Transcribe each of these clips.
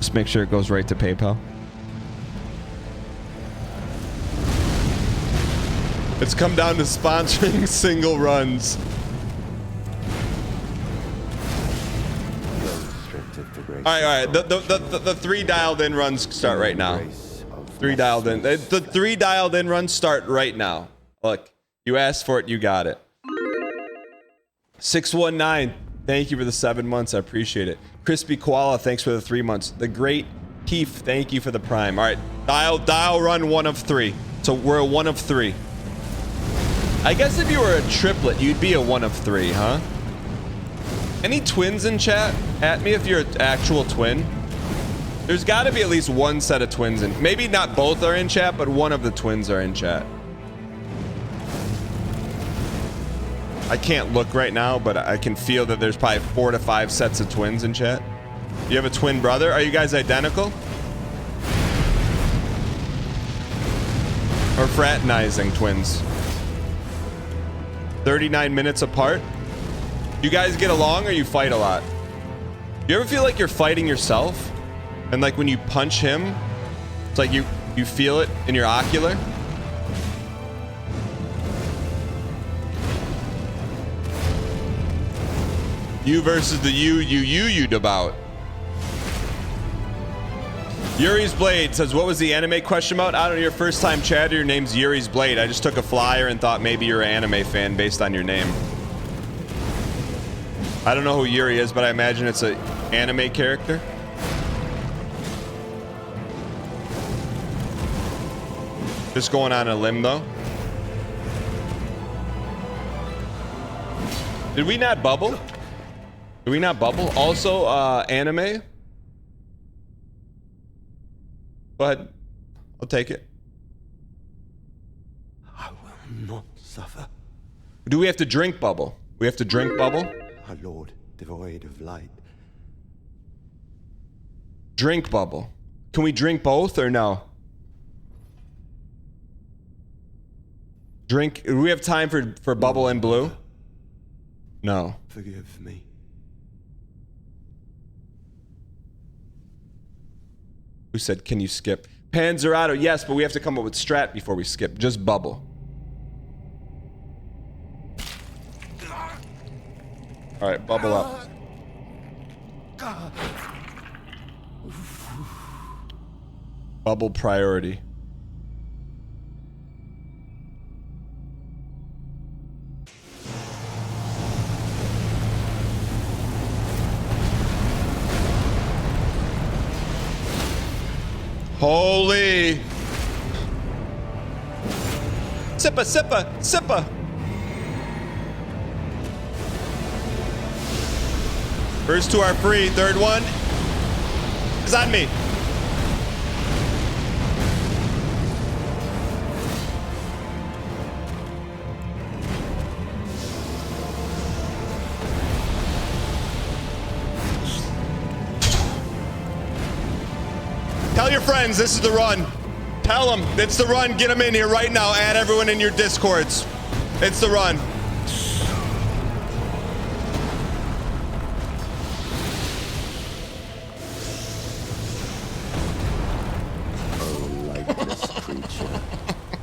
Just make sure it goes right to PayPal. It's come down to sponsoring single runs. All right. The 3 dialed in runs start right now. 3 dialed in. The 3 dialed in runs start right now. Look, you asked for it, you got it. 619, thank you for the 7 months. I appreciate it. Crispy Koala, thanks for the 3 months. The Great Keef, thank you for the Prime. All right, dial run 1 of 3. So we're a 1 of 3. I guess if you were a triplet, you'd be a 1 of 3, huh? Any twins in chat? At me if you're an actual twin. There's got to be at least one set of twins in. Maybe not both are in chat, but one of the twins are in chat. I can't look right now, but I can feel that there's probably 4 to 5 sets of twins in chat. You have a twin brother? Are you guys identical? Or fraternizing twins? 39 minutes apart? You guys get along or you fight a lot? You ever feel like you're fighting yourself? And like when you punch him, it's like you feel it in your ocular? You versus the you'd about. Yuri's Blade says, what was the anime question about? I don't know, your first time chatter, your name's Yuri's Blade. I just took a flyer and thought maybe you're an anime fan based on your name. I don't know who Yuri is, but I imagine it's an anime character. Just going on a limb though. Did we not bubble? Did we not bubble? Also, anime? Go ahead. I'll take it. I will not suffer. Do we have to drink bubble? We have to drink bubble? Our Lord, devoid of light. Drink bubble. Can we drink both or no? Drink. Do we have time for bubble and blue? No. Forgive me. Who said, can you skip? Panzerato, yes, but we have to come up with strat before we skip. Just bubble. All right, bubble up. Bubble priority. Holy. Sippa, sippa, sippa. First 2 are free. Third one is on me. Tell your friends this is the run. Tell them it's the run. Get them in here right now. Add everyone in your discords. It's the run. Oh, lightless creature,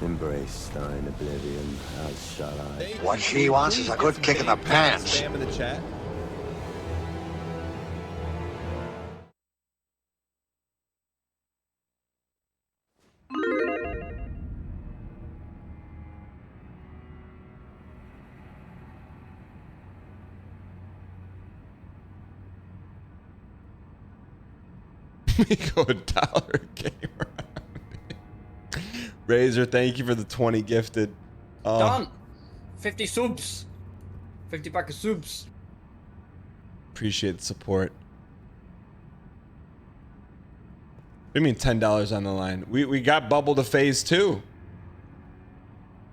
embrace thine oblivion, as shall I. What she wants is a good kick in the pants. Spam in the chat. Go $1 gamer. Razor, thank you for the 20 gifted. Done. 50 subs. 50 pack of subs. Appreciate the support. What do you mean $10 on the line? We got bubble to phase 2.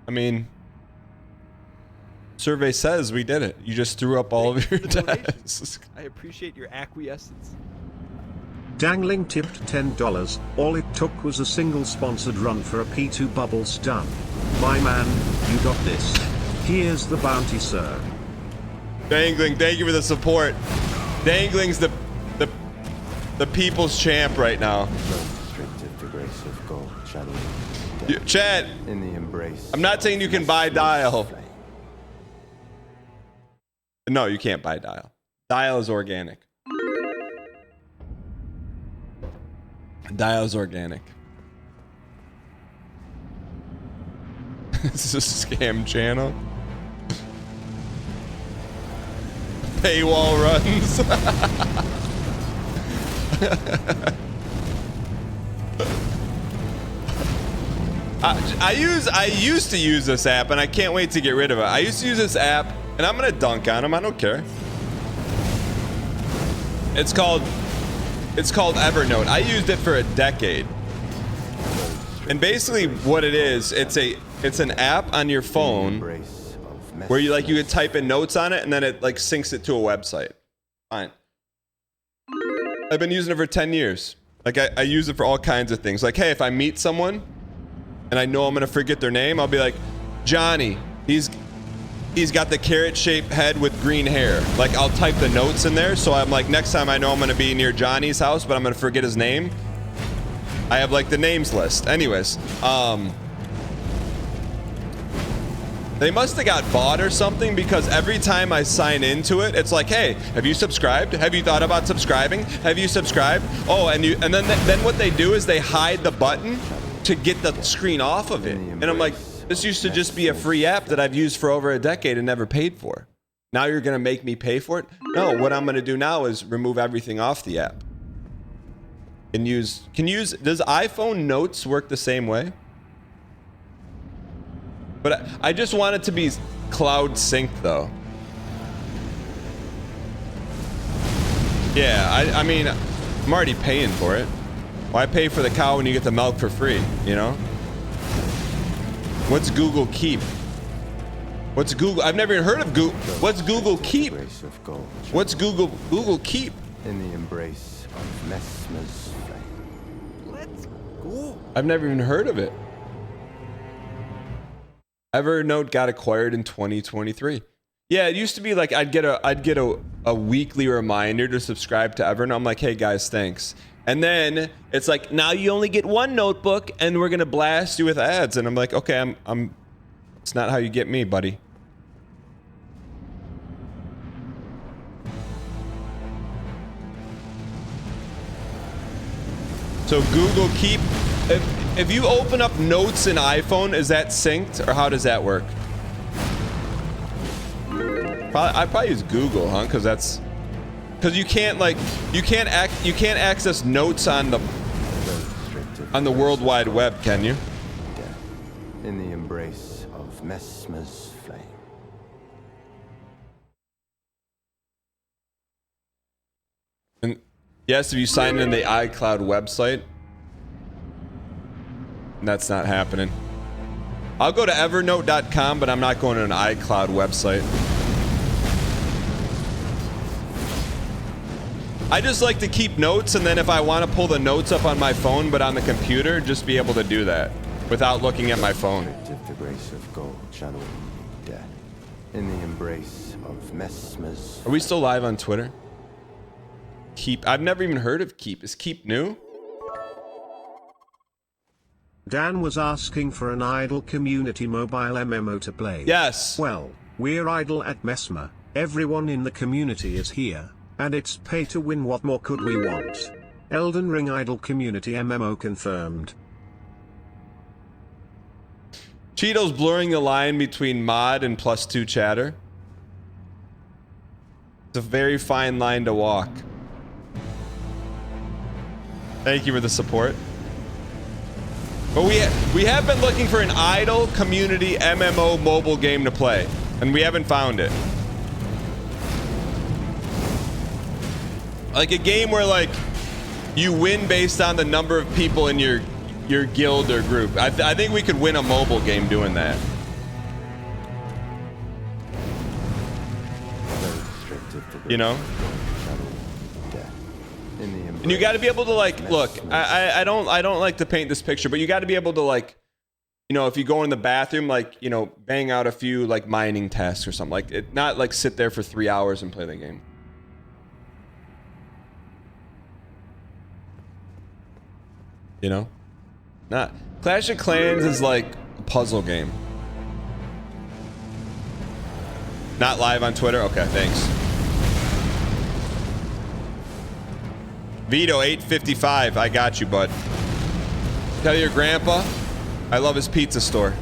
I mean, survey says we did it. You just threw up all of your tasks. I appreciate your acquiescence. Dangling tipped $10. All it took was a single sponsored run for a P2 bubbles done. My man, you got this. Here's the bounty, sir. Dangling, thank you for the support. Dangling's the the people's champ right now. Restricted to grace of gold, shadow. Chat, In the embrace. I'm not saying you can buy Dial. No, you can't buy Dial. Dial is organic. Dial is organic. This is a scam channel. Paywall runs. I used to use this app, and I can't wait to get rid of it. I used to use this app, and I'm gonna dunk on him. I don't care. It's called Evernote. I used it for a decade. And basically what it is, it's an app on your phone where you could type in notes on it and then it like syncs it to a website. Fine. I've been using it for 10 years. Like I use it for all kinds of things. Like, hey, if I meet someone and I know I'm gonna forget their name, I'll be like, Johnny, he's got the carrot-shaped head with green hair. Like, I'll type the notes in there, so I'm like, next time I know I'm gonna be near Johnny's house, but I'm gonna forget his name, I have like the names list. Anyways, they must have got bought or something, because every time I sign into it, it's like, hey, have you subscribed? Have you thought about subscribing? Have you subscribed? Oh, and then what they do is they hide the button to get the screen off of it. And I'm like, this used to just be a free app that I've used for over a decade and never paid for. Now you're gonna make me pay for it? No, what I'm gonna do now is remove everything off the app. Does iPhone Notes work the same way? But I just want it to be cloud synced though. Yeah, I mean, I'm already paying for it. Why pay for the cow when you get the milk for free, you know? What's Google Keep? What's Google? I've never even heard of Google. What's Google Keep? What's Google Keep? In the embrace of Messmer's flame. Let's go. I've never even heard of it. Evernote got acquired in 2023. Yeah, it used to be like I'd get a weekly reminder to subscribe to Evernote. I'm like, hey guys, thanks. And then it's like, now you only get one notebook and we're gonna blast you with ads. And I'm like, okay, it's not how you get me, buddy. So Google Keep, if you open up Notes in iPhone, is that synced or how does that work? I probably use Google, huh? Because you can't access Notes on the World Wide Web, can you? In the embrace of Messmer's flame. And yes, if you sign in the iCloud website, that's not happening. I'll go to evernote.com, but I'm not going to an iCloud website. I just like to keep notes, and then if I want to pull the notes up on my phone, but on the computer, just be able to do that without looking at my phone. The grace of gold, shadow, death. In the embrace of Messmer's. Are we still live on Twitter? Keep. I've never even heard of Keep. Is Keep new? Dan was asking for an idle community mobile MMO to play. Yes. Well, we're idle at Messmer. Everyone in the community is here. And it's pay to win. What more could we want? Elden Ring idle community MMO confirmed. Cheeto's blurring the line between mod and +2 chatter. It's a very fine line to walk. Thank you for the support. But we have been looking for an idle community MMO mobile game to play, and we haven't found it. Like a game where like you win based on the number of people in your guild or group. I think we could win a mobile game doing that. You know? And you got to be able to like look. I don't like to paint this picture, but you got to be able to like, you know, if you go in the bathroom, like, you know, bang out a few like mining tasks or something, like it, not like sit there for 3 hours and play the game. You know? Not Clash of Clans is like a puzzle game. Not live on Twitter? Okay, thanks. Vito 855, I got you, bud. Tell your grandpa I love his pizza store.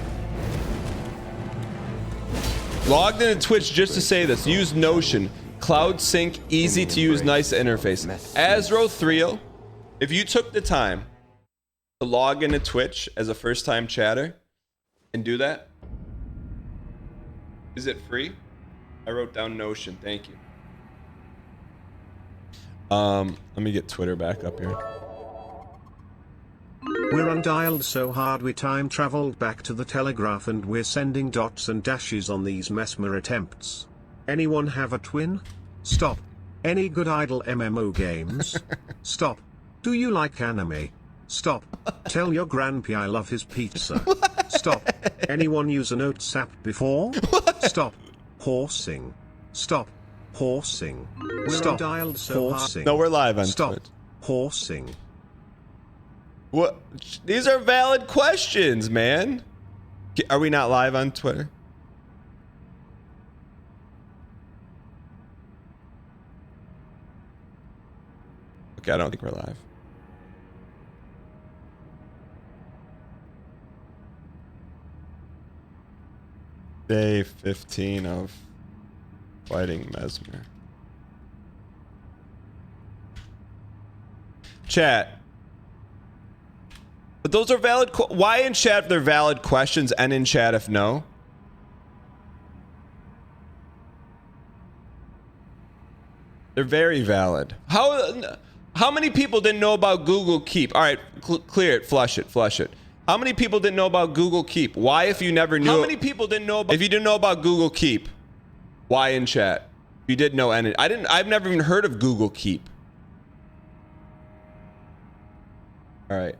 Logged into Twitch just to say this. Use Notion. Cloud sync, easy to use, nice interface. Azro30, if you took the time to log into Twitch as a first time chatter and do that, is it free? I wrote down Notion, thank you. Let me get Twitter back up here. We're undialed so hard we time traveled back to the telegraph and we're sending dots and dashes on these Messmer attempts. Anyone have a twin? Stop. Any good idle MMO games? Stop. Do you like anime? Stop. Tell your grandpa I love his pizza. Stop. Anyone use a notes app before? Stop. Horsing. Stop. Horsing. Stop. Dialed so horsing. No, we're live on Stop. Twitch. Horsing. What? These are valid questions, man. Are we not live on Twitter? Okay, I don't think we're live. Day 15 of fighting Messmer. Chat. But those are valid. Why in chat if they're valid questions and in chat if no? They're very valid. How many people didn't know about Google Keep? All right, clear it, flush it, flush it. How many people didn't know about Google Keep? Why if you never knew? How many people didn't know about? If you didn't know about Google Keep, why in chat? You didn't know any. I've never even heard of Google Keep. All right.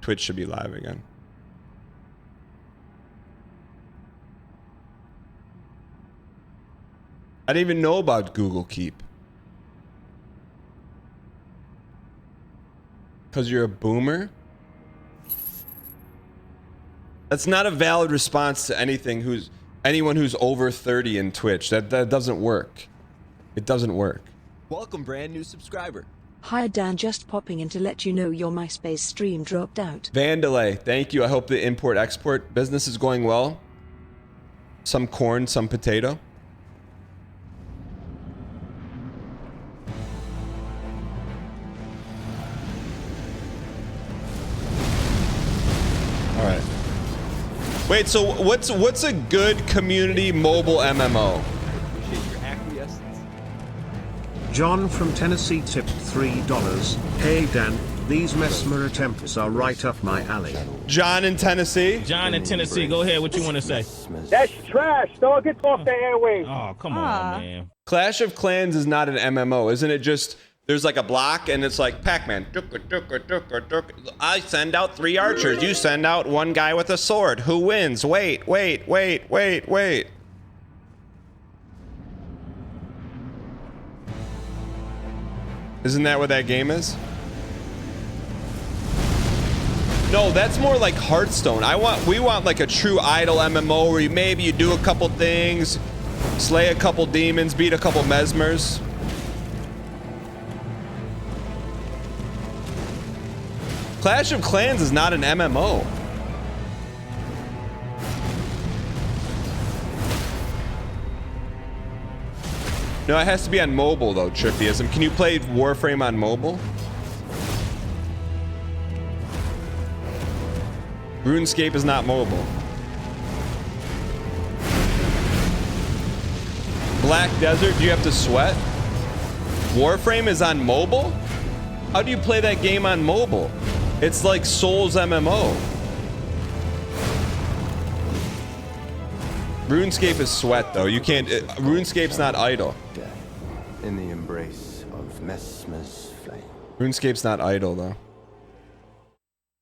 Twitch should be live again. I didn't even know about Google Keep. Because you're a boomer? That's not a valid response to anyone who's over 30 in Twitch. That doesn't work. It doesn't work. Welcome, brand new subscriber. Hi Dan, just popping in to let you know your MySpace stream dropped out. Vandalay, thank you. I hope the import-export business is going well. Some corn, some potato. All right. Wait, so what's a good community mobile MMO? Appreciate your acquiescence. John from Tennessee tipped $3. Hey Dan, these Messmer attempts are right up my alley. John in Tennessee? John in Tennessee, go ahead. What you want to say? That's trash, dog. Get off the airwaves. Oh, come on, man. Clash of Clans is not an MMO, isn't it? Just there's like a block and it's like Pac-Man. I send out 3 archers. You send out 1 guy with a sword. Who wins? Wait. Isn't that what that game is? No, that's more like Hearthstone. We want like a true idle MMO where maybe you do a couple things, slay a couple demons, beat a couple Messmers. Clash of Clans is not an MMO. No, it has to be on mobile though, Trippyism. Can you play Warframe on mobile? RuneScape is not mobile. Black Desert, do you have to sweat? Warframe is on mobile? How do you play that game on mobile? It's like Souls MMO. RuneScape is sweat though. You can't. RuneScape's not idle. Death in the embrace of Messmer's flame. RuneScape's not idle though.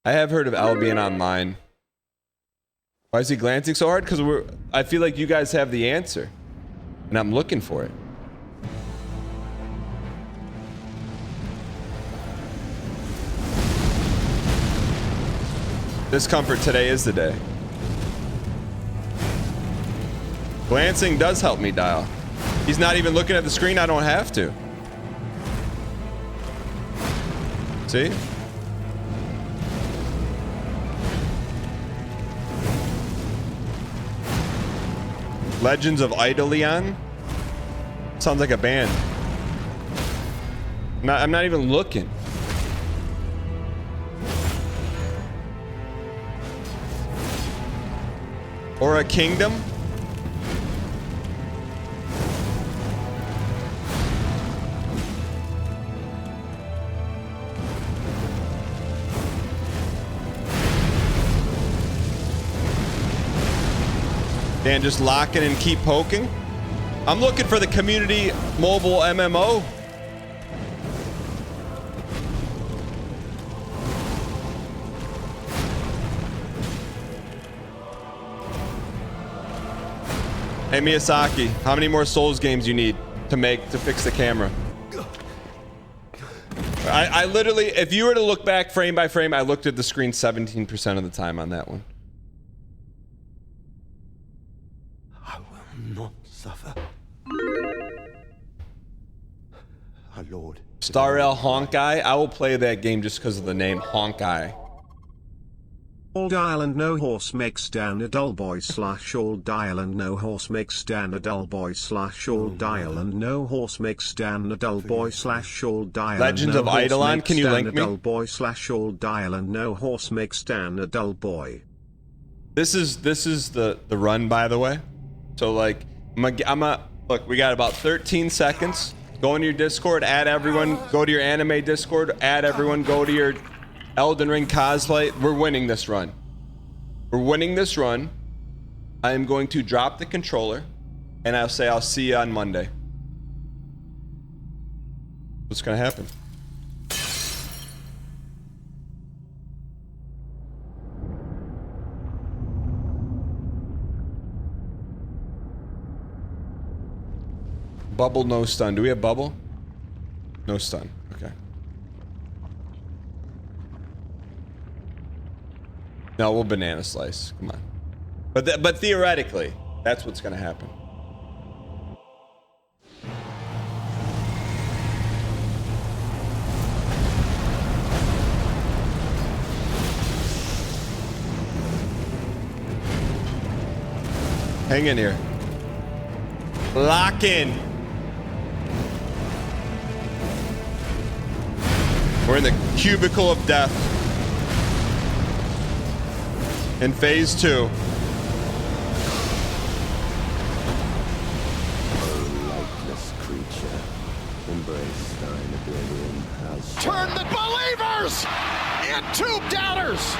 I have heard of Albion Online. Why is he glancing so hard? Because I feel like you guys have the answer, and I'm looking for it. Discomfort today is the day. Glancing does help me, Dial. He's not even looking at the screen. I don't have to. See? Legends of Idolion? Sounds like a band. I'm not even looking. Or a kingdom? Dan, just lock in and keep poking. I'm looking for the community mobile MMO. Hey Miyazaki, how many more Souls games you need to fix the camera? I literally, if you were to look back frame by frame, I looked at the screen 17% of the time on that one. I will not suffer. Our Lord. Star L Honkai, I will play that game just because of the name Honkai. All dial and no horse makes Dan a dull boy / all dial and no horse makes Dan a dull boy / all dial and no horse makes Dan a dull boy / all dial. Legends of Eidolon, can you link me? Dull boy / all dial and no horse makes Dan a dull boy. This is the run, by the way. So like look, we got about 13 seconds. Go into your Discord, add everyone, go to your anime Discord, add everyone, go to your Elden Ring cosplay. We're winning this run. We're winning this run. I am going to drop the controller and I'll say I'll see you on Monday. What's gonna happen? Bubble, no stun. Do we have bubble? No stun. Okay. No, we'll banana slice. Come on. But theoretically, that's what's gonna happen. Hang in here. Lock in. We're in the cubicle of death. In phase 2. O lightless creature, embrace thine oblivion as Turn the believers into doubters!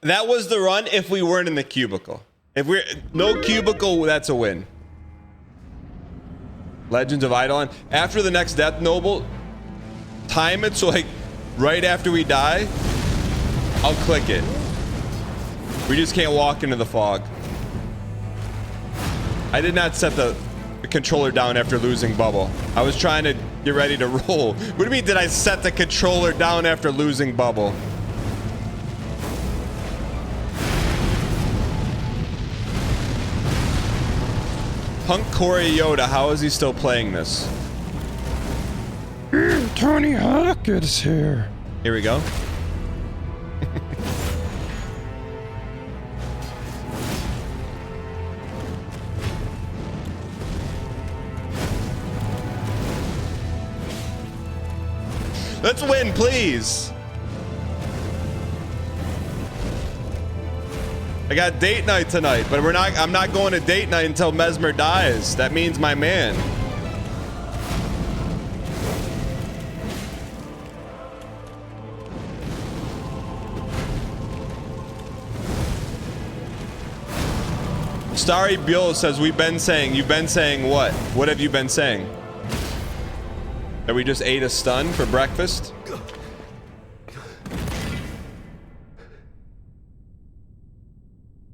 That was the run if we weren't in the cubicle. If we're no cubicle, that's a win. Legends of Eidolon. After the next Death Noble, time it so like right after we die, I'll click it. We just can't walk into the fog. I did not set the controller down after losing Bubble. I was trying to get ready to roll. What do you mean did I set the controller down after losing Bubble? Punk Corey Yoda, how is he still playing this? Tony Hawk is here. Here we go. Let's win, please. I got date night tonight, but I'm not going to date night until Messmer dies. That means my man. Starry Bill says you've been saying what? What have you been saying? That we just ate a stun for breakfast?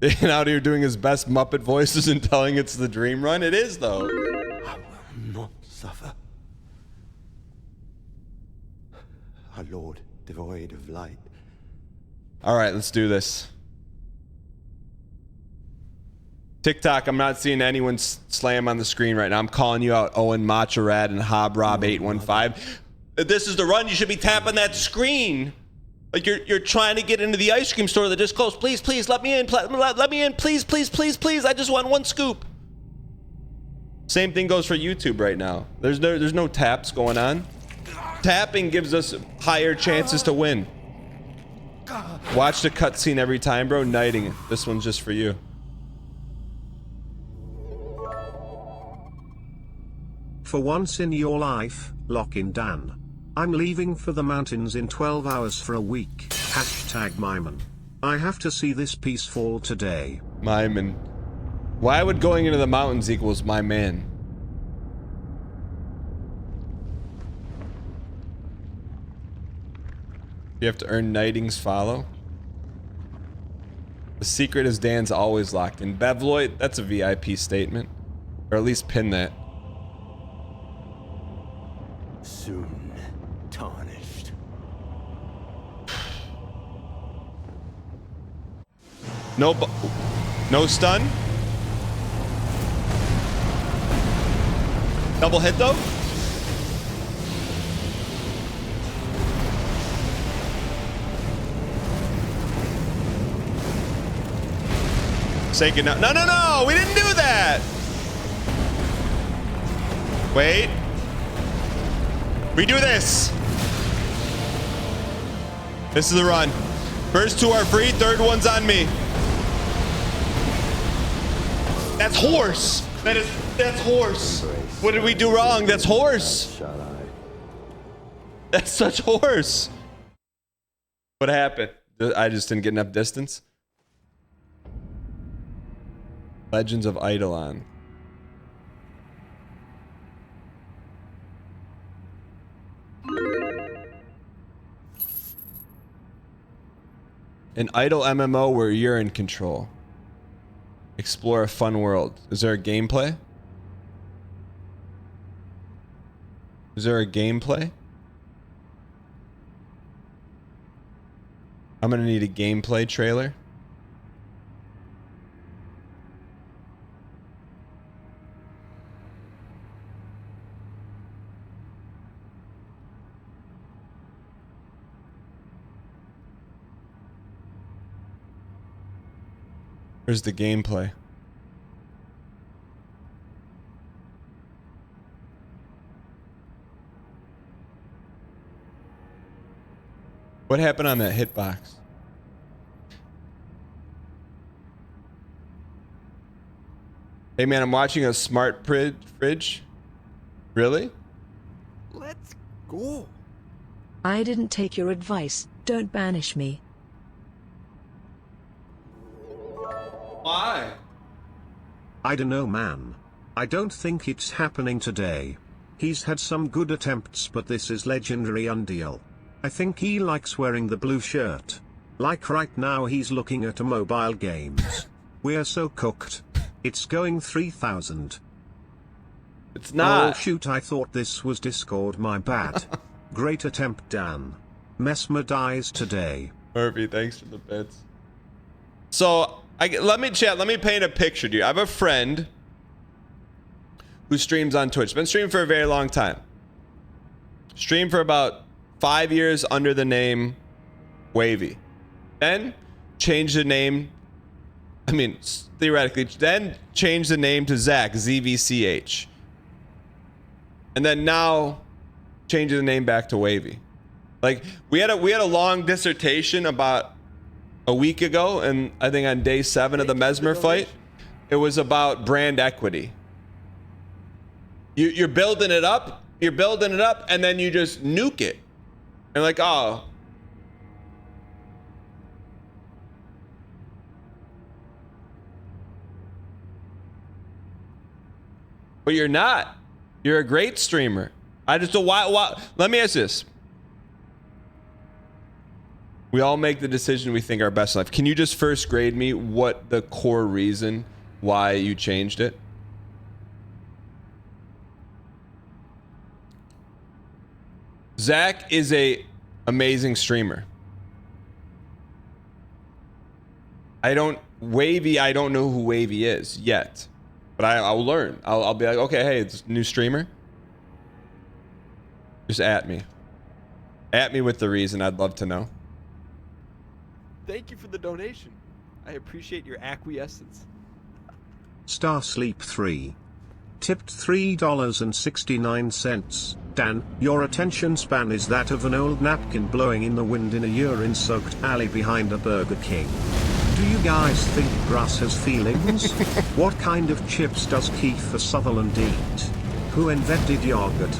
And out here doing his best Muppet voices and telling it's the dream run. It is though. I will not suffer. a lord devoid of light. All right, let's do this. TikTok, I'm not seeing anyone slam on the screen right now. I'm calling you out, Owen Macharad and Hobrob815. This is the run. You should be tapping that screen. Like you're trying to get into the ice cream store that just closed. Please, please, let me in. Let me in. Please, please, please, please. I just want one scoop. Same thing goes for YouTube right now. There's no taps going on. Tapping gives us higher chances to win. Watch the cutscene every time, bro. Knighting it. This one's just for you. For once in your life, lock in Dan. I'm leaving for the mountains in 12 hours for a week. Hashtag Myman. I have to see this piece fall today. Myman. Why would going into the mountains equals my man? You have to earn Knighting's follow. The secret is Dan's always locked in. Bevloid, that's a VIP statement. Or at least pin that. Soon tarnished. No stun? Double hit though? Sacred, no, we didn't do that. Wait. We do this. This is the run. First two are free, third one's on me. That's horse. That's horse. What did we do wrong? That's horse. That's such horse. What happened? I just didn't get enough distance. Legends of Eidolon. An idle MMO where you're in control. Explore a fun world. Is there a gameplay? Is there a gameplay? I'm gonna need a gameplay trailer. Where's the gameplay? What happened on that hitbox? Hey man, I'm watching a smart fridge. Really? Let's go. I didn't take your advice. Don't banish me. Why? I dunno, man. I don't think it's happening today. He's had some good attempts, but this is legendary undeal. I think he likes wearing the blue shirt. Like right now he's looking at a mobile games. We're so cooked. It's going 3000. It's not. Oh shoot, I thought this was Discord, my bad. Great attempt, Dan. Messmer dies today. Murphy, thanks for the bits. So, let me paint a picture to you. I have a friend who streams on Twitch. Been streaming for a very long time. Streamed for about 5 years under the name Wavy. Then changed the name. I mean, theoretically, then changed the name to Zach, ZVCH. And then now changing the name back to Wavy. Like we had a long dissertation about a week ago, and I think on day 7 of the Messmer fight, it was about brand equity. You're building it up, and then you just nuke it. And like, oh. But you're not. You're a great streamer. I just don't why let me ask this. We all make the decision we think are best in life. Can you just first grade me what the core reason why you changed it? Zach is a amazing streamer. I don't know who Wavy is yet, but I'll learn. I'll be like, okay, hey, it's a new streamer. Just at me with the reason. I'd love to know. Thank you for the donation. I appreciate your acquiescence. Starsleep 3. Tipped $3.69. Dan, your attention span is that of an old napkin blowing in the wind in a urine-soaked alley behind a Burger King. Do you guys think grass has feelings? What kind of chips does Kiefer Sutherland eat? Who invented yogurt?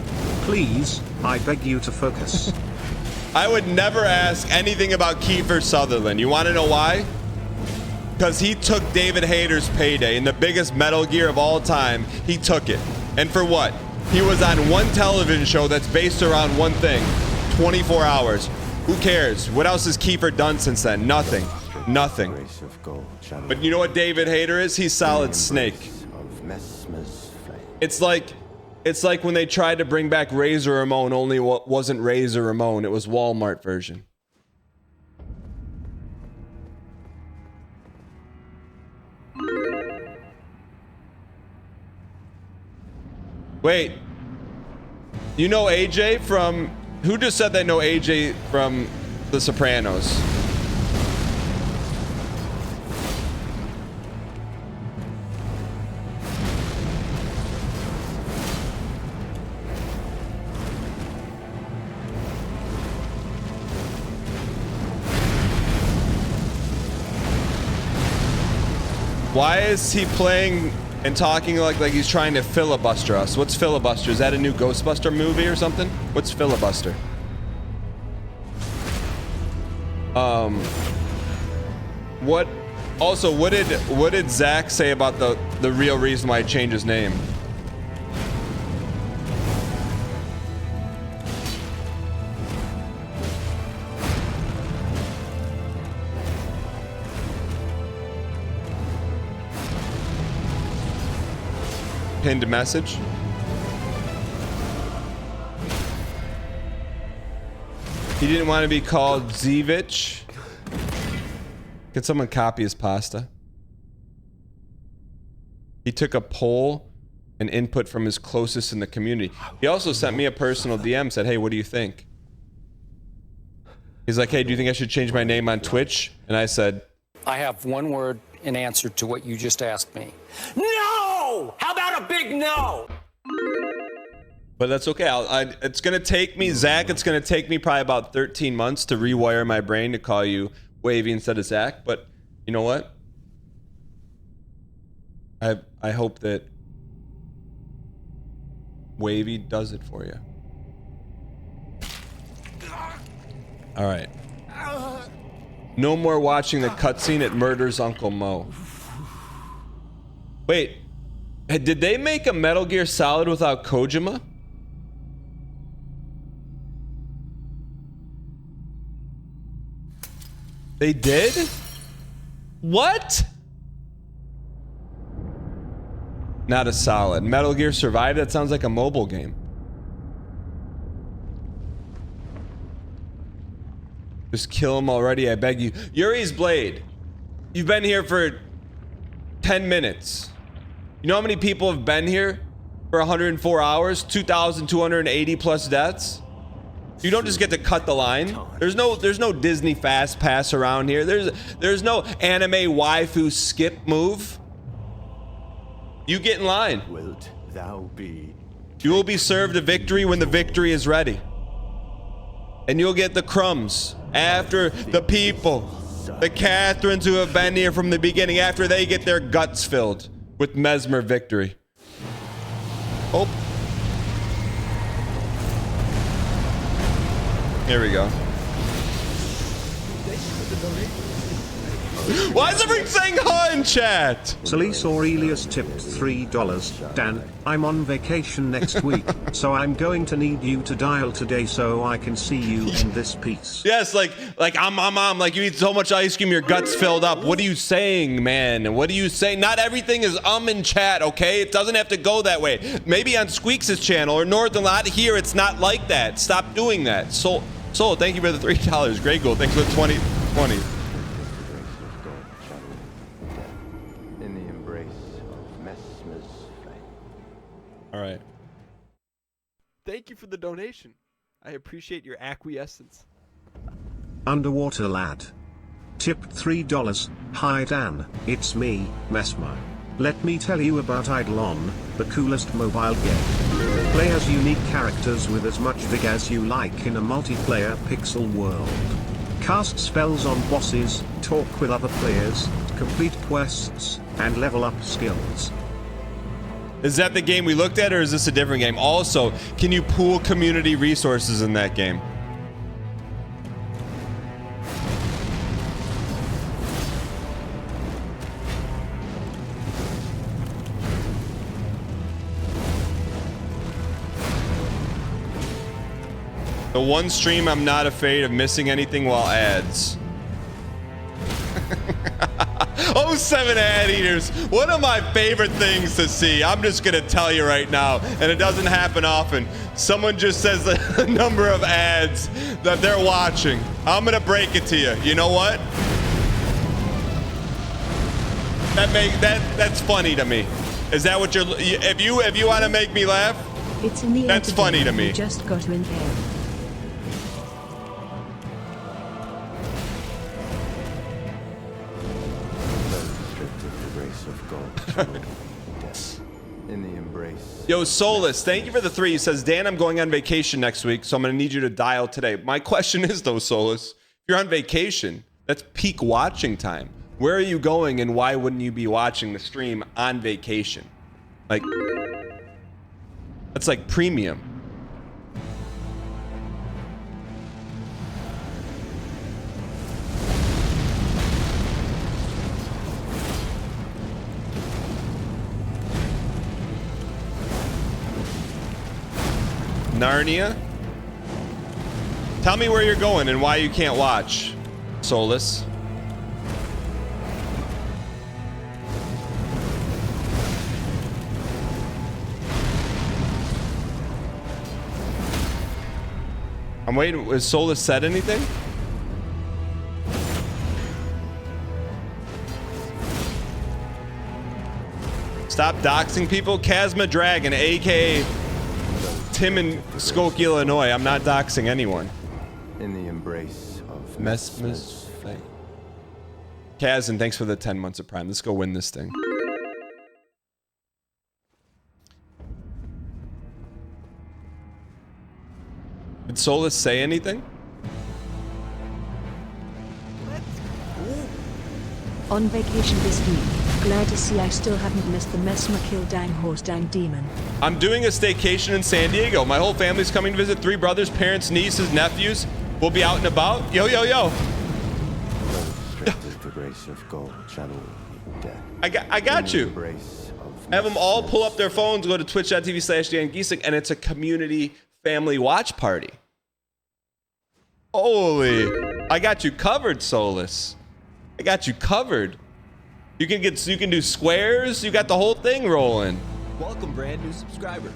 Please, I beg you to focus. I would never ask anything about Kiefer Sutherland. You want to know why? Because he took David Hayter's payday in the biggest Metal Gear of all time. He took it. And for what? He was on one television show that's based around one thing. 24 hours. Who cares? What else has Kiefer done since then? Nothing. Nothing. But you know what David Hayter is? He's Solid Snake. It's like when they tried to bring back Razor Ramon, only what wasn't Razor Ramon. It was Walmart version. Wait. You know AJ from... Who just said they know AJ from The Sopranos? Why is he playing and talking like he's trying to filibuster us? What's filibuster? Is that a new Ghostbuster movie or something? What's filibuster? What did Zach say about the real reason why he changed his name? Pinned message. He didn't want to be called Zevich. Can someone copy his pasta? He took a poll and input from his closest in the community. He also sent me a personal DM, said, hey, what do you think? He's like, hey, do you think I should change my name on Twitch? And I said, I have one word in answer to what you just asked me. No! How about a big no? But that's okay. It's going to take me, Zach, it's going to take me probably about 13 months to rewire my brain to call you Wavy instead of Zach. But you know what? I hope that Wavy does it for you. All right. No more watching the cutscene at Murder's Uncle Mo. Wait, did they make a Metal Gear Solid without Kojima? They did? What? Not a Solid. Metal Gear Survive? That sounds like a mobile game. Just kill him already, I beg you. Yuri's Blade. You've been here for 10 minutes. You know how many people have been here for 104 hours? 2,280 plus deaths? You don't just get to cut the line. There's no Disney fast pass around here. There's no anime waifu skip move. You get in line. Wilt thou be? You will be served a victory when the victory is ready. And you'll get the crumbs after the people, the Catherines who have been here from the beginning, after they get their guts filled with Messmer victory. Oh. Here we go. Why is everyone saying hi in chat? Celise Aurelius tipped $3. Dan, I'm on vacation next week, so I'm going to need you to dial today so I can see you in this piece. Yes, like I'm like you eat so much ice cream, your guts filled up. What are you saying, man? What are you saying? Not everything is in chat, okay? It doesn't have to go that way. Maybe on Squeaks' channel or Northern Lot here, it's not like that. Stop doing that. So Soul, thank you for the $3. Great goal. Thanks for the 20. In the embrace of Messmer's flame. All right. Thank you for the donation. I appreciate your acquiescence. Underwater Lad. Tipped $3. Hi Dan, it's me, Messmer. Let me tell you about Eidolon, the coolest mobile game. Play as unique characters with as much vig as you like in a multiplayer pixel world. Cast spells on bosses, talk with other players, complete quests, and level up skills. Is that the game we looked at, or is this a different game? Also, can you pool community resources in that game? The one stream I'm not afraid of missing anything while ads. 07 ad eaters, one of my favorite things to see. I'm just gonna tell you right now, and it doesn't happen often. Someone just says the number of ads that they're watching. I'm gonna break it to you. You know what? That's funny to me. Is that what if you want to make me laugh? It's in the That's funny to me. You just got to inhale. In the embrace. Yo, Solus, thank you for the 3. He says, Dan, I'm going on vacation next week, so I'm going to need you to dial today. My question is, though, Solus, if you're on vacation, that's peak watching time. Where are you going, and why wouldn't you be watching the stream on vacation? Like, that's like premium. Narnia? Tell me where you're going and why you can't watch, Solus. I'm waiting. Has Solus said anything? Stop doxing people. Chasma Dragon, aka Tim in Skokie, Illinois. I'm not doxing anyone. In the embrace of Messmer's flame. Kazan, thanks for the 10 months of Prime. Let's go win this thing. Did Solus say anything? On vacation this week. Glad to see I still haven't missed the Messmer kill dang horse dang demon. I'm doing a staycation in San Diego. My whole family's coming to visit. 3 brothers, parents, nieces, nephews. We'll be out and about. Yo, yo, yo. the grace of gold channel death. I got you. Have them all pull up their phones, go to twitch.tv/DanGheesling, and it's a community family watch party. Holy. I got you covered, Solus. I got you covered. You can do squares. You got the whole thing rolling. Welcome, brand new subscriber.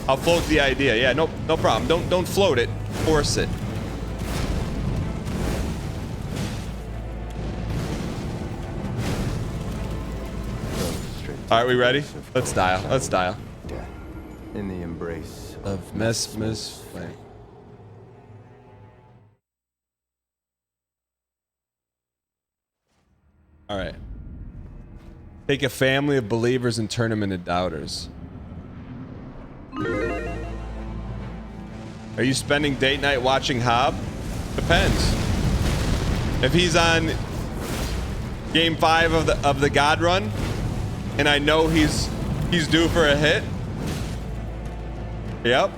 I'll float the idea. Yeah, no problem. Don't float it. Force it. All right, we ready? Let's dial. Let's dial. In the embrace of Messmer's flame. All right. Take a family of believers and turn them into doubters. Are you spending date night watching Hob? Depends. If he's on game 5 of the God Run, and I know he's due for a hit. Yep.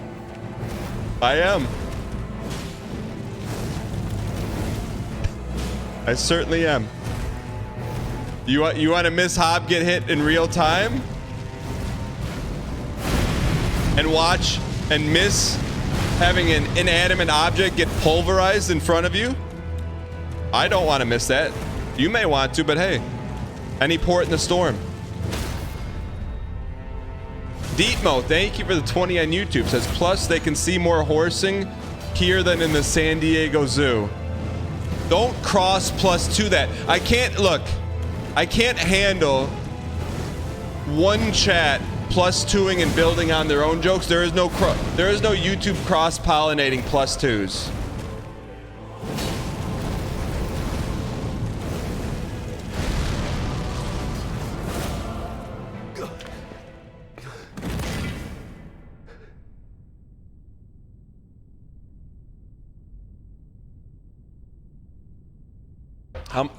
I am. I certainly am. You want to miss Hob get hit in real time? And watch and miss having an inanimate object get pulverized in front of you? I don't want to miss that. You may want to, but hey, any port in the storm. Dietmo, thank you for the 20 on YouTube. Says, plus they can see more horsing here than in the San Diego Zoo. Don't cross +2 that. I can't, look, I can't handle one chat +2ing and building on their own jokes. There is no YouTube cross-pollinating +2s.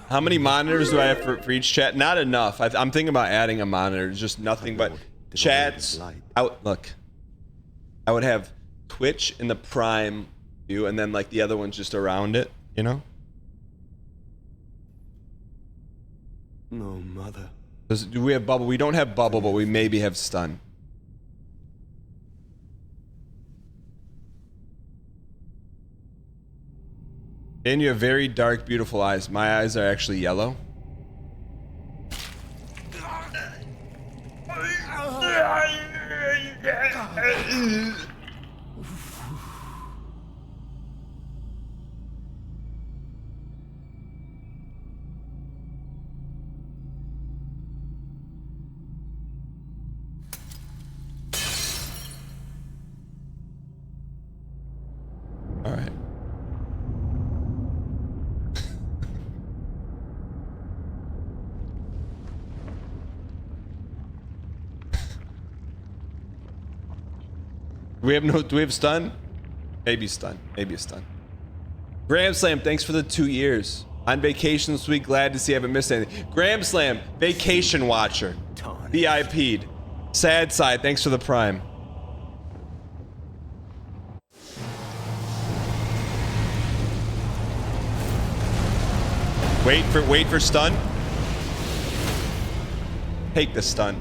How many monitors do I have for each chat? Not enough. I'm thinking about adding a monitor. It's just nothing but chats. Look, I would have Twitch in the prime view, and then like the other ones just around it. You know? No, mother. Do we have bubble? We don't have bubble, but we maybe have stun. And you have very dark, beautiful eyes. My eyes are actually yellow. All right. Do we have stun? Maybe stun. Maybe a stun. Graham Slam, thanks for the 2 years. On vacation this week, glad to see I haven't missed anything. Graham Slam, vacation watcher. VIP'd. Sad side, thanks for the prime. Wait for stun. Take the stun.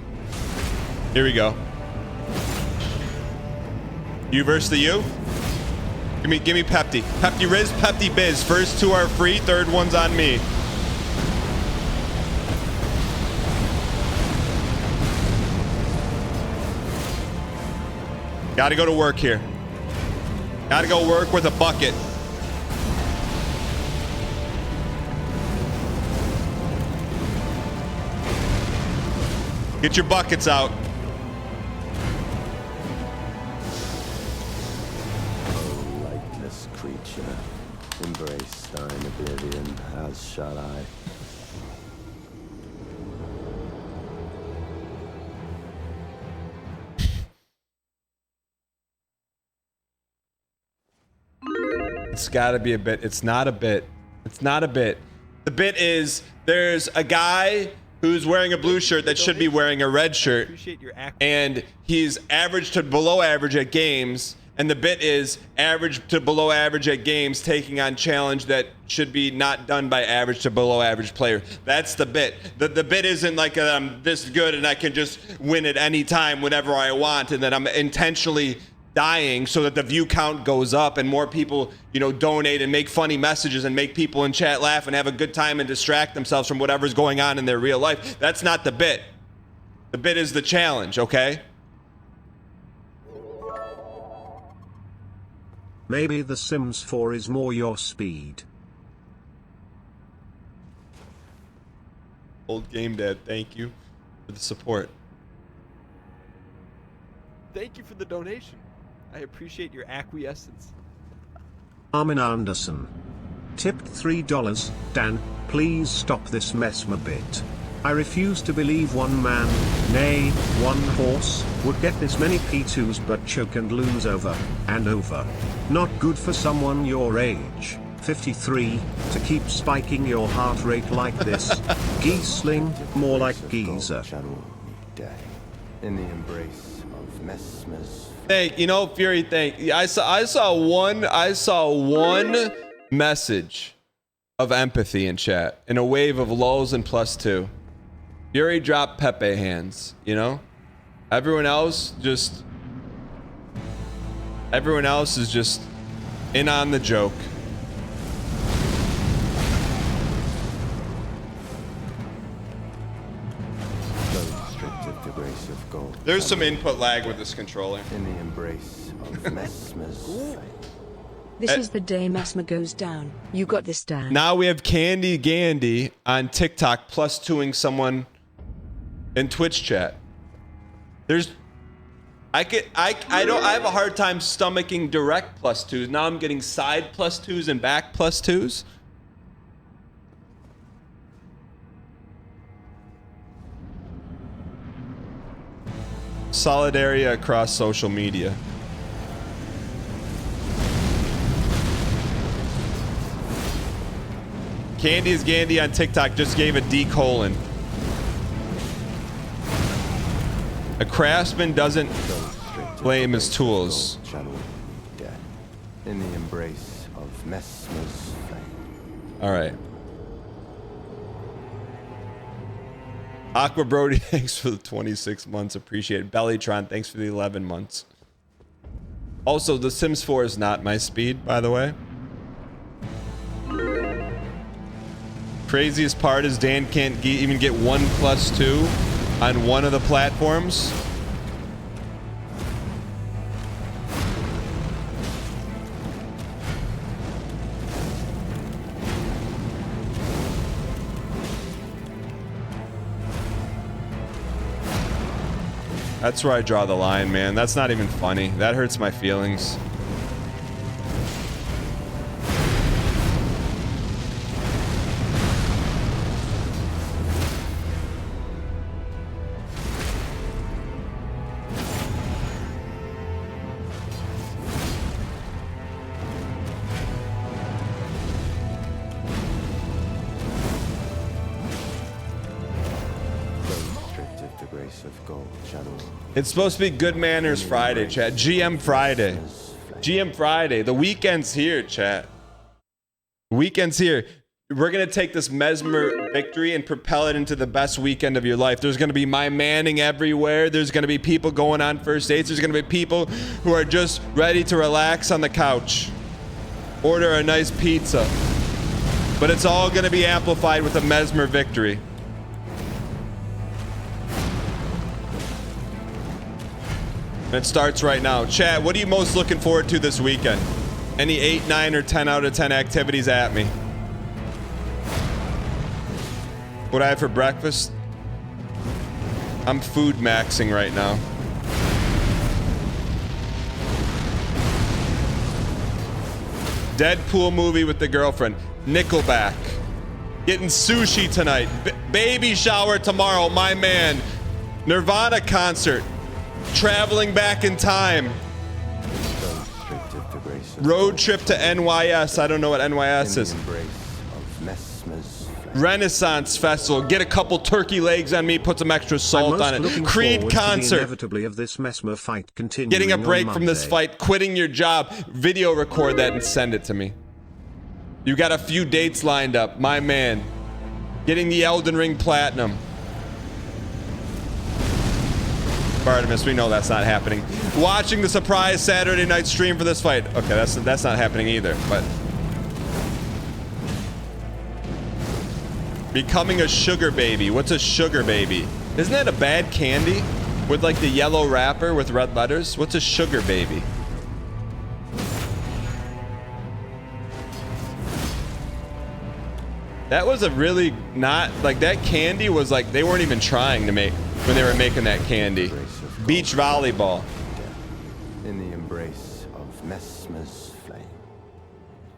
Here we go. You versus the you? Give me Pepti. Pepti Riz, Pepti Biz. First two are free, third one's on me. Gotta go to work here. Gotta go work with a bucket. Get your buckets out. Creature, embrace thine oblivion, as shall I. It's gotta be a bit. It's not a bit. It's not a bit. The bit is there's a guy who's wearing a blue shirt that should be wearing a red shirt, and he's average to below average at games. And the bit is average to below average at games taking on challenge that should be not done by average to below average player. That's the bit. The bit isn't like I'm this good and I can just win at any time whenever I want, and that I'm intentionally dying so that the view count goes up and more people, you know, donate and make funny messages and make people in chat laugh and have a good time and distract themselves from whatever's going on in their real life. That's not the bit. The bit is the challenge, okay? Maybe The Sims 4 is more your speed. Old Game Dad, thank you for the support. Thank you for the donation. I appreciate your acquiescence. Armin Anderson. Tipped $3. Dan, please stop this Messmer bit. I refuse to believe one man, nay, one horse, would get this many P2s but choke and lose over and over. Not good for someone your age, 53, to keep spiking your heart rate like this. Geesling, more like geezer. In the embrace of Messmer's. Fury, I saw one message of empathy in chat in a wave of lows and +2. Fury dropped Pepe hands, you know? Everyone else is just in on the joke. So restrictive to grace grace of gold. There's some input lag with this controller. In the embrace of Messmer's flame. This is the day Messmer goes down. You got this, Dan. Now we have Candy Gandy on TikTok plus 2ing someone in Twitch chat. There's I have a hard time stomaching direct plus 2s. Now I'm getting side plus 2s and back plus 2s. Solidarity across social media. Candy is Gandy on TikTok just gave a D colon. A craftsman doesn't blame his tools. In the embrace of Messmer's flame. All right. Aqua Brody, thanks for the 26 months. Appreciate it. Bellytron, thanks for the 11 months. Also, The Sims 4 is not my speed, by the way. Craziest part is Dan can't even get 1+2 on one of the platforms. That's where I draw the line, man. That's not even funny. That hurts my feelings. It's supposed to be Good Manners Friday, chat. GM Friday. GM Friday. The weekend's here, chat. The weekend's here. We're going to take this Messmer victory and propel it into the best weekend of your life. There's going to be my manning everywhere. There's going to be people going on first dates. There's going to be people who are just ready to relax on the couch. Order a nice pizza. But it's all going to be amplified with a Messmer victory. It starts right now. Chat, what are you most looking forward to this weekend? Any 8, 9, or 10 out of 10 activities at me? What I have for breakfast? I'm food maxing right now. Deadpool movie with the girlfriend. Nickelback. Getting sushi tonight. Baby shower tomorrow, my man. Nirvana concert. Traveling back in time. Road trip to NYS. I don't know what NYS is. Renaissance Festival. Get a couple turkey legs on me. Put some extra salt on it. Creed concert. Inevitably of this Messmer fight continuing. Getting a break from this fight. Quitting your job. Video record that and send it to me. You got a few dates lined up, my man. Getting the Elden Ring Platinum. Artemis, we know that's not happening. Watching the surprise Saturday night stream for this fight. Okay, that's not happening either, but becoming a sugar baby. What's a sugar baby? Isn't that a bad candy with like the yellow wrapper with red letters? What's a sugar baby? That was a really not like that candy was like they weren't even trying to make when they were making that candy. Beach volleyball. In the embrace of Messmer's flame.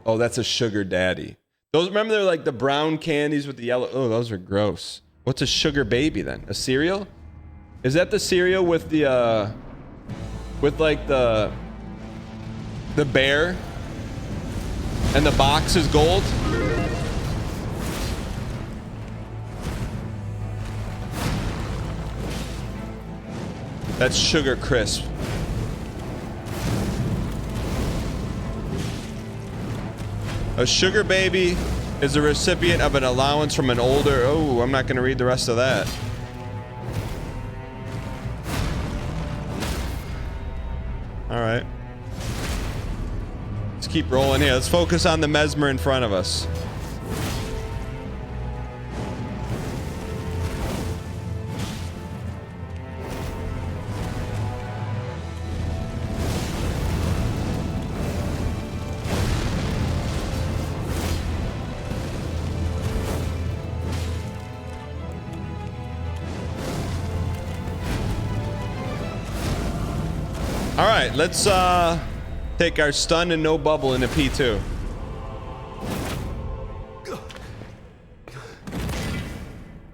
Oh, that's a sugar daddy. Those, remember they're like the brown candies with the yellow. Oh, those are gross. What's a sugar baby then? A cereal? Is that the cereal with the with like the bear and the box is gold? That's Sugar Crisp. A sugar baby is a recipient of an allowance from an older... Oh, I'm not going to read the rest of that. All right. Let's keep rolling here. Let's focus on the Messmer in front of us. All right, let's take our stun and no bubble into P2.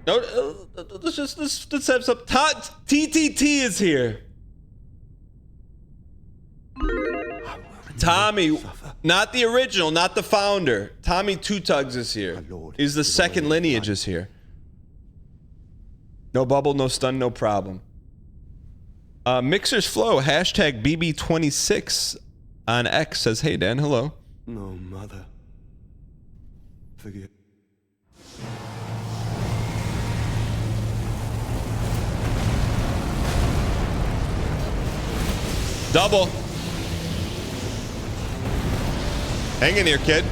No, let's have some. TTT is here. Tommy, not the original, not the founder. Tommy Two Tugs is here. He's the second lineage is here. No bubble, no stun, no problem. Mixer's Flow, hashtag BB26 on X says, hey Dan, hello. No, mother. Forgive. Double. Hang in here, kid.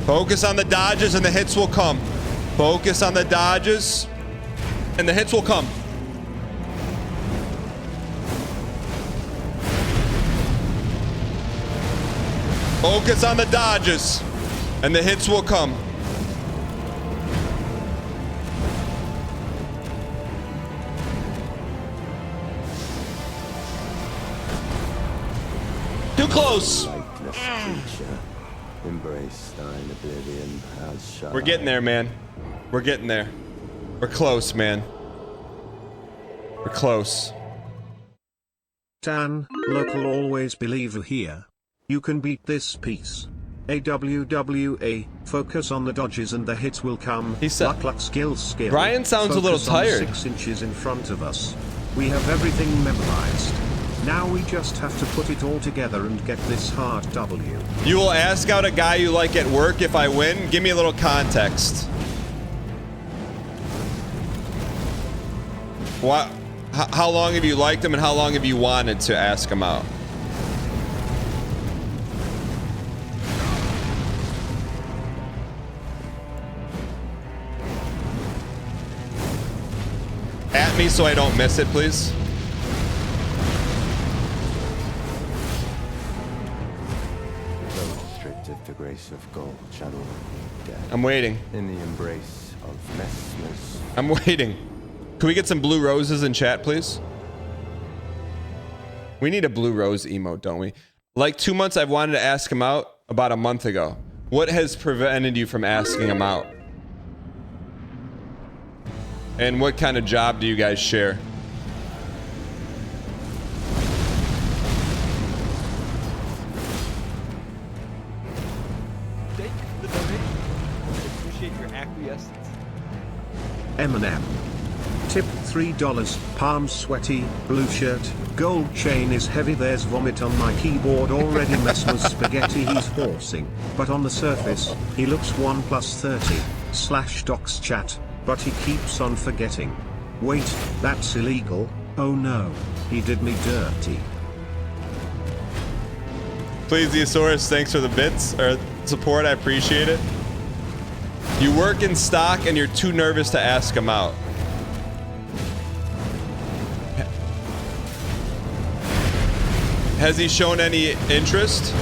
Focus on the dodges and the hits will come. Focus on the dodges and the hits will come. Focus on the dodges and the hits will come. Too close. Embrace thine oblivion as shall We're getting there, man. We're getting there. We're close, man. We're close. Dan, local always believer here. You can beat this piece. AWWA, focus on the dodges and the hits will come. He said, luck, skill. Brian sounds a little tired. 6 inches in front of us. We have everything memorized. Now we just have to put it all together and get this hard W. You will ask out a guy you like at work if I win? Give me a little context. What? How long have you liked him and how long have you wanted to ask him out? At me so I don't miss it, please. The grace of gold channel death. I'm waiting. In the embrace of Messmer's. I'm waiting. Can we get some blue roses in chat, please? We need a blue rose emote, don't we? Like 2 months, I've wanted to ask him out about a month ago. What has prevented you from asking him out? And what kind of job do you guys share? Eminem. Tip $3. Palms sweaty, blue shirt, gold chain is heavy. There's vomit on my keyboard already. Messmer's spaghetti he's forcing, but on the surface, he looks 1+30. /docs chat, but he keeps on forgetting. Wait, that's illegal. Oh no, he did me dirty. Please, Theosaurus, thanks for the bits or support. I appreciate it. You work in stock and you're too nervous to ask him out. Has he shown any interest?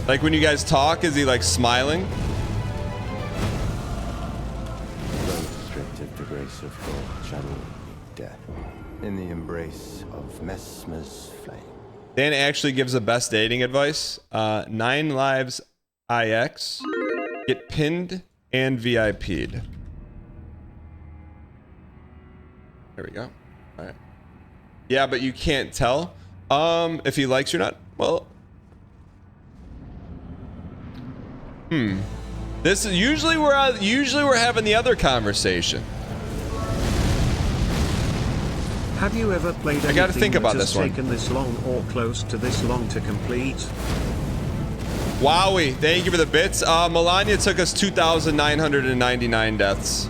Like when you guys talk, is he like smiling? Restricted the grace of God, channel death. In the embrace of Messmer's flame. Dan actually gives the best dating advice. 9 lives IX. Get pinned and VIP'd. There we go. All right. Yeah, but you can't tell if he likes you or not. Well, this is usually we're having the other conversation. Have you ever played I gotta think about this this one. Taken this long or close to this long to complete? Wowie, thank you for the bits. Melania took us 2,999 deaths.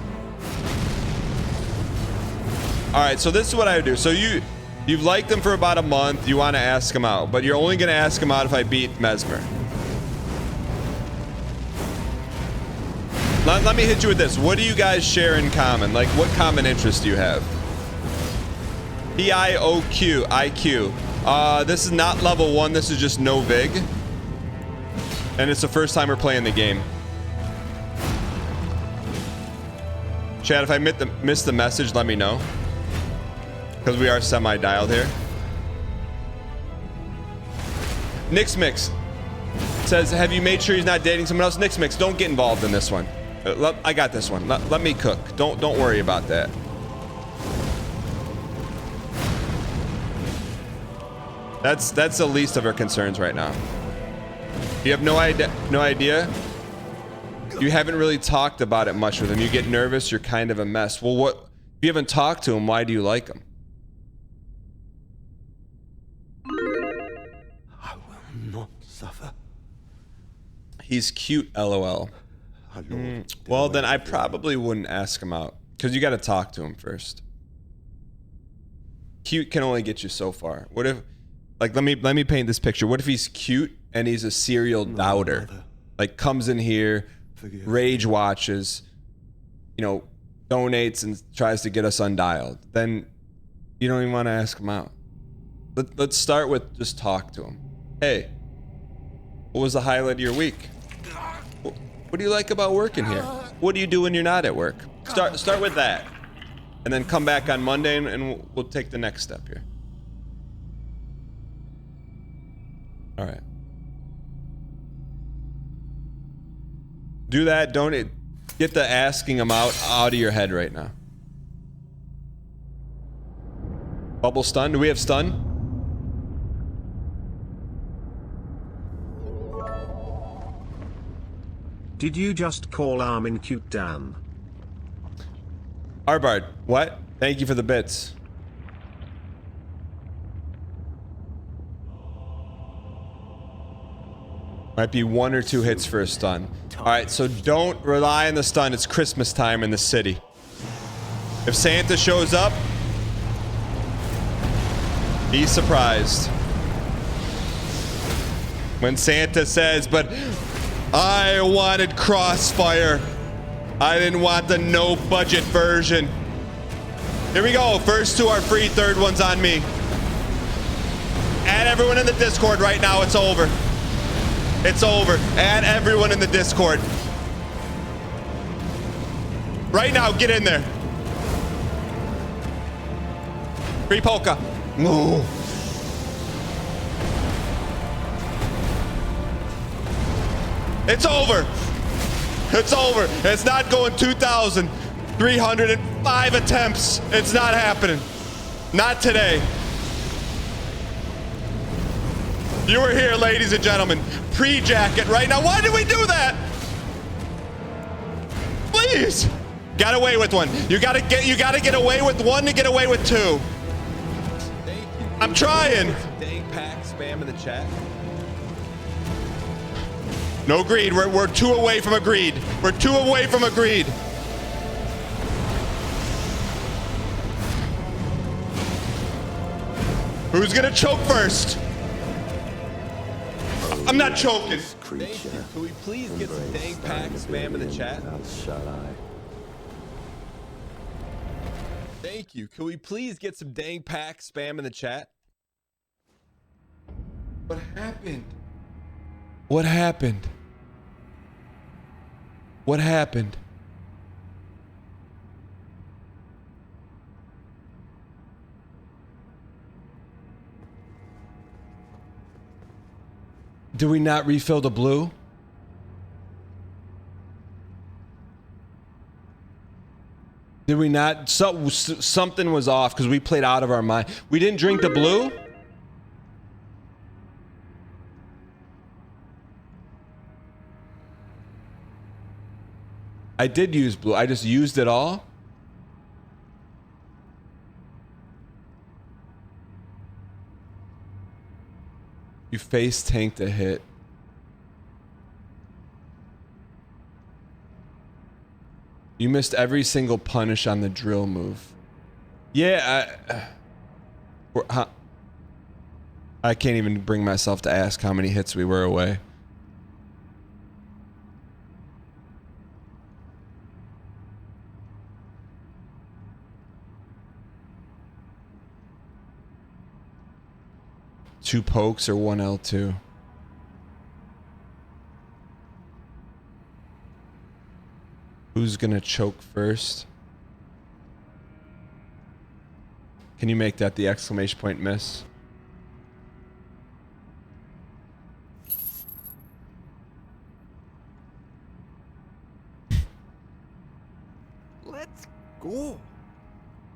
All right, so this is what I would do. So you've liked them for about a month. You want to ask them out, but you're only going to ask them out if I beat Messmer. Let me hit you with this. What do you guys share in common? Like, what common interests do you have? PIOQ, IQ. This is not level 1. This is just no vig. And it's the first time we're playing the game. Chad, if I missed the message, let me know. because we are semi-dialed here. Nix Mix says, have you made sure he's not dating someone else? Nix Mix, don't get involved in this one. I got this one. Let me cook. Don't worry about that. That's the least of our concerns right now. You have no idea. You haven't really talked about it much with him. You get nervous. You're kind of a mess. Well, what? If you haven't talked to him, why do you like him? I will not suffer. He's cute, LOL. Well, then I probably wouldn't ask him out because you got to talk to him first. Cute can only get you so far. What if, like, let me paint this picture. What if he's cute and he's a serial doubter? Like, comes in here, rage watches, you know, donates and tries to get us undialed. Then you don't even want to ask him out. Let's start with just talk to him. Hey, what was the highlight of your week? What do you like about working here? What do you do when you're not at work? Start with that. And then come back on Monday and we'll take the next step here. All right. Do that. Don't get the asking him out of your head right now. Bubble stun. Do we have stun? Did you just call Armin cute, Dan? Arbard, what? Thank you for the bits. Might be 1 or 2 hits for a stun. Alright, so don't rely on the stun. It's Christmas time in the city. If Santa shows up, be surprised. When Santa says, but I wanted Crossfire. I didn't want the no budget version. Here we go. First 2 are free, third one's on me. Add everyone in the Discord right now. It's over. It's over. Add everyone in the Discord. Right now, get in there. Free polka. Ooh. It's over. It's over. It's not going 2,305 attempts. It's not happening. Not today. You were here, ladies and gentlemen. Pre-jacket right now. Why did we do that? Please. Got away with one. You gotta get away with 1 to get away with 2. I'm trying. Dang pack spam in the chat. No greed. We're 2 away from agreed. We're 2 away from agreed. Who's gonna choke first? I'm not choking. Thank you. Can we please get some dang pack spam in the chat? Thank you. Can we please get some dang pack spam in the chat? What happened? What happened? What happened? Did we not refill the blue? Did we not? Something was off because we played out of our mind. We didn't drink the blue? I did use blue. I just used it all? You face tanked a hit. You missed every single punish on the drill move. Yeah, I can't even bring myself to ask how many hits we were away. Two pokes or 1 L2? Who's gonna choke first? Can you make that the exclamation point miss? Let's go.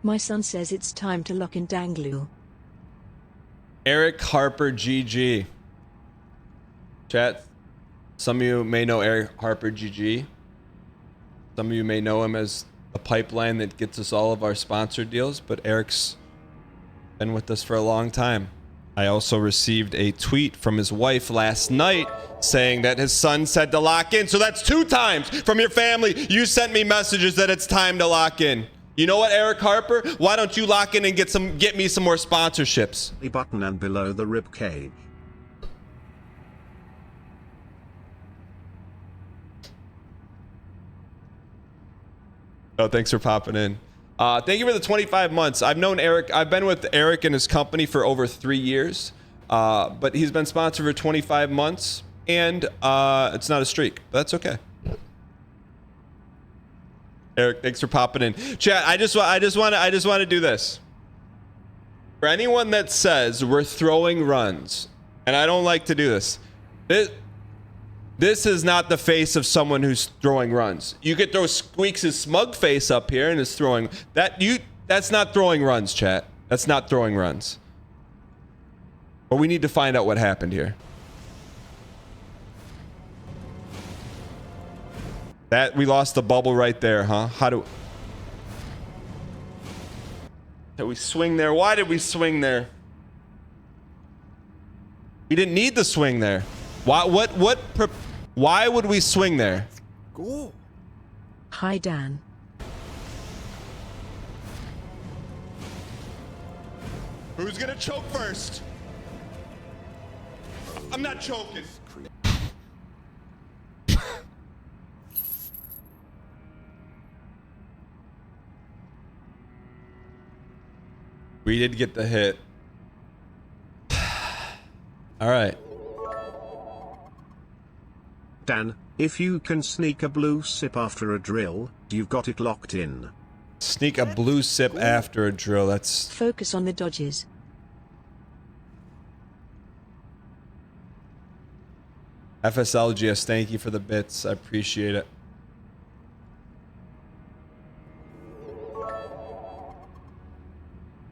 My son says it's time to lock in Dangleel. Eric Harper GG. Chat. Some of you may know Eric Harper GG. Some of you may know him as a pipeline that gets us all of our sponsored deals, but Eric's been with us for a long time. I also received a tweet from his wife last night saying that his son said to lock in. So that's 2 times from your family. You sent me messages that it's time to lock in. You know what, Eric Harper? Why don't you lock in and get me some more sponsorships? The button and below the rib cage. Oh, thanks for popping in. Thank you for the 25 months. I've known Eric. I've been with Eric and his company for over 3 years, but he's been sponsored for 25 months, and it's not a streak, but that's okay. Eric, thanks for popping in. Chat, I just want to do this. For anyone that says we're throwing runs, and I don't like to do this, this is not the face of someone who's throwing runs. You could throw Squeaks' smug face up here and is throwing that's not throwing runs, chat. That's not throwing runs. But we need to find out what happened here. That we lost the bubble right there, huh? Did we swing there? Why did we swing there? We didn't need the swing there. Why would we swing there? Go. Hi, Dan. Who's gonna choke first? I'm not choking. We did get the hit. All right. Dan, if you can sneak a blue sip after a drill, you've got it locked in. Sneak a blue sip after a drill. That's Focus on the dodges. FSLGS. Thank you for the bits. I appreciate it.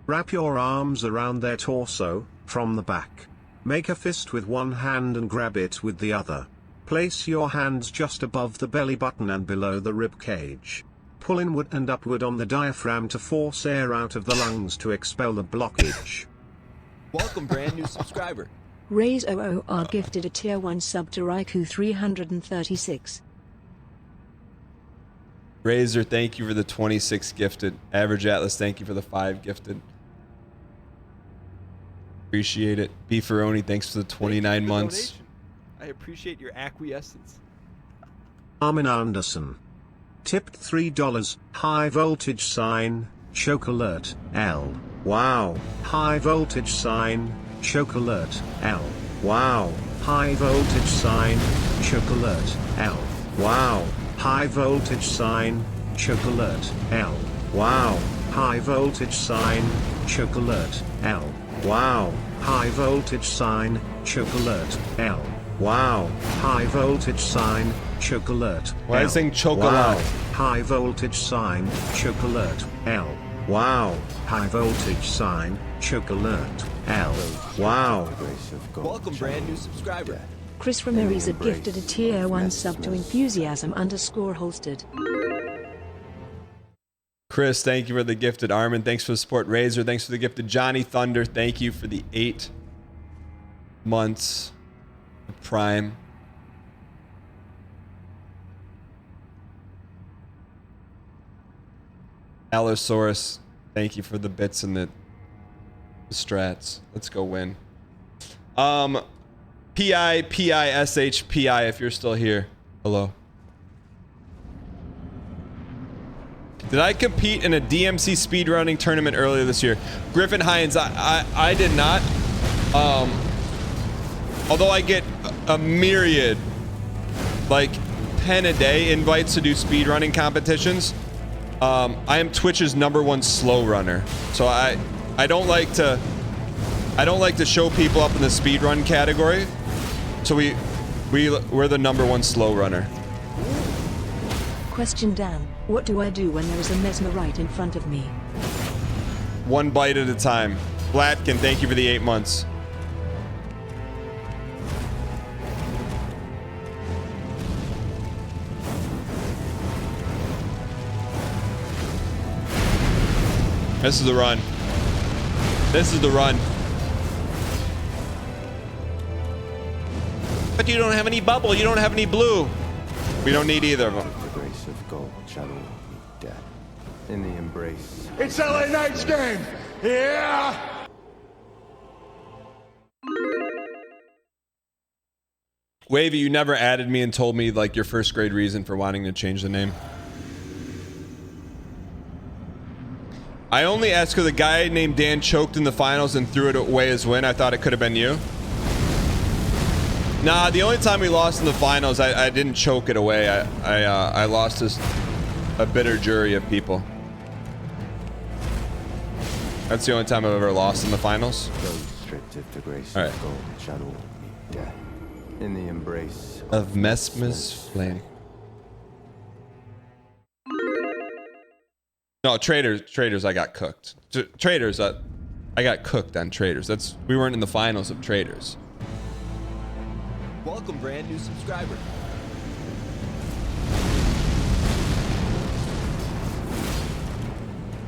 Wrap your arms around their torso, from the back. Make a fist with one hand and grab it with the other. Place your hands just above the belly button and below the rib cage. Pull inward and upward on the diaphragm to force air out of the lungs to expel the blockage. Welcome, brand new subscriber. Raise OOR gifted a tier 1 sub to Raikou 336. Razor, thank you for the 26 gifted. Average Atlas, thank you for the 5 gifted. Appreciate it. Beefaroni, thanks for the 29 months. Donation. I appreciate your acquiescence. Armin Anderson. Tipped $3. High voltage sign, choke alert, L. Wow. High voltage sign, choke alert, L. Wow. High voltage sign, choke alert, L. Wow. High voltage sign, choke alert, L. Wow. High voltage sign, choke alert, L. Wow. High voltage sign, choke alert, L. Wow. High voltage sign, choke alert. Why is it saying choke Wow. alert? High voltage sign, choke alert, L. Wow. High voltage sign, choke alert, L. Wow. Welcome, brand new subscriber. Chris Ramirez had gifted a tier 1 sub to enthusiasm_holstered. Chris, thank you for the gifted. Armin, thanks for the support. Razor, thanks for the gifted. Johnny Thunder, thank you for the 8 months of Prime. Allosaurus, thank you for the bits and the strats. Let's go win. PISHPI, if you're still here. Hello. Did I compete in a DMC speedrunning tournament earlier this year? Griffin Hines, I did not. Although I get a myriad, like 10 a day invites to do speedrunning competitions. I am Twitch's #1 slow runner. So I I don't like to show people up in the speedrun category. So we're the #1 slow runner. Question Dan, what do I do when there is a Messmer right in front of me? One bite at a time. Blatkin, thank you for the 8 months. This is the run. This is the run. But you don't have any bubble. You don't have any blue. We don't need either of them. The grace of God shall all be dead. In the embrace. It's LA Knight's game. Yeah. Wavy, you never added me and told me like your first grade reason for wanting to change the name. I only asked because the guy named Dan choked in the finals and threw it away as win. I thought it could have been you. Nah, the only time we lost in the finals, I didn't choke it away. I lost to a bitter jury of people. That's the only time I've ever lost in the finals. Those stripped of the grace All right. of God shall all be dead. In the embrace Of Messmer's flame. No, traders. I got cooked. Traders. I got cooked on traders. We weren't in the finals of traders. Welcome, brand new subscriber.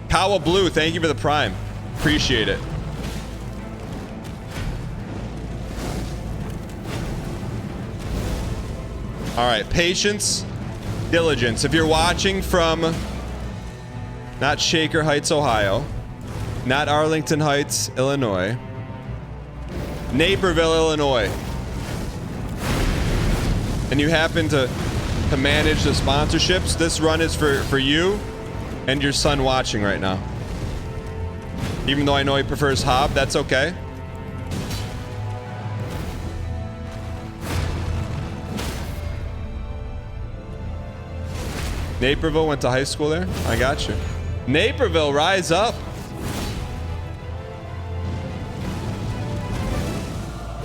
Kawa Blue, thank you for the prime. Appreciate it. All right, patience, diligence. If you're watching from not Shaker Heights, Ohio, not Arlington Heights, Illinois, Naperville, Illinois, and you happen to manage the sponsorships, this run is for you and your son watching right now. Even though I know he prefers Hob, that's okay. Naperville went to high school there? I got you. Naperville, rise up.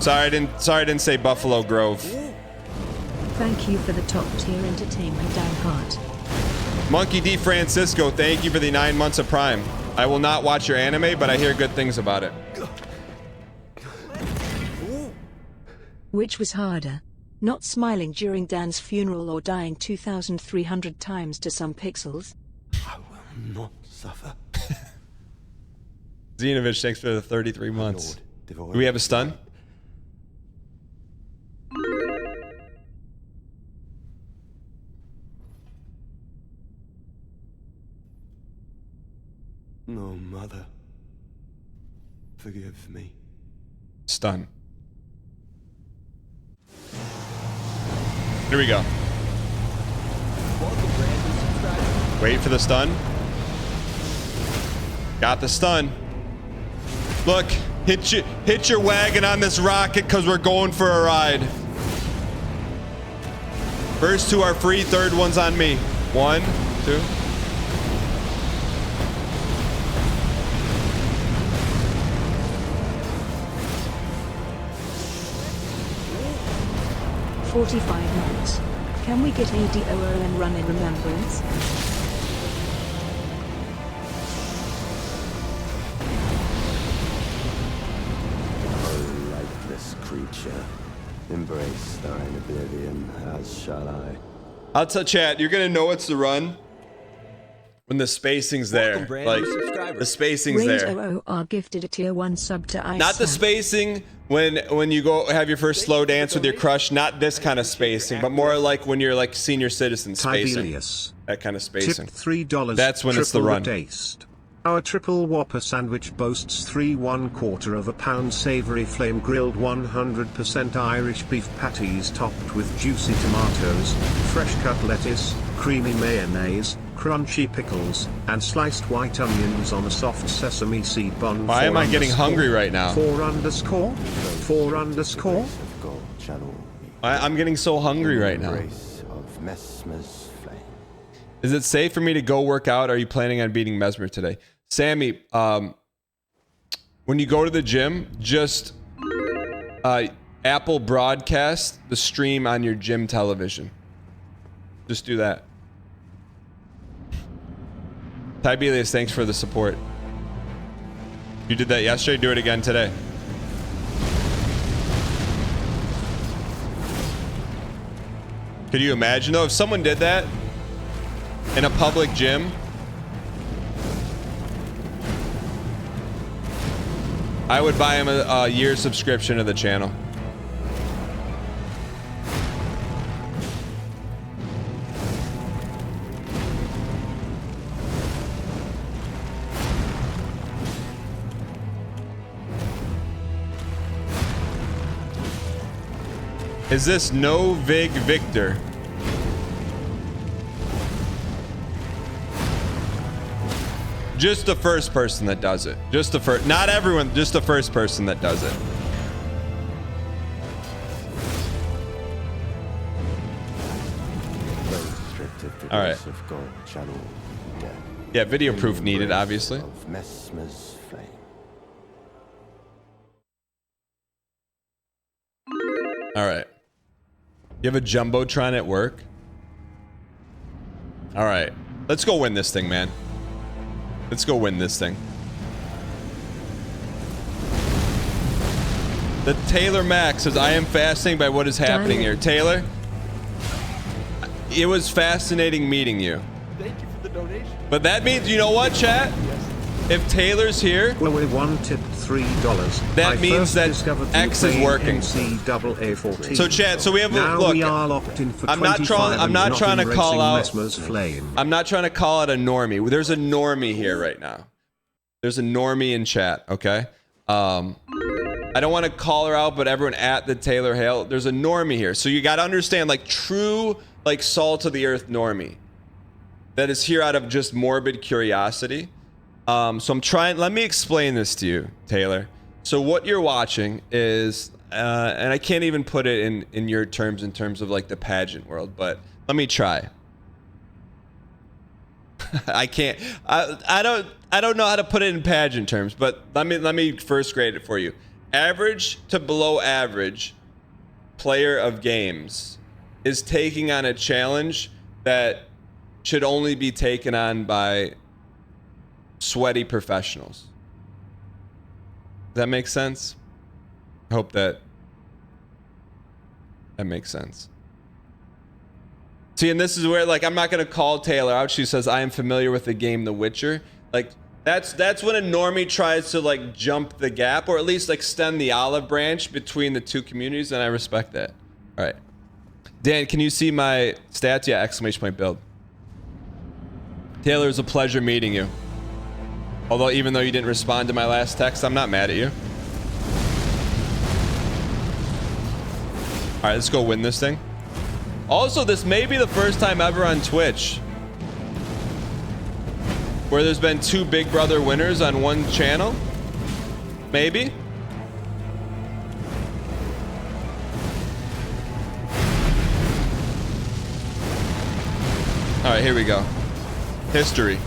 Sorry, I didn't say Buffalo Grove. Thank you for the top tier entertainment, Dan Hart. Monkey D. Francisco, thank you for the 9 months of Prime. I will not watch your anime, but I hear good things about it. Which was harder? Not smiling during Dan's funeral or dying 2,300 times to some pixels? I will not suffer. Xenovich, thanks for the 33 months. Lord, Do we have a stun? No, mother. Forgive me. Stun. Here we go. Welcome, brand new subscriber. Wait for the stun. Got the stun. Look, hit your wagon on this rocket because we're going for a ride. First two are free, third one's on me. 1, 2. $45 months. Can we get ADOO and run in remembrance? Oh, lifeless creature, embrace thine oblivion, as shall I. I'll tell chat, you're gonna know it's the run when the spacing's there. Welcome, brand Like new subscriber. the spacing's Raid there. OOR gifted a tier 1 sub to Ice. Not the spacing when you go have your first slow dance with your crush. Not this kind of spacing, but more like when you're like senior citizen spacing. Tibelius. That kind of spacing. Tipped $3. That's when it's the triple run. Taste. Our triple Whopper sandwich boasts 3 1/4 pound savory flame grilled 100% Irish beef patties topped with juicy tomatoes, fresh cut lettuce, creamy mayonnaise, crunchy pickles, and sliced white onions on a soft sesame seed bun. Why am I getting hungry right now? 4_? 4_? God shall all be I'm getting so hungry right now. embrace of Messmer's flame. Is it safe for me to go work out? Are you planning on beating Messmer today? Sammy, When you go to the gym, just Apple broadcast the stream on your gym television. Just do that. Tibelius, thanks for the support. You did that yesterday, do it again today. Could you imagine though if someone did that in a public gym? I would buy him a year subscription to the channel. Is this no Vig Victor? Just the first person that does it. Just the first, not everyone, just the first person that does it. All right. Yeah, video proof needed, obviously. Messmer's flame. All right. You have a jumbotron at work? All right. Let's go win this thing, man. Let's go win this thing. The Taylor Max says, I am fascinated by what is happening here. Taylor, it was fascinating meeting you. Thank you for the donation. But that means, you know what, chat? If Taylor's here, one tipped $3. That means that X is working. NCAA14. So chat, so we have now look. We are locked in for I'm not trying to call out Messmer's flame. I'm not trying to call out a normie. There's a normie here right now. There's a normie in chat, okay? I don't want to call her out, but everyone at the Taylor Hale, there's a normie here. So you got to understand, like, true, like, salt of the earth normie that is here out of just morbid curiosity. So I'm trying, let me explain this to you, Taylor. So what you're watching is, and I can't even put it in your terms, in terms of like the pageant world, but let me try. I can't, I don't know how to put it in pageant terms, but let me first grade it for you. Average to below average player of games is taking on a challenge that should only be taken on by sweaty professionals. Does that make sense? I hope that makes sense. See, and this is where, like, I'm not gonna call Taylor out. She says, I am familiar with the game The Witcher. Like, that's when a normie tries to, like, jump the gap, or at least extend the olive branch between the two communities, and I respect that. All right. Dan, can you see my stats? Yeah, exclamation point build. Taylor, it was a pleasure meeting you. Although, even though you didn't respond to my last text, I'm not mad at you. All right, let's go win this thing. Also, this may be the first time ever on Twitch where there's been 2 Big Brother winners on one channel. Maybe. All right, here we go. History.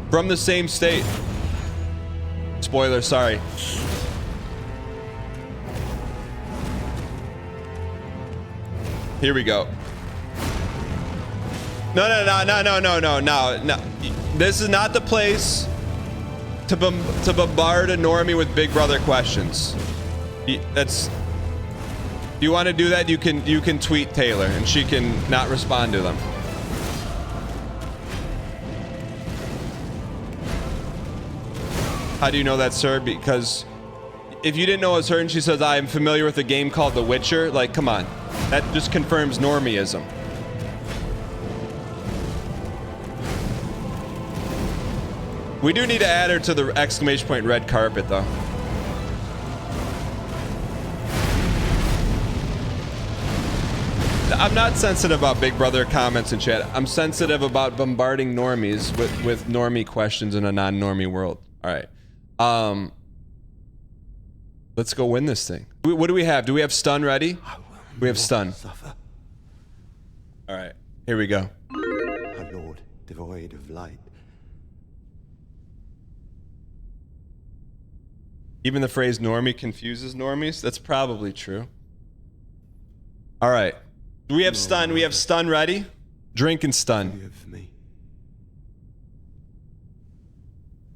From the same state. Spoiler, sorry. Here we go. No. This is not the place to bombard a normie with Big Brother questions. That's. If you want to do that, you can tweet Taylor and she can not respond to them. How do you know that's her? Because if you didn't know it was her and she says, I am familiar with a game called The Witcher, like, come on. That just confirms normieism. We do need to add her to the exclamation point red carpet, though. I'm not sensitive about Big Brother comments in chat. I'm sensitive about bombarding normies with normie questions in a non-normie world. All right. Let's go win this thing. What do we have? Do we have stun ready? We have stun. All right. Here we go. A lord devoid of light. Even the phrase normie confuses normies. That's probably true. All right. Do we have stun? We have stun ready? Drink and stun. Forgive me.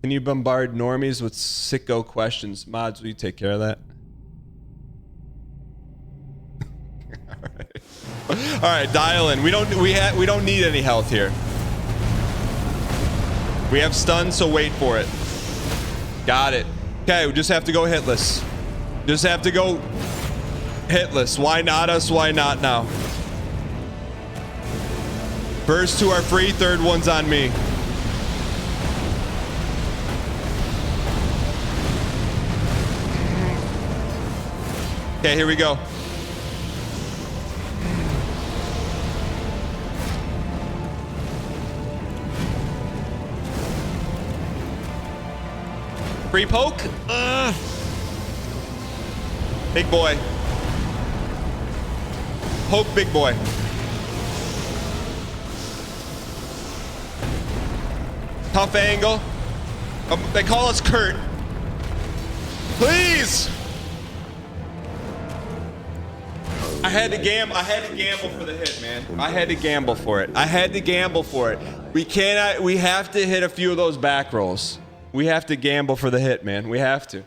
Can you bombard normies with sicko questions? Mods, will you take care of that? All right, dial in. We don't need any health here. We have stun, so wait for it. Got it. Okay, we just have to go hitless. Just have to go hitless. Why not us? Why not now? First two are free, third one's on me. Okay, here we go. Free poke. Big boy. Poke, big boy. Tough angle. They call us Kurt. Please. I had to gamble for the hit, man. I had to gamble for it. I had to gamble for it. We have to hit a few of those back rolls. We have to gamble for the hit, man. We have to.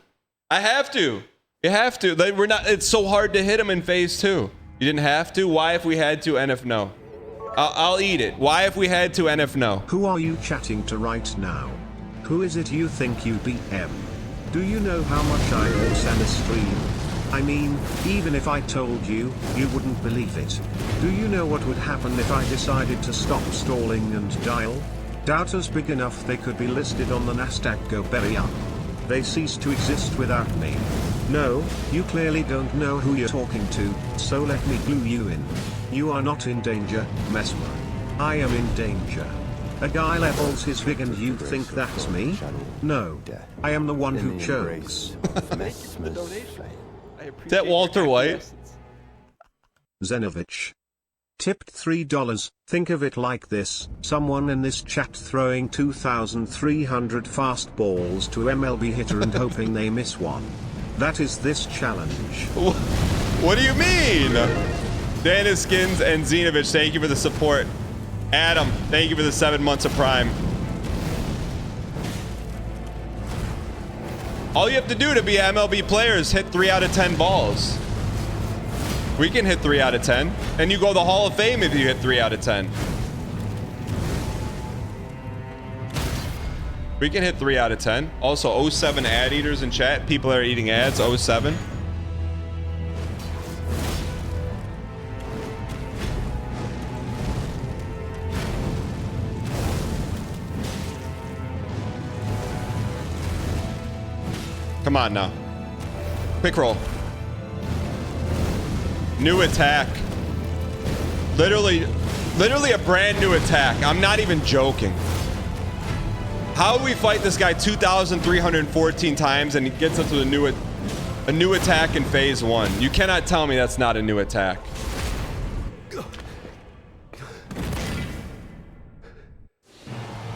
I have to. You have to. We're not. It's so hard to hit them in phase 2. You didn't have to. Why if we had to? And if no, I'll eat it. Why if we had to? And if no. Who are you chatting to right now? Who is it you think you BM? Do you know how much I also send a stream? I mean, even if I told you, you wouldn't believe it. Do you know what would happen if I decided to stop stalling and dial? Doubters big enough they could be listed on the Nasdaq go belly up. They cease to exist without me. No, you clearly don't know who you're talking to, so let me clue you in. You are not in danger, Messmer. I am in danger. A guy levels his vig and you think that's me? No. I am the one who chose. Is that Walter White? Zenovich. Tipped $3. Think of it like this, someone in this chat throwing 2,300 fastballs to MLB hitter and hoping they miss one. That is this challenge. What do you mean? Daniskins and Zenovich, thank you for the support. Adam, thank you for the 7 months of Prime. All you have to do to be MLB player is hit 3 out of 10 balls. We can hit 3 out of 10. And you go to the Hall of Fame if you hit 3 out of 10. We can hit 3 out of 10. Also, 07 ad eaters in chat. People that are eating ads, 07. Come on now. Quick roll. New attack. Literally a brand new attack. I'm not even joking. How do we fight this guy 2,314 times and he gets us to a new attack in phase 1? You cannot tell me that's not a new attack.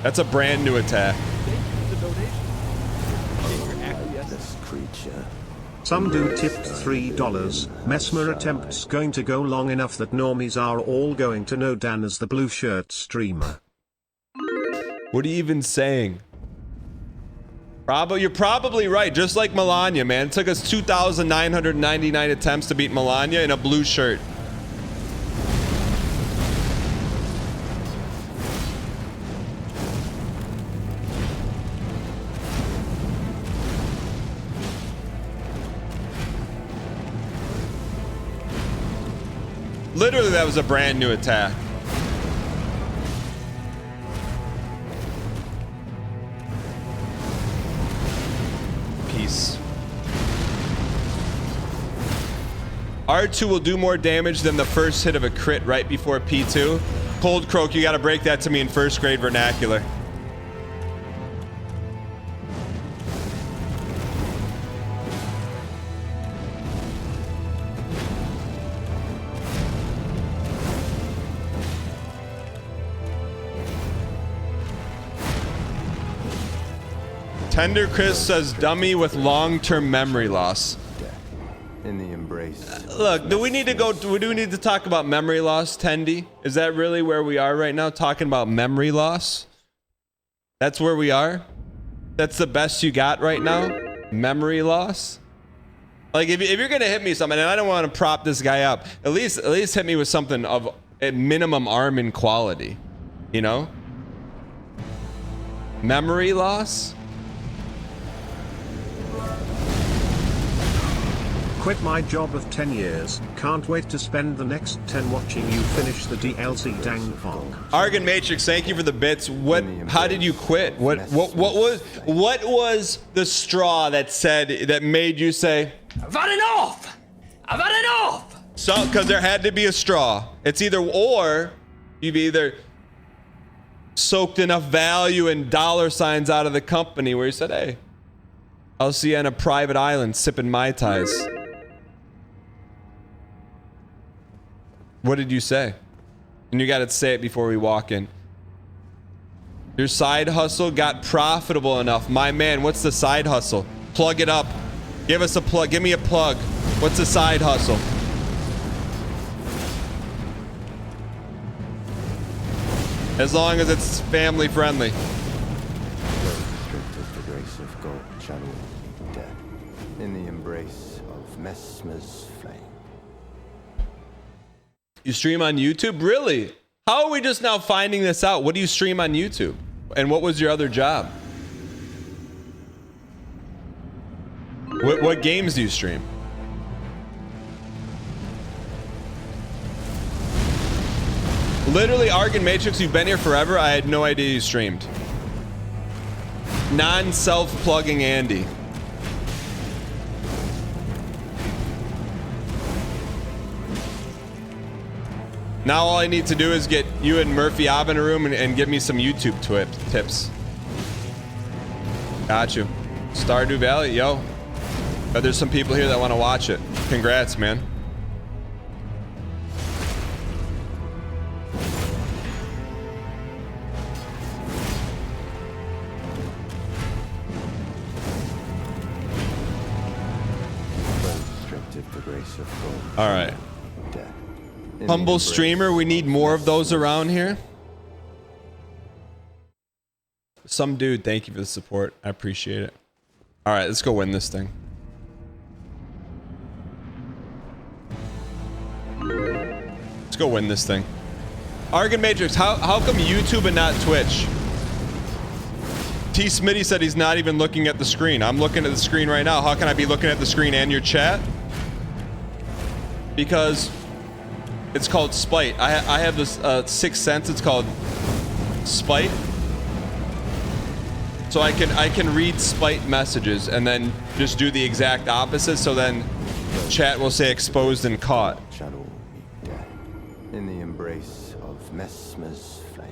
That's a brand new attack. Some dude tipped $3. Messmer attempts going to go long enough that normies are all going to know Dan as the blue shirt streamer. What are you even saying? You're probably right. Just like Melania, man. It took us 2,999 attempts to beat Melania in a blue shirt. Literally, that was a brand new attack. Peace. R2 will do more damage than the first hit of a crit right before P2. Cold Croak, you gotta break that to me in first grade vernacular. Tender Chris says dummy with long-term memory loss. In the embrace. Look, do we need to talk about memory loss, Tendy? Is that really where we are right now? Talking about memory loss? That's where we are? That's the best you got right now? Memory loss? Like, if you're gonna hit me something, and I don't want to prop this guy up, at least hit me with something of a minimum Armin quality. You know? Memory loss? Quit my job of 10 years. Can't wait to spend the next 10 watching you finish the DLC dang pong. Argon Matrix, thank you for the bits. How did you quit? What was the straw that made you say, I've had enough! I've had enough! So, because there had to be a straw. It's or you've either soaked enough value and dollar signs out of the company where you said, hey, I'll see you on a private island sipping Mai Tais. What did you say? And you got to say it before we walk in. Your side hustle got profitable enough. My man, what's the side hustle? Plug it up. Give us a plug. Give me a plug. What's the side hustle? As long as it's family friendly. The grace of God channel death in the embrace of Messmer's flame. You stream on YouTube? Really? How are we just now finding this out? What do you stream on YouTube? And what was your other job? What games do you stream? Literally, Argon Matrix, you've been here forever. I had no idea you streamed. Non-self-plugging Andy. Now all I need to do is get you and Murphy Ab in a room and give me some YouTube tips. Got you. Stardew Valley, yo. But there's some people here that want to watch it. Congrats, man. All right. Humble streamer, we need more of those around here. Some dude, thank you for the support. I appreciate it. All right, let's go win this thing. Let's go win this thing. Argon Matrix, how come YouTube and not Twitch? T. Smitty said he's not even looking at the screen. I'm looking at the screen right now. How can I be looking at the screen and your chat? Because it's called spite. I have this sixth sense. It's called spite. So I can read spite messages and then just do the exact opposite. So then chat will say exposed and caught. Shadow death in the embrace of Messmer's flame.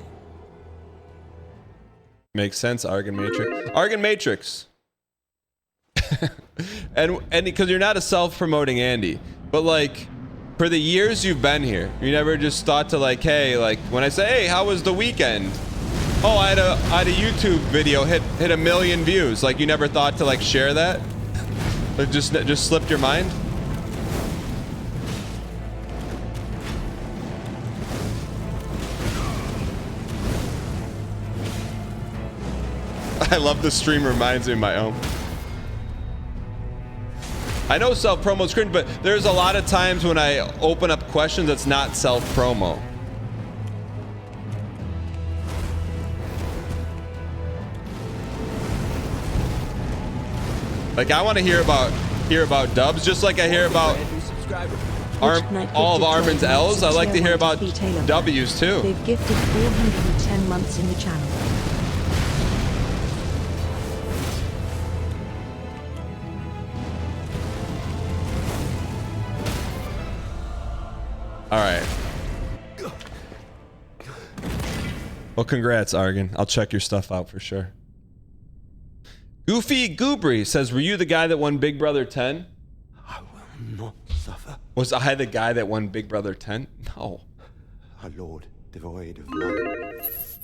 Makes sense, Argon Matrix. Argon Matrix. and because you're not a self-promoting Andy, but like for the years you've been here, you never just thought to like, hey, like when I say, hey, how was the weekend? Oh, I had a YouTube video hit 1 million views. Like you never thought to like share that? Like just slipped your mind? I love the stream, reminds me of my own. I know self-promo's cringe, but there's a lot of times when I open up questions that's not self-promo. Like I want to hear about dubs, just like I hear about all of Armin's L's. I like to hear about W's too. They've gifted 410 months in the channel. All right. Well, congrats, Argon. I'll check your stuff out for sure. Goofy Goobry says, were you the guy that won Big Brother 10? I will not suffer. Was I the guy that won Big Brother 10? No. A lord devoid of life.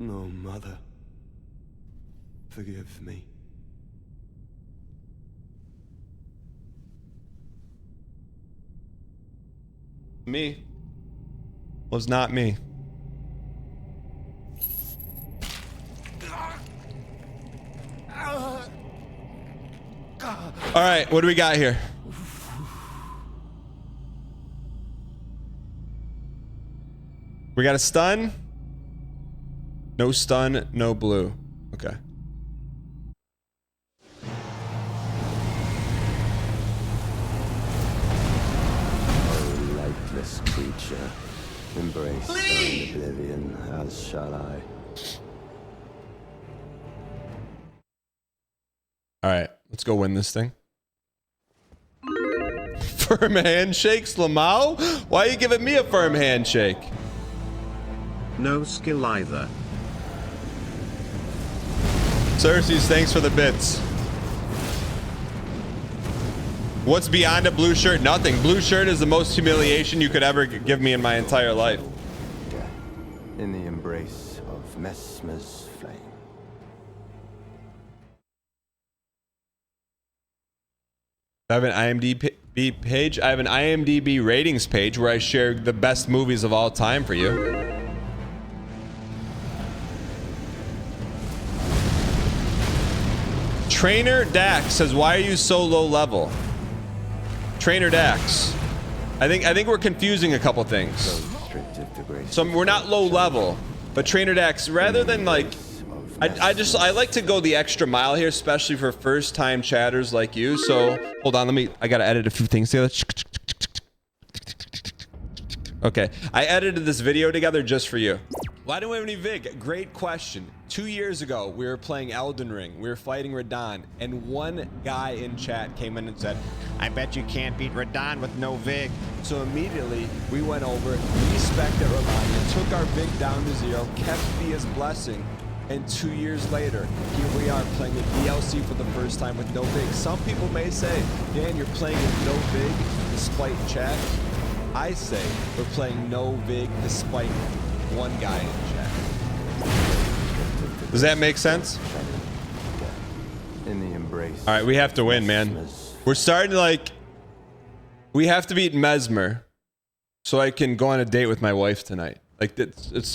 No, Mother. Forgive me. Me. Was not me. All right, what do we got here? We got a stun. No stun, no blue. Okay. Oh, lifeless creature, embrace thine oblivion, as shall I. All right, let's go win this thing. Firm handshakes, Lamau? Why are you giving me a firm handshake? No skill either. Cersei's, thanks for the bits. What's beyond a blue shirt? Nothing. Blue shirt is the most humiliation you could ever give me in my entire life. Death in the embrace of Messmer's flame. I have an IMDb page. I have an IMDb ratings page where I share the best movies of all time for you. Trainer Dax says, "Why are you so low level?" Trainer Dax, I think we're confusing a couple things. So we're not low level, but Trainer Dax, rather than like, I like to go the extra mile here, especially for first time chatters like you. So hold on, I gotta edit a few things together. Okay, I edited this video together just for you. Why don't we have any VIG? Great question. 2 years ago, we were playing Elden Ring. We were fighting Radahn, and one guy in chat came in and said, "I bet you can't beat Radahn with no VIG." So immediately, we went over, respected Radahn, took our VIG down to 0, kept Via's blessing, and 2 years later, here we are playing the DLC for the first time with no VIG. Some people may say, "Dan, you're playing with no VIG despite chat." I say we're playing no VIG despite one guy in chat. Does that make sense? In the embrace. All right, we have to win, man. We're starting to like. We have to beat Messmer, so I can go on a date with my wife tonight. Like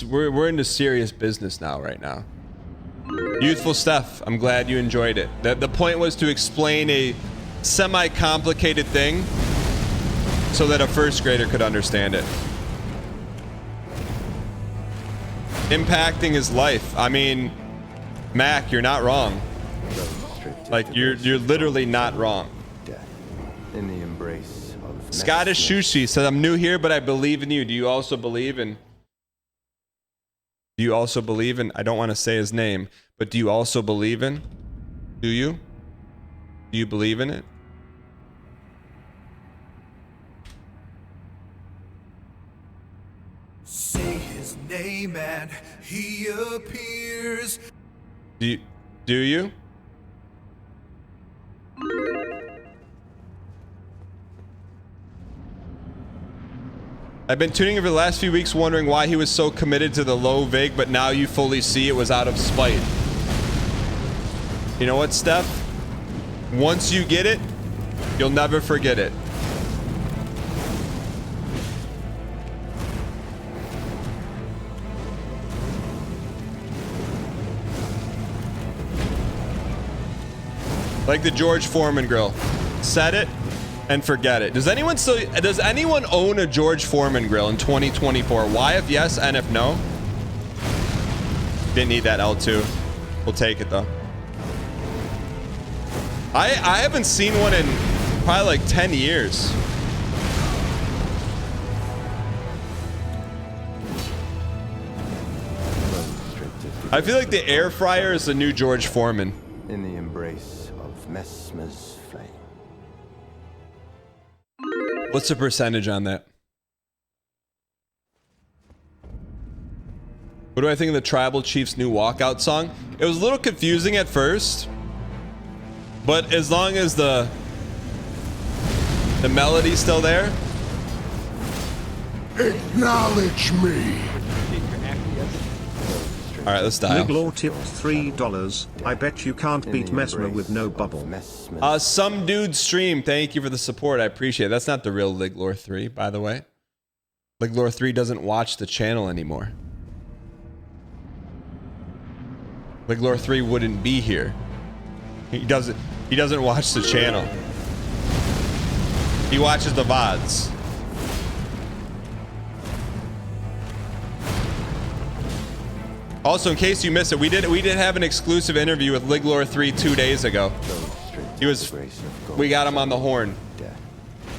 we're into serious business now, right now. Youthful Steph, I'm glad you enjoyed it. The point was to explain a semi-complicated thing so that a first grader could understand it. Impacting his life. I mean, Mac, you're not wrong. Like you're literally not wrong. In the embrace of Scottish Sushi said, "I'm new here, but I believe in you." Do you also believe in? Do you also believe in? I don't want to say his name, but do you also believe in? Do you? Do you believe in it? Say his name and he appears. Do you? I've been tuning in for the last few weeks wondering why he was so committed to the low VIG, but now you fully see it was out of spite. You know what, Steph? Once you get it, you'll never forget it. Like the George Foreman grill. Set it and forget it. Does anyone own a George Foreman grill in 2024? Why if yes and if no? Didn't need that L2. We'll take it though. I haven't seen one in probably like 10 years. I feel like the air fryer is the new George Foreman. In the embrace of Messmer's flame. What's the percentage on that? What do I think of the Tribal Chief's new walkout song? It was a little confusing at first, but as long as the melody's still there. Acknowledge me. All right, let's dial. Liglaw tipped $3. I bet you can't beat Messmer with no bubble. Some dude stream. Thank you for the support. I appreciate it. That's not the real Liglaw 3, by the way. Liglaw 3 doesn't watch the channel anymore. Liglaw 3 wouldn't be here. He doesn't watch the channel. He watches the VODs. Also, in case you missed it, we did have an exclusive interview with Liglaw 3 2 days ago. We got him on the horn.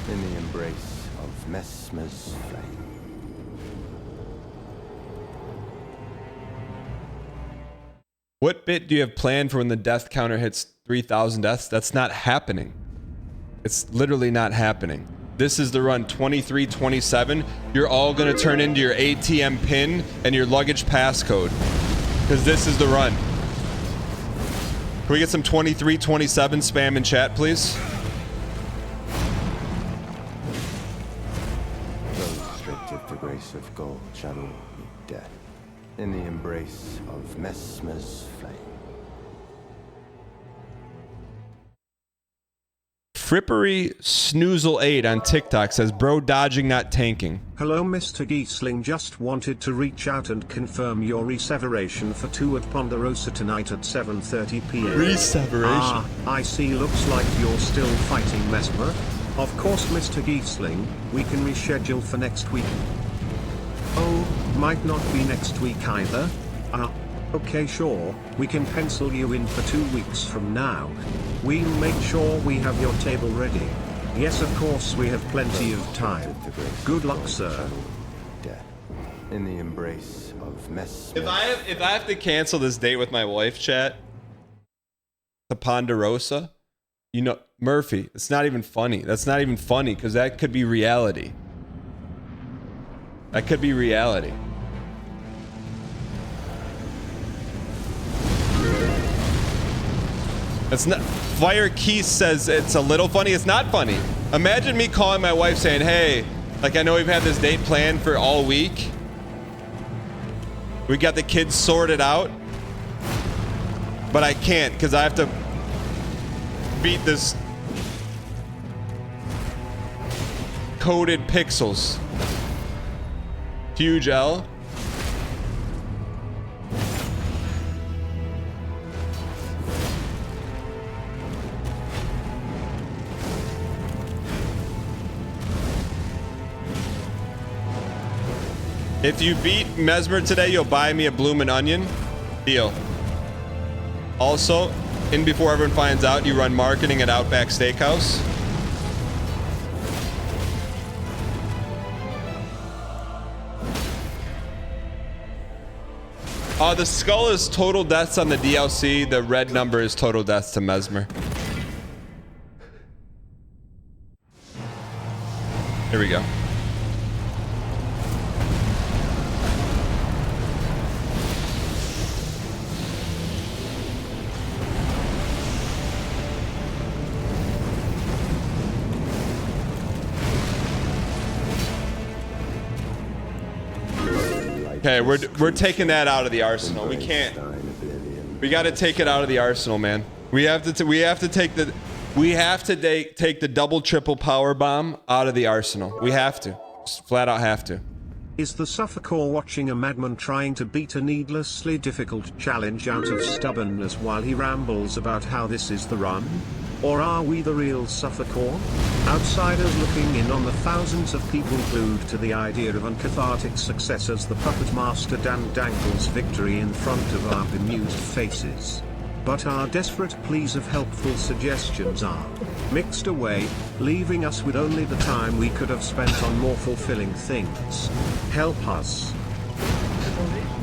In the embrace of Messmer's flame. What bit do you have planned for when the death counter hits 3,000 deaths? That's not happening. It's literally not happening. This is the run 2327. You're all going to turn into your ATM pin and your luggage passcode. Because this is the run. Can we get some 2327 spam in chat, please? Those restricted the grace of gold shall all meet death. In the embrace of Messmer's flame. Frippery Snoozle 8 on TikTok says, bro, dodging, not tanking. Hello, Mr. Giesling. Just wanted to reach out and confirm your reseveration for 2 at Ponderosa tonight at 7:30 p.m. Reseveration? I see. Looks like you're still fighting Messmer. Of course, Mr. Giesling, we can reschedule for next week. Oh, might not be next week either. Okay, sure, we can pencil you in for 2 weeks from now. We'll make sure we have your table ready. Yes, of course, we have plenty of time. Good luck, sir. In the embrace of Messmer. If I have to cancel this date with my wife, chat, to Ponderosa, you know, Murphy, it's not even funny. That's not even funny because that could be reality. That could be reality. It's not. Fire Keith says it's a little funny. It's not funny. Imagine me calling my wife saying, hey, like I know we've had this date planned for all week. We got the kids sorted out. But I can't because I have to beat this coded pixels. Huge L. If you beat Messmer today, you'll buy me a bloomin' onion. Deal. Also, before everyone finds out, you run marketing at Outback Steakhouse. The skull is total deaths on the DLC. The red number is total deaths to Messmer. Here we go. Okay, we're taking that out of the arsenal. We can't. We got to take it out of the arsenal, man. We have to take the double triple power bomb out of the arsenal. We have to. Just flat out have to. Is the Suffolker watching a madman trying to beat a needlessly difficult challenge out of stubbornness while he rambles about how this is the run? Or are we the real Suffolker? Outsiders looking in on the thousands of people glued to the idea of uncathartic success as the puppet master Dan dangles victory in front of our bemused faces. But our desperate pleas of helpful suggestions are mixed away, leaving us with only the time we could have spent on more fulfilling things. Help us.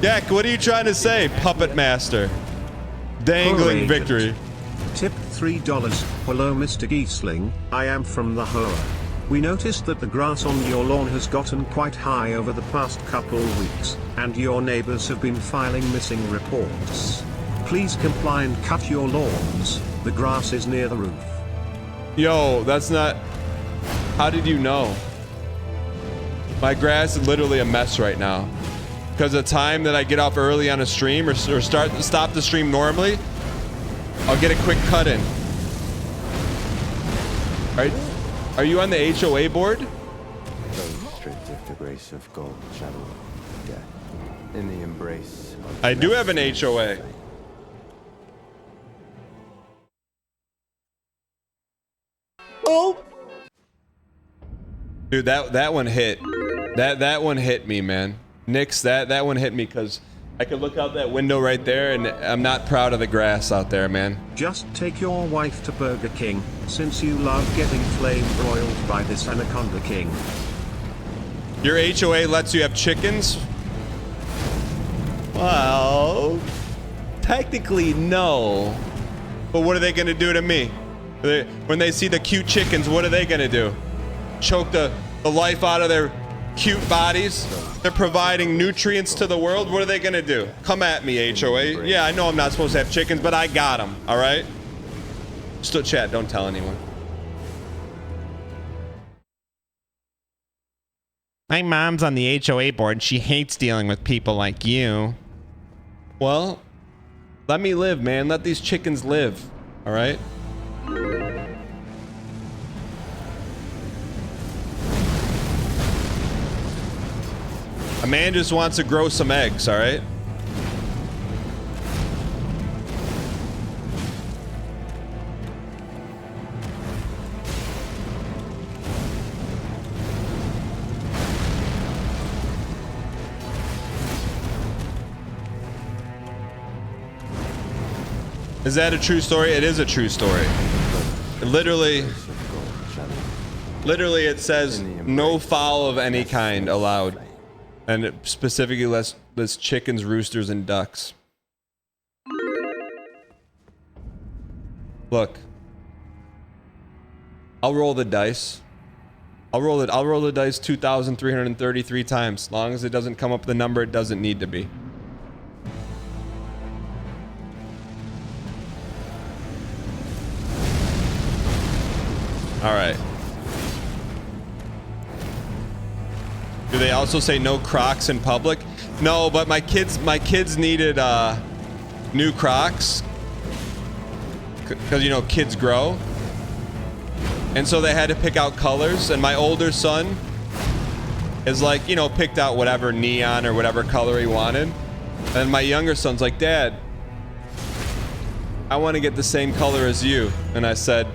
Yak, what are you trying to say, puppet master? Dangling victory. Tip $3. Hello, Mr. Giesling. I am from the Hoa. We noticed that the grass on your lawn has gotten quite high over the past couple weeks, and your neighbors have been filing missing reports. Please comply and cut your lawns. The grass is near the roof. Yo, that's not... How did you know? My grass is literally a mess right now. because the time that I get off early on a stream or stop the stream normally, I'll get a quick cut in. All right. Are you on the HOA board? Those stripped of the grace of gold, shadow of death. In the embrace of I do have an HOA. Oh. Dude, that one hit. That one hit me, man. Nix, that one hit me because I could look out that window right there and I'm not proud of the grass out there, man. Just take your wife to Burger King, since you love getting flame broiled by this Anaconda King. Your HOA lets you have chickens? Well, technically no. But what are they gonna do to me? When they see the cute chickens, what are they gonna do? Choke the life out of their cute bodies? They're providing nutrients to the world. What are they gonna do? Come at me, HOA. Yeah, I know I'm not supposed to have chickens, but I got them, all right? Still chat, don't tell anyone. My mom's on the HOA board. She hates dealing with people like you. Well, let me live, man. Let these chickens live, all right? A man just wants to grow some eggs, all right? Is that a true story? It is a true story. Literally, it says no fowl of any kind allowed. And it specifically lists chickens, roosters, and ducks. Look. I'll roll the dice. I'll roll the dice 2,333 times. As long as it doesn't come up the number it doesn't need to be. All right. Do they also say no Crocs in public? No, but my kids needed new Crocs because you know kids grow, and so they had to pick out colors. And my older son is like, you know, picked out whatever neon or whatever color he wanted, and my younger son's like, Dad, I want to get the same color as you. And I said,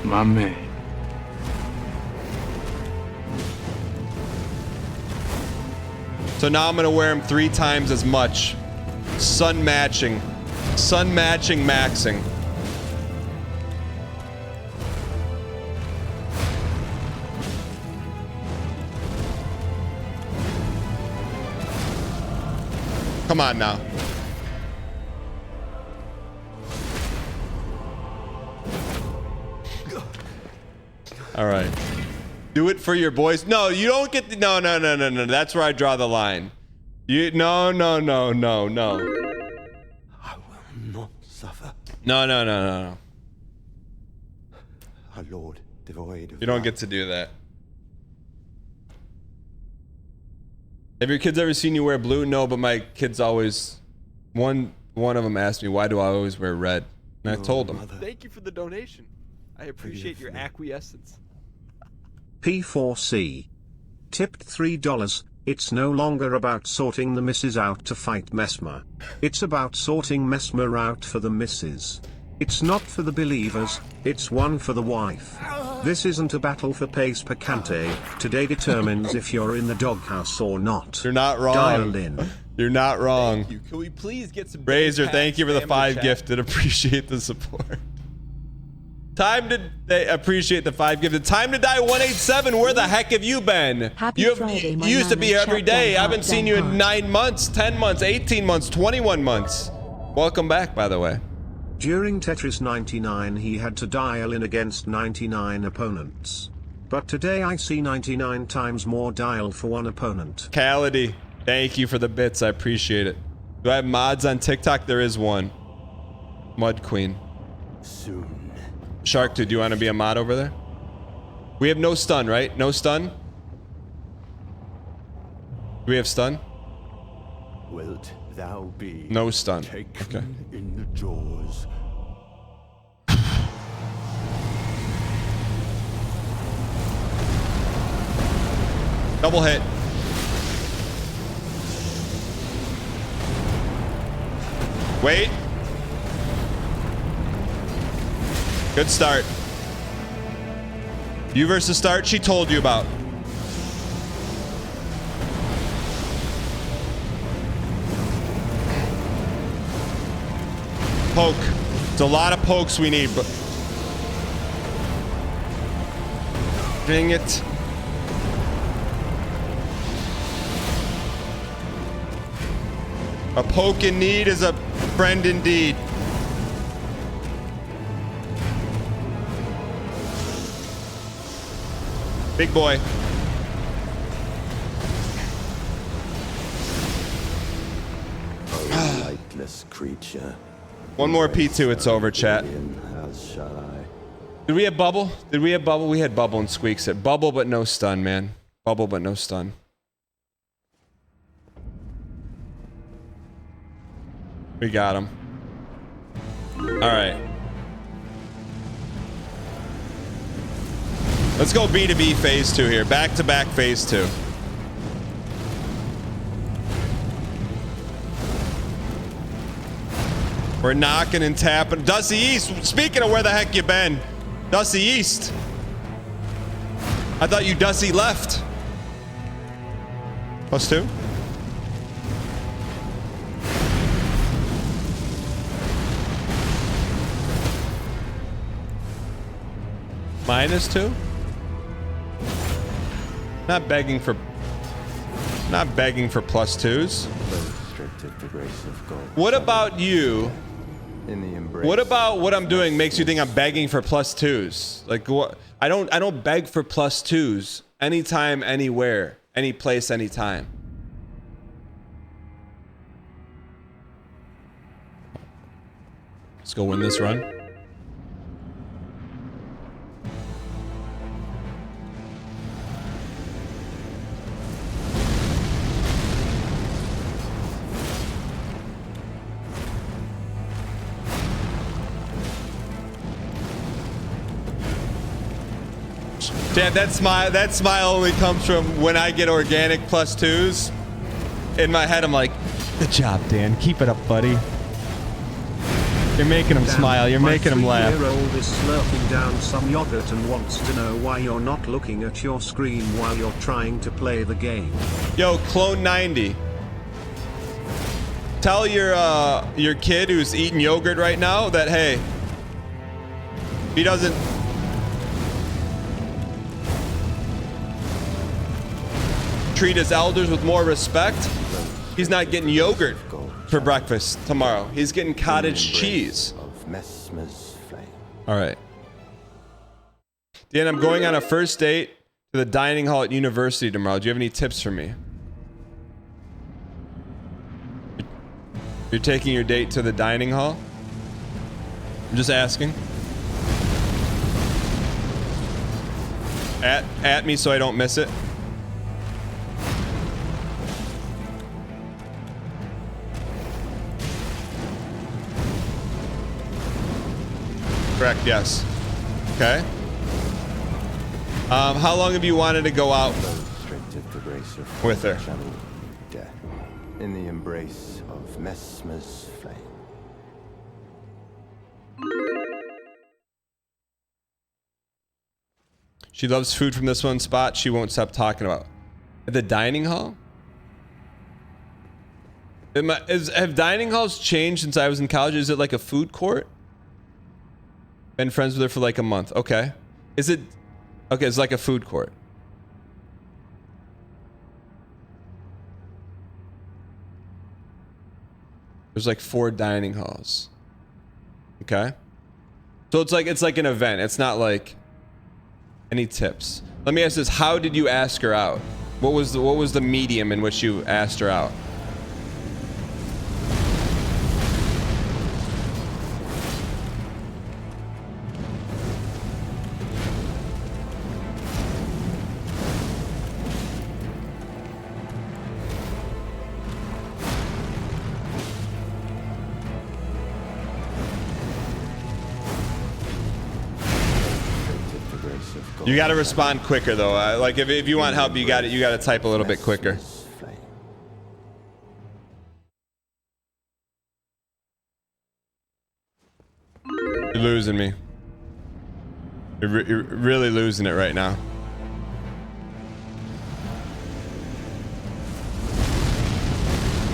my man. So now I'm gonna wear them 3 times as much. Sun matching maxing. Come on now. All right. Do it for your boys. No, you don't get the, no. That's where I draw the line. No. I will not suffer. No. A lord devoid of You don't get to do that. Have your kids ever seen you wear blue? No, but my kids always, one of them asked me, why do I always wear red? And I told them. Thank you for the donation. I appreciate your acquiescence. P4C. Tipped $3. It's no longer about sorting the misses out to fight Messmer. It's about sorting Messmer out for the misses. It's not for the believers, it's one for the wife. This isn't a battle for pace picante. Today determines if you're in the doghouse or not. You're not wrong. Dial in. You're not wrong. Thank you. Can we please get some Razor, thank you for the 5 gifted. Appreciate the support. Appreciate the 5 gifted. Time to die 187. Where the heck have you been? Happy Friday, you my used to man, be here and every chat day. I down haven't heart, seen down you in heart. 9 months, 10 months, 18 months, 21 months. Welcome back, by the way. During Tetris 99 he had to dial in against 99 opponents. But today I see 99 times more dial for one opponent. Cality, thank you for the bits. I appreciate it. Do I have mods on TikTok? There is one. Mud Queen. Soon. Shark 2, do you want to be a mod over there? We have no stun, right? No stun? Do we have stun? Wilt thou be No stun. taken Okay. in the jaws? Double hit. Wait. Good start. You versus start she told you about. Poke. It's a lot of pokes we need, but dang it. A poke in need is a friend indeed. Big boy. Oh, lightless creature. One more P2, it's over, chat. As shall I. Did we have bubble? Did we have bubble? We had bubble and squeaks it. Bubble but no stun, man. Bubble but no stun. We got him. Alright. Let's go B2B phase 2 here. Back to back phase 2. We're knocking and tapping. Dusty East, speaking of where the heck you been. Dusty East. I thought you Dusty left. +2. -2. Not begging for +2s. What about you? What about what I'm doing makes you think I'm begging for +2s? Like what? I don't beg for +2s anytime, anywhere, any place, anytime. Let's go win this run. Dad, that smile only comes from when I get organic +2s. In my head, I'm like, good job, Dan. Keep it up, buddy. You're making him smile. You're making him laugh. My 3-year-old is slurping down some yogurt and wants to know why you're not looking at your screen while you're trying to play the game. Yo, Clone 90. Tell your kid who's eating yogurt right now that, hey, he doesn't... treat his elders with more respect, he's not getting yogurt for breakfast tomorrow. He's getting cottage cheese. All right. Dan, I'm going on a first date to the dining hall at university tomorrow. Do you have any tips for me? You're taking your date to the dining hall? I'm just asking. At me so I don't miss it. Correct, yes. Okay. How long have you wanted to go out with her? In the embrace of Messmer's flame. She loves food from this one spot she won't stop talking about. At the dining hall? Have dining halls changed since I was in college? Is it like a food court? Been friends with her for like a month. Okay. Is it... Okay, it's like a food court. There's like 4 dining halls. Okay. So it's like an event. It's not like... Any tips? Let me ask this. How did you ask her out? What was the medium in which you asked her out? You got to respond quicker though. Like if you want help, you got to type a little bit quicker. You're losing me. You're really losing it right now.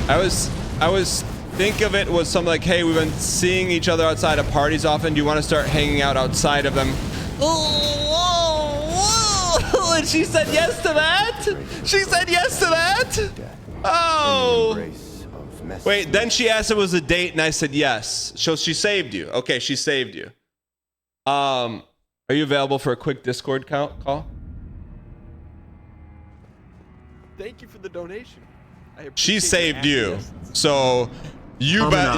I was think of it was something like, hey, we've been seeing each other outside of parties often. Do you want to start hanging out outside of them? Oh, and she said yes to that? She said yes to that? Oh. Wait, then she asked if it was a date, and I said yes. So she saved you. Okay, she saved you. Are you available for a quick Discord call? Thank you for the donation. She saved you. So you have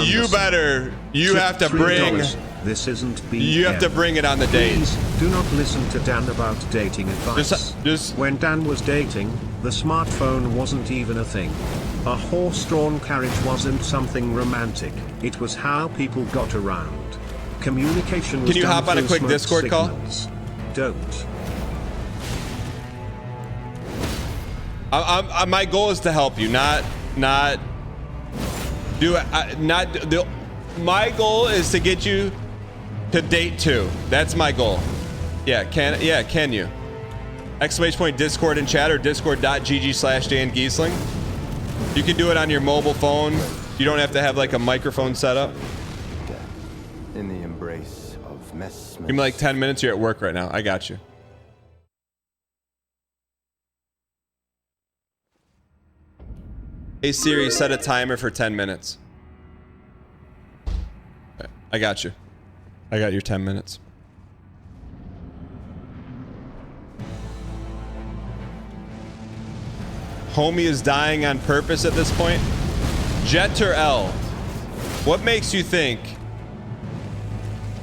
to bring this isn't BM. You have to bring it on the date. Please do not listen to Dan about dating advice. When Dan was dating, the smartphone wasn't even a thing. A horse-drawn carriage wasn't something romantic. It was how people got around. Communication was Can you hop on a quick Discord call? Don't. My goal is to help you, not do my goal is to get you to date 2. That's my goal. Yeah, can you? Exclamation point Discord in chat or discord.gg/DanGheesling. You can do it on your mobile phone. You don't have to have like a microphone set up. In the embrace of Messmer. Give me like 10 minutes. You're at work right now. I got you. Hey Siri, set a timer for 10 minutes. Okay, I got you. I got your 10 minutes. Homie is dying on purpose at this point. Jetter L, what makes you think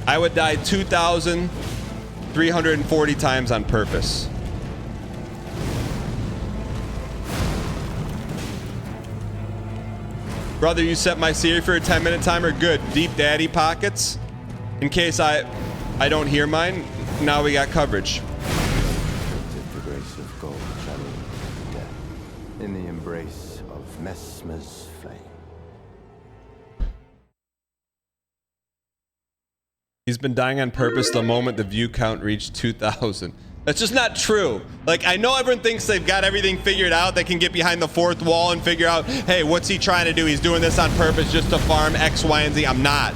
I would die 2,340 times on purpose? Brother, you set my Siri for a 10-minute timer. Good. Deep Daddy pockets. In case I don't hear mine, now we got coverage. The grace of gold, shadow, death. In the embrace of Messmer's flame. He's been dying on purpose the moment the view count reached 2,000. That's just not true. Like, I know everyone thinks they've got everything figured out. They can get behind the fourth wall and figure out, hey, what's he trying to do? He's doing this on purpose just to farm X, Y, and Z. I'm not,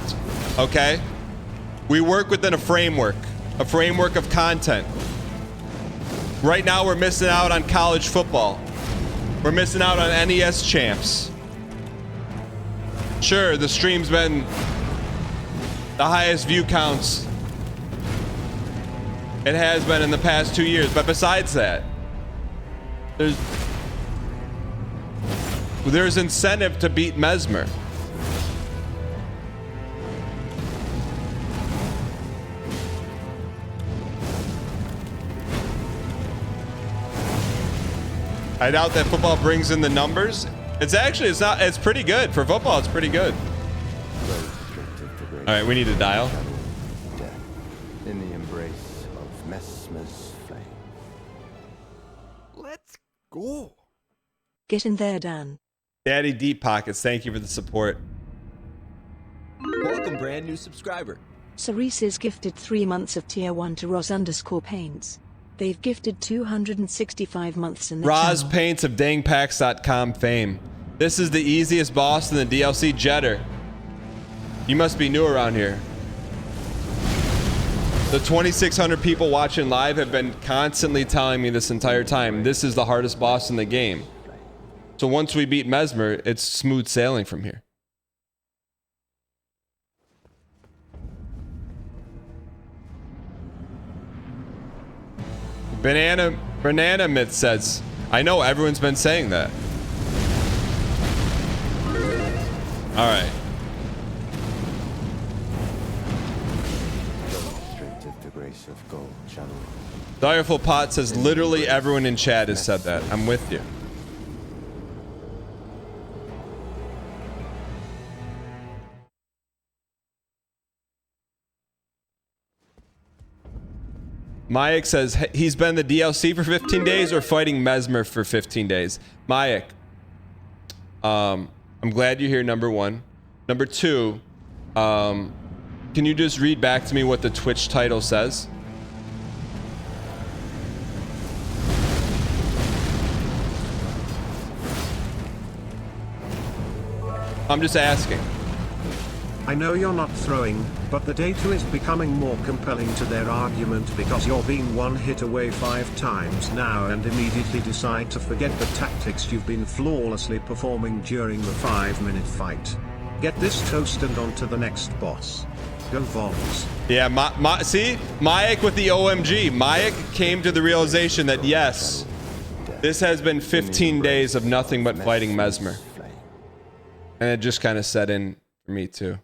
okay? We work within a framework of content. Right now, we're missing out on college football. We're missing out on NES champs. Sure, the stream's been the highest view counts it has been in the past 2 years, but besides that, there's incentive to beat Messmer. I doubt that football brings in the numbers. It's pretty good for football. It's pretty good. All right, we need to dial. In the embrace of Messmer's flame. Let's go. Get in there, Dan. Daddy Deep Pockets, thank you for the support. Welcome, brand new subscriber. Cerise is gifted 3 months of tier 1 to Roz_Paints. They've gifted 265 months in the Roz channel. Paints of dangpacks.com fame. This is the easiest boss in the DLC, Jetter. You must be new around here. The 2,600 people watching live have been constantly telling me this entire time, this is the hardest boss in the game. So once we beat Messmer, it's smooth sailing from here. Banana Myth says, I know everyone's been saying that. All right. Of gold, shadow. Direful Pot says literally everyone in chat has said that. I'm with you. Mayak says he's been the DLC for 15 days or fighting Messmer for 15 days. Mayak, I'm glad you're here, number one. Number two, can you just read back to me what the Twitch title says? I'm just asking. I know you're not throwing, but the data is becoming more compelling to their argument because you're being one hit away 5 times now and immediately decide to forget the tactics you've been flawlessly performing during the 5-minute fight. Get this toast and on to the next boss. Go Vols. Yeah, see? Mayak with the OMG. Mayak came to the realization that yes, this has been 15 days of nothing but fighting Messmer. And it just kind of set in for me too.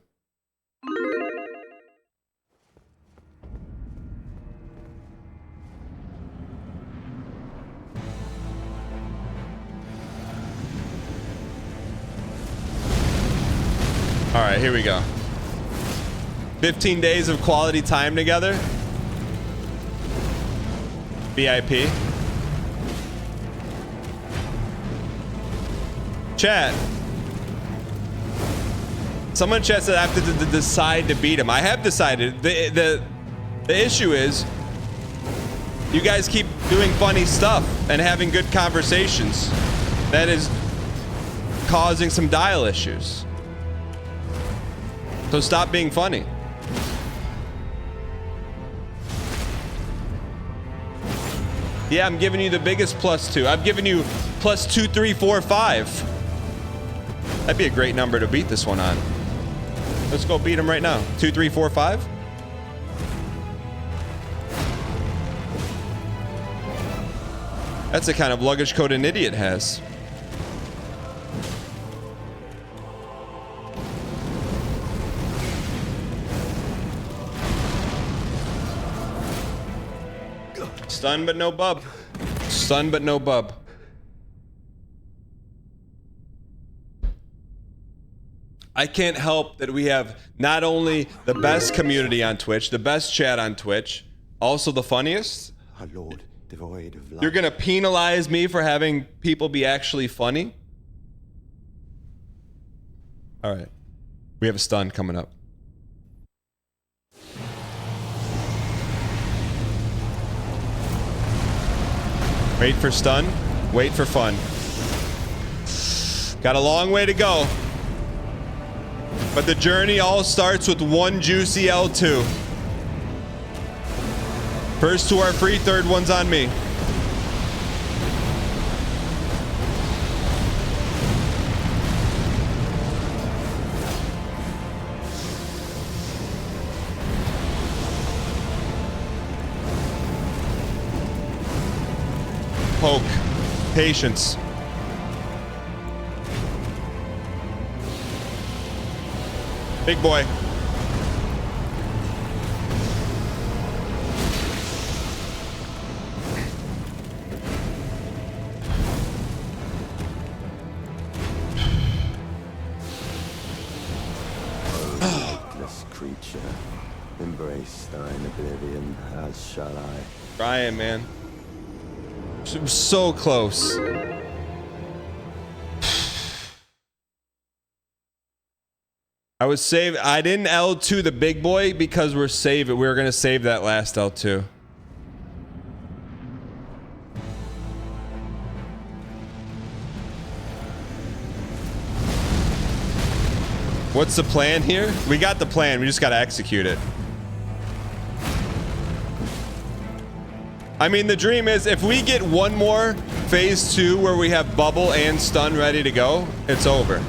All right, here we go. 15 days of quality time together. VIP. Chat. Someone in chat said I have to decide to beat him. I have decided. The issue is you guys keep doing funny stuff and having good conversations. That is causing some dial issues. So stop being funny. Yeah, I'm giving you the biggest +2. I've given you +2, 3, 4, 5. That'd be a great number to beat this one on. Let's go beat him right now. 2, 3, 4, 5. That's the kind of luggage code an idiot has. Stun but no bub. Stun but no bub. I can't help that we have not only the best community on Twitch, the best chat on Twitch, also the funniest. Our Lord, devoid of life. You're gonna penalize me for having people be actually funny? All right. We have a stun coming up. Wait for stun, wait for fun. Got a long way to go. But the journey all starts with one juicy L2. First 2 are free, third one's on me. Poke. Patience. Big boy. This creature, embrace thine oblivion, as shall I. Brian, man. So close. I was save. I didn't L2 the big boy because we're saving. We were gonna save that last L2. What's the plan here? We got the plan. We just gotta execute it. I mean, the dream is if we get one more phase 2 where we have bubble and stun ready to go, it's over.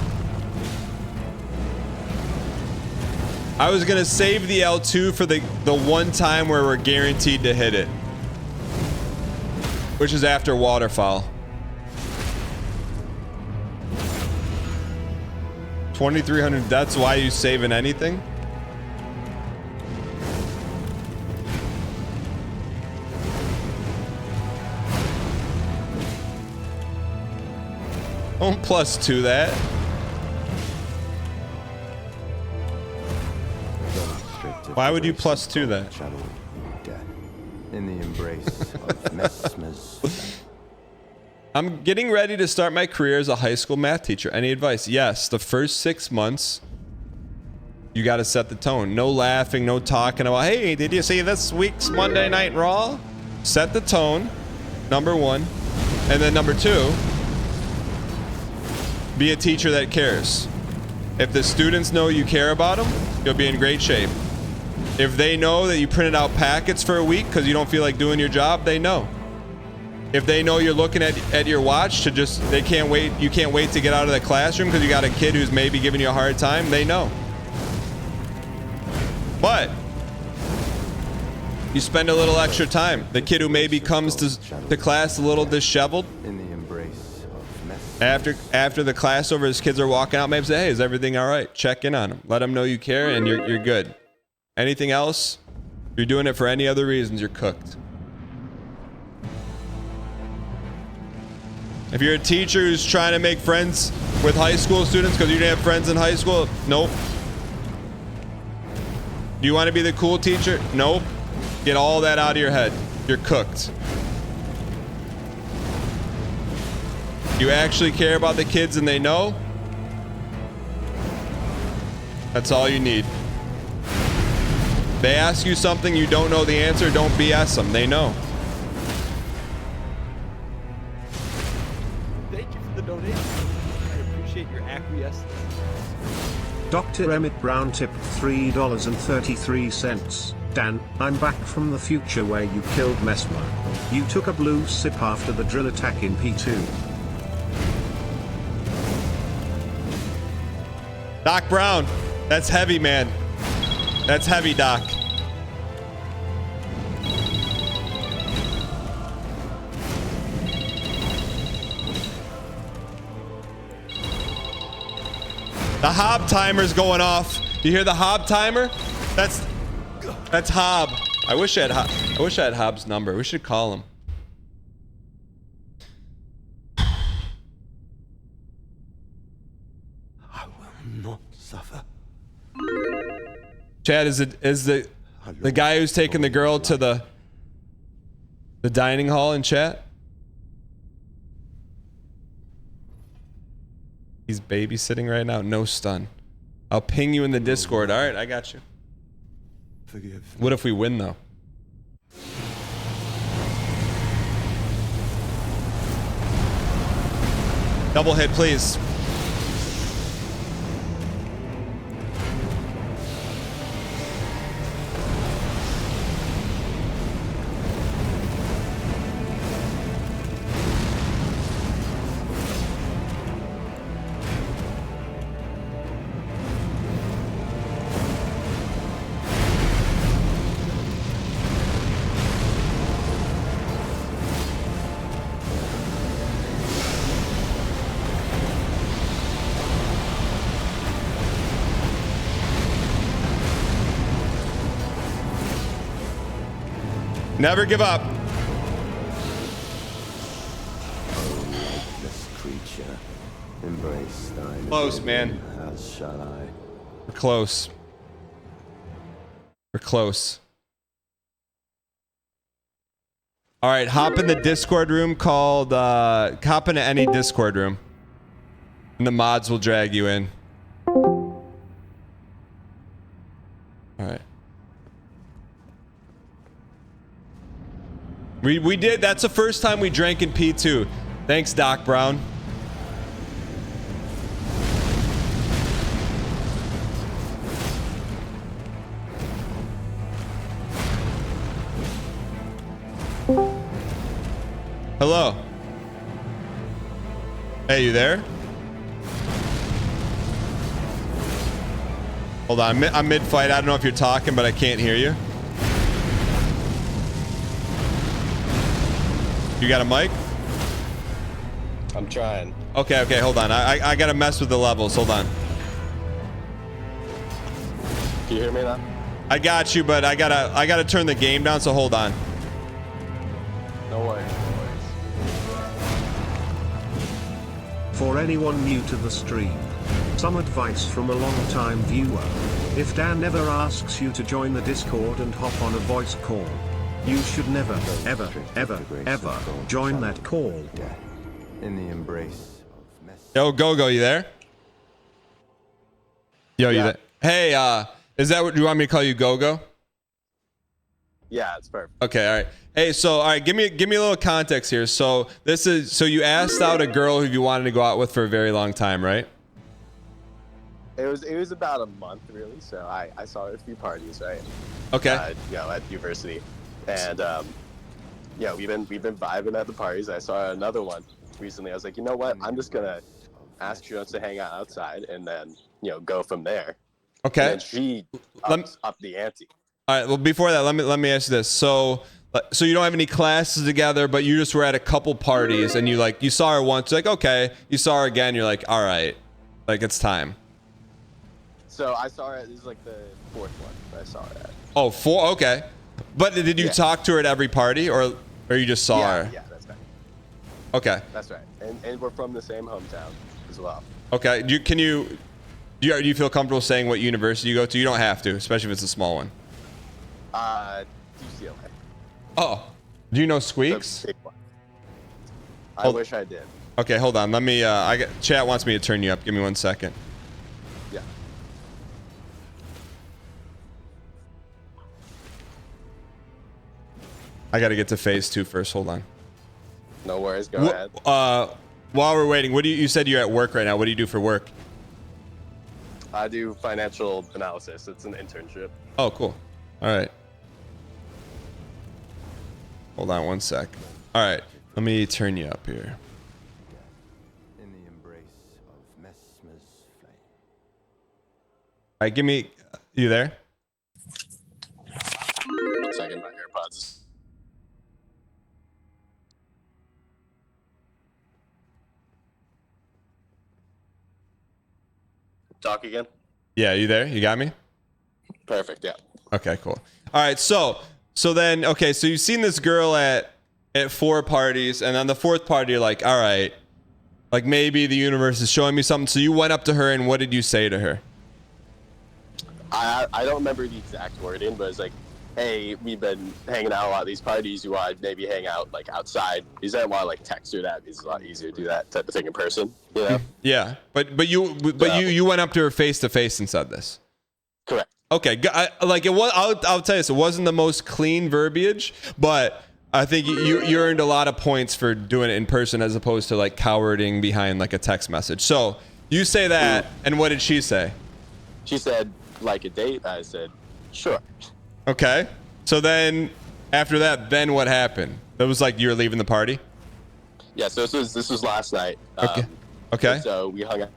I was gonna save the L2 for the one time where we're guaranteed to hit it, which is after waterfall. 2,300 deaths. Why are you saving anything? Don't +2 that. Why would you +2 that? In the embrace of Messmer's. I'm getting ready to start my career as a high school math teacher. Any advice? Yes. The first 6 months, you got to set the tone. No laughing, no talking about, hey, did you see this week's Monday Night Raw? Set the tone, number one. And then number two, be a teacher that cares. If the students know you care about them, you'll be in great shape. If they know that you printed out packets for a week because you don't feel like doing your job, they know. If they know you're looking at your watch to just, they can't wait, you can't wait to get out of the classroom because you got a kid who's maybe giving you a hard time, they know. But you spend a little extra time. The kid who maybe comes to class a little disheveled, In the embrace of Messmer. after the class over, his kids are walking out, maybe say, hey, is everything all right? Check in on them. Let them know you care and you're good. Anything else? If you're doing it for any other reasons, you're cooked. If you're a teacher who's trying to make friends with high school students because you didn't have friends in high school, nope. Do you want to be the cool teacher? Nope. Get all that out of your head. You're cooked. You actually care about the kids and they know? That's all you need. They ask you something you don't know the answer, don't BS them. They know. Thank you for the donation. I appreciate your acquiescence. Dr. Emmett Brown tipped $3.33. Dan, I'm back from the future where you killed Messmer. You took a blue sip after the drill attack in P2. Doc Brown, that's heavy, man. That's heavy, Doc. The Hob timer's going off. You hear the Hob timer? That's Hob. I wish I had Hob's number. We should call him. I will not suffer. Chad, is the guy who's taking the girl to the dining hall in chat? He's babysitting right now. No stun. I'll ping you in the Discord. All right, I got you. Forgive. What if we win though? Double hit, please. Never give up. This creature, embrace thine. Close, man. As shall I. We're close. We're close. All right, hop in the Discord room called, hop into any Discord room. And the mods will drag you in. All right. We did. That's the first time we drank in P2. Thanks, Doc Brown. Hello. Hey, you there? Hold on. I'm mid-fight. I don't know if you're talking, but I can't hear you. You got a mic? I'm trying. Okay, hold on. I gotta mess with the levels. Hold on. Can you hear me now? I got you, but I gotta turn the game down, so hold on. No worries. For anyone new to the stream, some advice from a long-time viewer. If Dan never asks you to join the Discord and hop on a voice call, You should never, ever, ever, ever join that call. In the embrace of Messmer. Yo, Go-Go, you there? Yo, you there? Hey, is that what you want me to call you, Go-Go? Yeah, it's perfect. Okay, all right. Hey, so all right, give me a little context here. So you asked out a girl who you wanted to go out with for a very long time, right? It was about a month, really. So I saw her at a few parties, right? Okay. You know, at university, and yeah, we've been vibing at the parties. I saw another one recently. I was like, you know what? I'm just gonna ask her to hang out outside, and then go from there. Okay. And then she up the ante. All right. Well, before that, let me ask you this. So you don't have any classes together, but you just were at a couple parties, and you saw her once, like, okay. You saw her again, you're like, all right, like it's time. So I saw her. This is like the fourth one I saw her at. Oh, 4. Okay. But did you talk to her at every party, or you just saw her? Yeah, that's right. Okay. That's right. And we're from the same hometown as well. Okay. Do you feel comfortable saying what university you go to? You don't have to, especially if it's a small one. UCLA. Oh. Do you know Squeaks? I wish I did. Okay, hold on. Let me. Chat wants me to turn you up. Give me 1 second. Yeah. I got to get to phase 2 first. Hold on. No worries. Go ahead. While we're waiting, you said you're at work right now. What do you do for work? I do financial analysis. It's an internship. Oh, cool. All right. Hold on 1 sec. All right. Let me turn you up here. In the embrace of Messmer's flame. All right, give me. You there? 1 second. My AirPods. Talk again. Yeah, you there? You got me? Perfect. Yeah. Okay, cool. All right, so then, okay, so you've seen this girl at 4 parties, and on the 4th party, you're like, all right, like maybe the universe is showing me something. So you went up to her, and what did you say to her? I don't remember the exact wording, but it's like, hey, we've been hanging out a lot at these parties. You want to maybe hang out like outside? Because I don't want to like text her that. It's a lot easier to do that type of thing in person. You know? Yeah, but you went up to her face to face and said this. Correct. Okay, like it was. I'll tell you this. It wasn't the most clean verbiage, but I think you earned a lot of points for doing it in person as opposed to like cowarding behind like a text message. So you say that, and what did she say? She said like a date. I said sure. Okay. So then after that, then what happened? That was like you were leaving the party? Yeah, so this was last night. Okay. Okay. So we hung out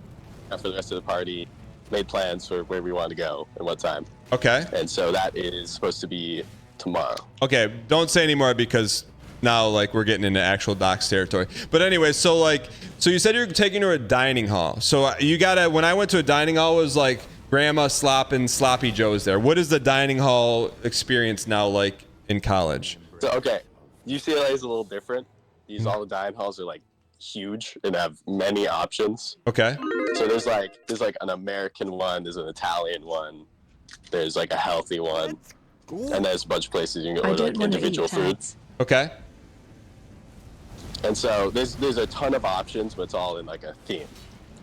for the rest of the party, made plans for where we wanted to go and what time. Okay. And so that is supposed to be tomorrow. Okay, don't say anymore because now like we're getting into actual docs territory. But anyway, so you said you're taking her to a dining hall. So when I went to a dining hall, it was like Grandma slopping sloppy joes there. What is the dining hall experience now like in college? So okay, UCLA is a little different. All the dining halls are like huge and have many options. Okay. So there's like an American one, there's an Italian one, there's like a healthy one, and there's a bunch of places you can order like individual foods. Okay. And so there's a ton of options, but it's all in like a theme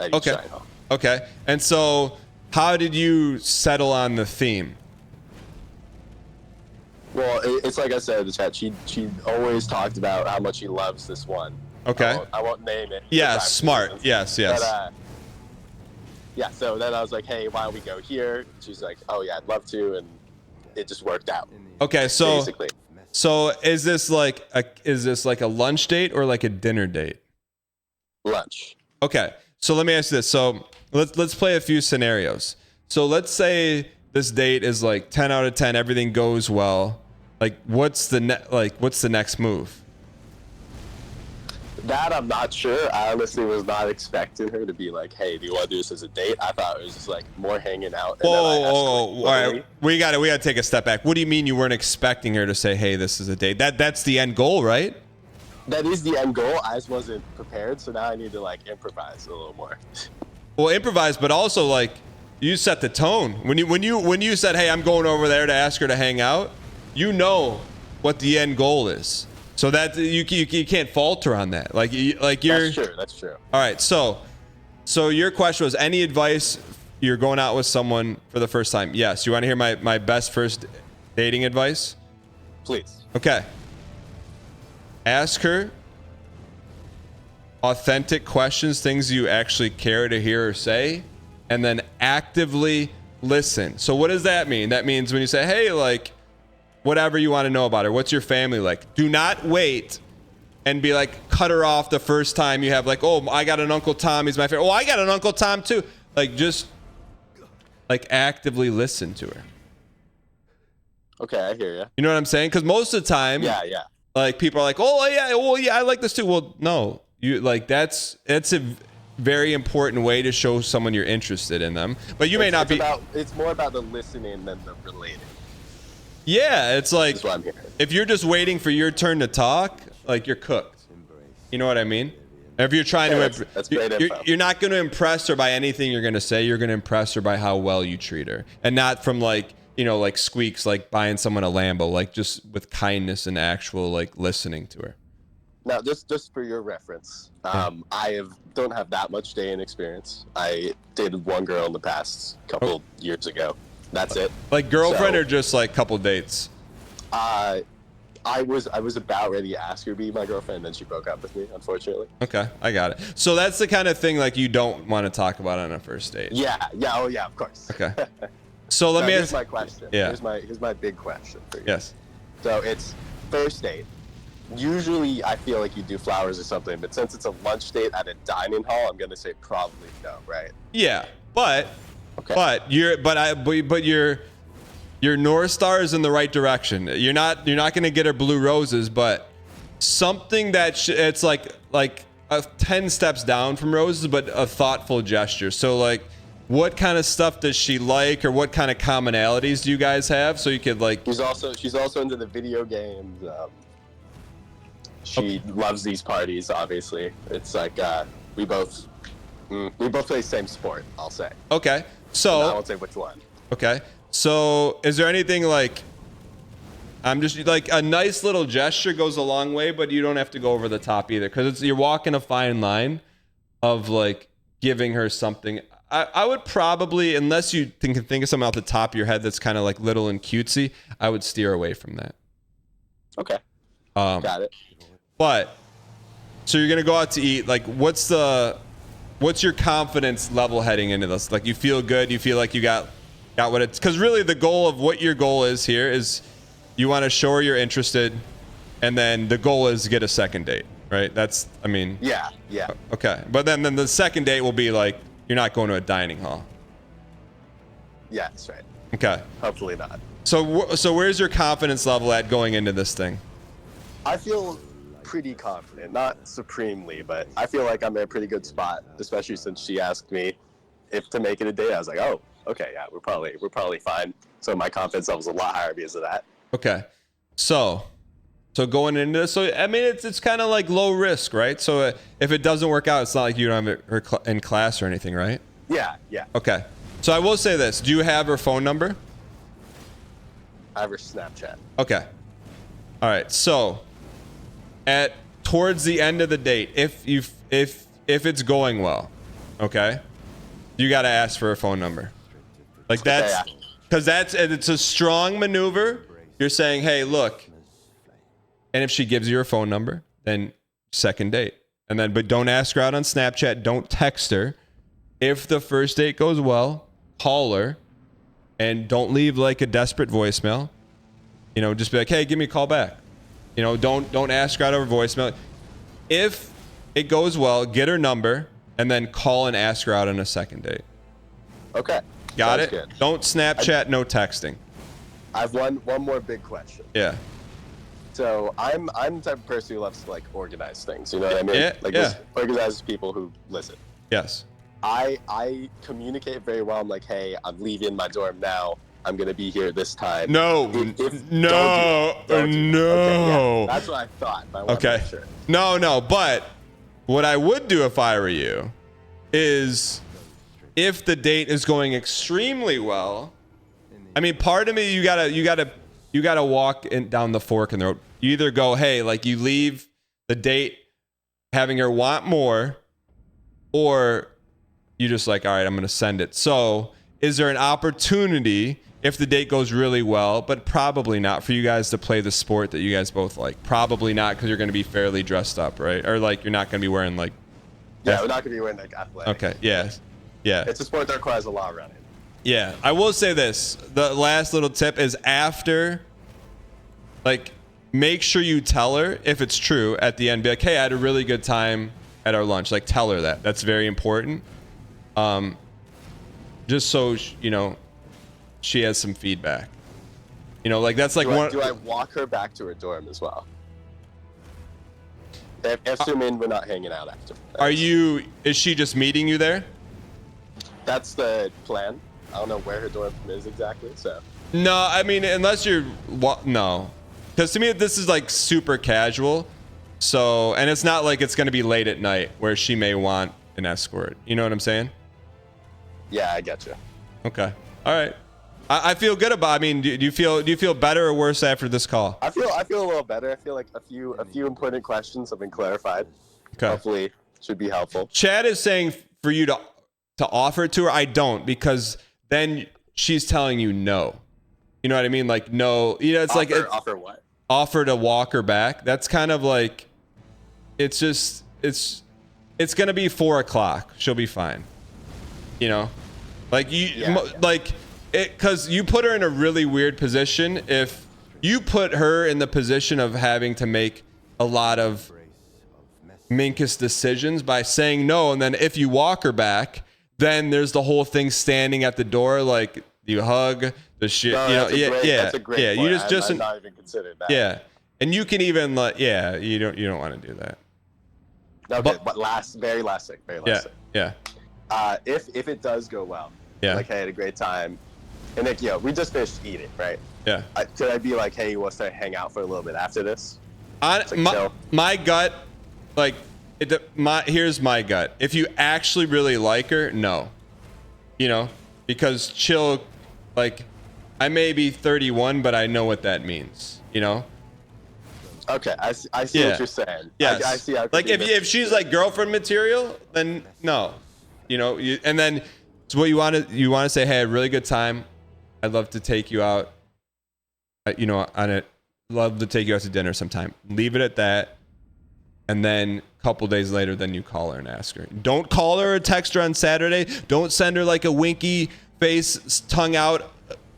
at each dining hall. Okay. And so how did you settle on the theme? Well, it's like I said in the chat. She always talked about how much she loves this one. Okay. I won't name it. Yeah, smart. Yes. But, yeah. So then I was like, hey, why don't we go here? She's like, oh yeah, I'd love to, and it just worked out. Okay. So basically. So is this like a lunch date or like a dinner date? Lunch. Okay. So let me ask you this. So let's play a few scenarios. So let's say this date is like 10 out of 10. Everything goes well. Like what's the next move? That I'm not sure. I honestly was not expecting her to be like, hey, do you want to do this as a date? I thought it was just like more hanging out. And all right. We got to take a step back. What do you mean you weren't expecting her to say, hey, this is a date? That's the end goal, right? That is the end goal. I just wasn't prepared, so now I need to like improvise a little more. Well, improvise, but also like you set the tone. When you said, hey, I'm going over there to ask her to hang out, you know what the end goal is. So that you can't falter on that. Like you're. That's true. That's true. All right. So your question was, any advice? You're going out with someone for the first time. Yes. You want to hear my best first dating advice? Please. Okay. Ask her authentic questions, things you actually care to hear or say, and then actively listen. So what does that mean? That means when you say, hey, like, whatever you want to know about her, what's your family like? Do not wait and be like, cut her off the first time you have like, oh, I got an Uncle Tom, he's my favorite. Oh, I got an Uncle Tom too. Like, just like actively listen to her. Okay, I hear you. You know what I'm saying? Because most of the time, yeah, like people are like, oh yeah, I like this too. Well, no, you like that's a very important way to show someone you're interested in them. But you may not be. It's more about the listening than the relating. Yeah, it's like that's what I'm hearing. If you're just waiting for your turn to talk, like you're cooked. You know what I mean? If you're trying to, that's great info. You're not going to impress her by anything you're going to say. You're going to impress her by how well you treat her, and not from like, you know, like squeaks, like buying someone a Lambo, like just with kindness and actual like listening to her. Now, just for your reference, don't have that much dating experience. I dated one girl in the past couple years ago. That's it. Like girlfriend or just like couple dates? I was about ready to ask her to be my girlfriend, and then she broke up with me, unfortunately. Okay, I got it. So that's the kind of thing like you don't want to talk about on a first date. Yeah, oh yeah, of course. Okay. So let me here's ask my question. Yeah. Here's my big question for you. Yes. So it's first date. Usually I feel like you do flowers or something, but since it's a lunch date at a dining hall, I'm gonna say probably no, right? Yeah, but okay. Your North Star is in the right direction. You're not going to get her blue roses, but something that it's like 10 steps down from roses, but a thoughtful gesture. So like, what kind of stuff does she like, or what kind of commonalities do you guys have? So you could like. She's also into the video games. She loves these parties. Obviously, it's like we both play the same sport. I'll say. Okay, so I won't say which one. Okay. So is there anything like, I'm just like a nice little gesture goes a long way, but you don't have to go over the top either. Cause you're walking a fine line of like giving her something. I would probably, unless you can think of something off the top of your head that's kind of like little and cutesy, I would steer away from that. Okay. Got it. But so you're going to go out to eat. Like what's your confidence level heading into this? Like you feel good. You feel like you got what it's, because really the goal of what your goal is here is you want to show her you're interested, and then the goal is to get a second date, right? That's, I mean. Yeah. Okay, but then the second date will be like you're not going to a dining hall. Yeah, that's right. Okay. Hopefully not. So where's your confidence level at going into this thing? I feel pretty confident, not supremely, but I feel like I'm in a pretty good spot, especially since she asked me if to make it a date. I was like, oh. Okay, yeah, we're probably fine. So my confidence level's a lot higher because of that. Okay, so going into this, so I mean it's kind of like low risk, right? So if it doesn't work out, it's not like you don't have her in class or anything, right? Yeah. Okay, so I will say this: do you have her phone number? I have her Snapchat. Okay. All right. So towards the end of the date, if it's going well, okay, you got to ask for her phone number. Like that's because it's a strong maneuver. You're saying, hey, look, and if she gives you her phone number, then second date. And then, but don't ask her out on Snapchat. Don't text her. If the first date goes well, call her, and don't leave like a desperate voicemail. You know, just be like, hey, give me a call back. You know, don't ask her out over voicemail. If it goes well, get her number, and then call and ask her out on a second date. Okay. Got it? Good. Don't Snapchat, no texting. I have one more big question. Yeah. So I'm the type of person who loves to like organize things. You know what I mean? Yeah. Like organize people who listen. Yes. I communicate very well. I'm like, hey, I'm leaving my dorm now. I'm gonna be here this time. No. Don't do no. Okay, yeah, that's what I thought. But I wanted to make sure. No. But what I would do if I were you is, if the date is going extremely well, I mean, part of me, you gotta you got to walk down the fork in the road. You either go, hey, like you leave the date having her want more, or you just like, all right, I'm going to send it. So is there an opportunity if the date goes really well, but probably not, for you guys to play the sport that you guys both like? Probably not, because you're going to be fairly dressed up, right? Or like you're not going to be wearing like... Yeah, we're not going to be wearing like athletic. Okay, yeah. Yeah. It's a sport that requires a lot of running. Yeah, I will say this. The last little tip is after, like, make sure you tell her if it's true at the end. Be like, hey, I had a really good time at our lunch. Like, tell her that. That's very important. Just so, you know, she has some feedback. You know, like, that's like do I walk her back to her dorm as well? Assuming we're not hanging out after. Is she just meeting you there? That's the plan. I don't know where her dorm is exactly, so. No, I mean, unless you're, no. Because to me, this is like super casual. So, and it's not like it's going to be late at night where she may want an escort. You know what I'm saying? Yeah, I get you. Okay. All right. I feel good about, I mean, do you feel better or worse after this call? I feel a little better. I feel like a few important questions have been clarified. Okay. Hopefully should be helpful. Chad is saying for you to offer it to her. I don't, because then she's telling you no. You know what I mean? Like, no, you know, it's offer what? Offer to walk her back. That's kind of like, it's just, it's going to be 4 o'clock. She'll be fine. You know, like because you put her in a really weird position. If you put her in the position of having to make a lot of Minkus decisions by saying no, and then if you walk her back, then there's the whole thing standing at the door, like you hug the shit. No, you know, that's a great point. You just I've not even considered that. Yeah, and you can even you don't want to do that. Okay, but very last thing. Yeah. If it does go well, yeah, like I had a great time, and like we just finished eating, right? Yeah. Could I be like, hey, you want to hang out for a little bit after this? My gut, like, here's my gut. If you actually really like her, no. You know, because chill, like, I may be 31, but I know what that means. You know. Okay, I see what you're saying. Yes. I see. Like if she's like girlfriend material, then no. You know, and then it's what you want to say. Hey, I had a really good time. I'd love to take you out. You know, love to take you out to dinner sometime. Leave it at that, and then a couple days later, then you call her and ask her. Don't call her or text her on Saturday. Don't send her like a winky face, tongue out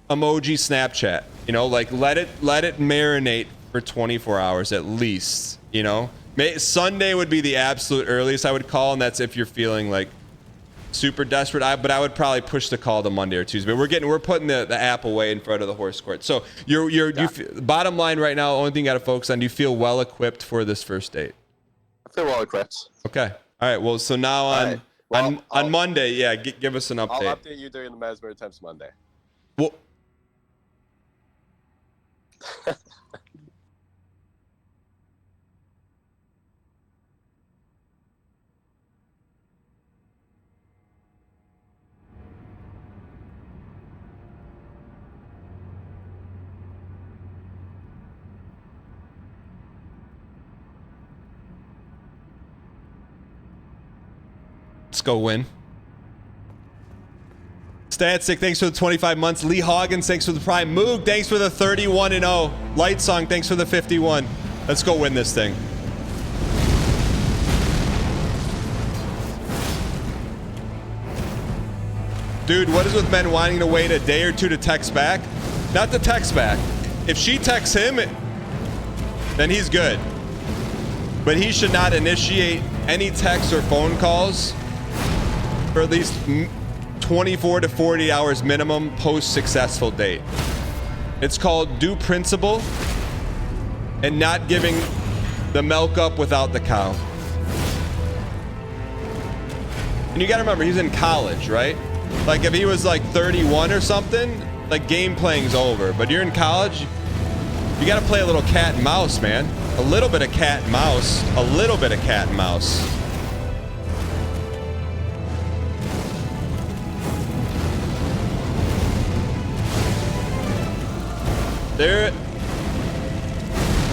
emoji Snapchat. You know, like let it marinate for 24 hours at least. You know, Sunday would be the absolute earliest I would call, and that's if you're feeling like super desperate. But I would probably push the call to Monday or Tuesday. But we're putting the app away in front of the horse court. So bottom line right now, only thing you got to focus on. Do you feel well equipped for this first date? I feel well equipped. Okay. All right. Well, so now on Monday, yeah, give us an update. I'll update you during the Messmer attempts Monday. Well. Let's go win. Statsic, thanks for the 25 months. Lee Hoggins, thanks for the prime. Moog, thanks for the 31-0. Light Song, thanks for the 51. Let's go win this thing. Dude, what is with men wanting to wait a day or two to text back? Not to text back. If she texts him, then he's good. But he should not initiate any texts or phone calls for at least 24 to 40 hours minimum post-successful date. It's called due principle and not giving the milk up without the cow. And you gotta remember, he's in college, right? Like if he was like 31 or something, like game playing's over. But you're in college, you gotta play a little cat and mouse, man. A little bit of cat and mouse. A little bit of cat and mouse.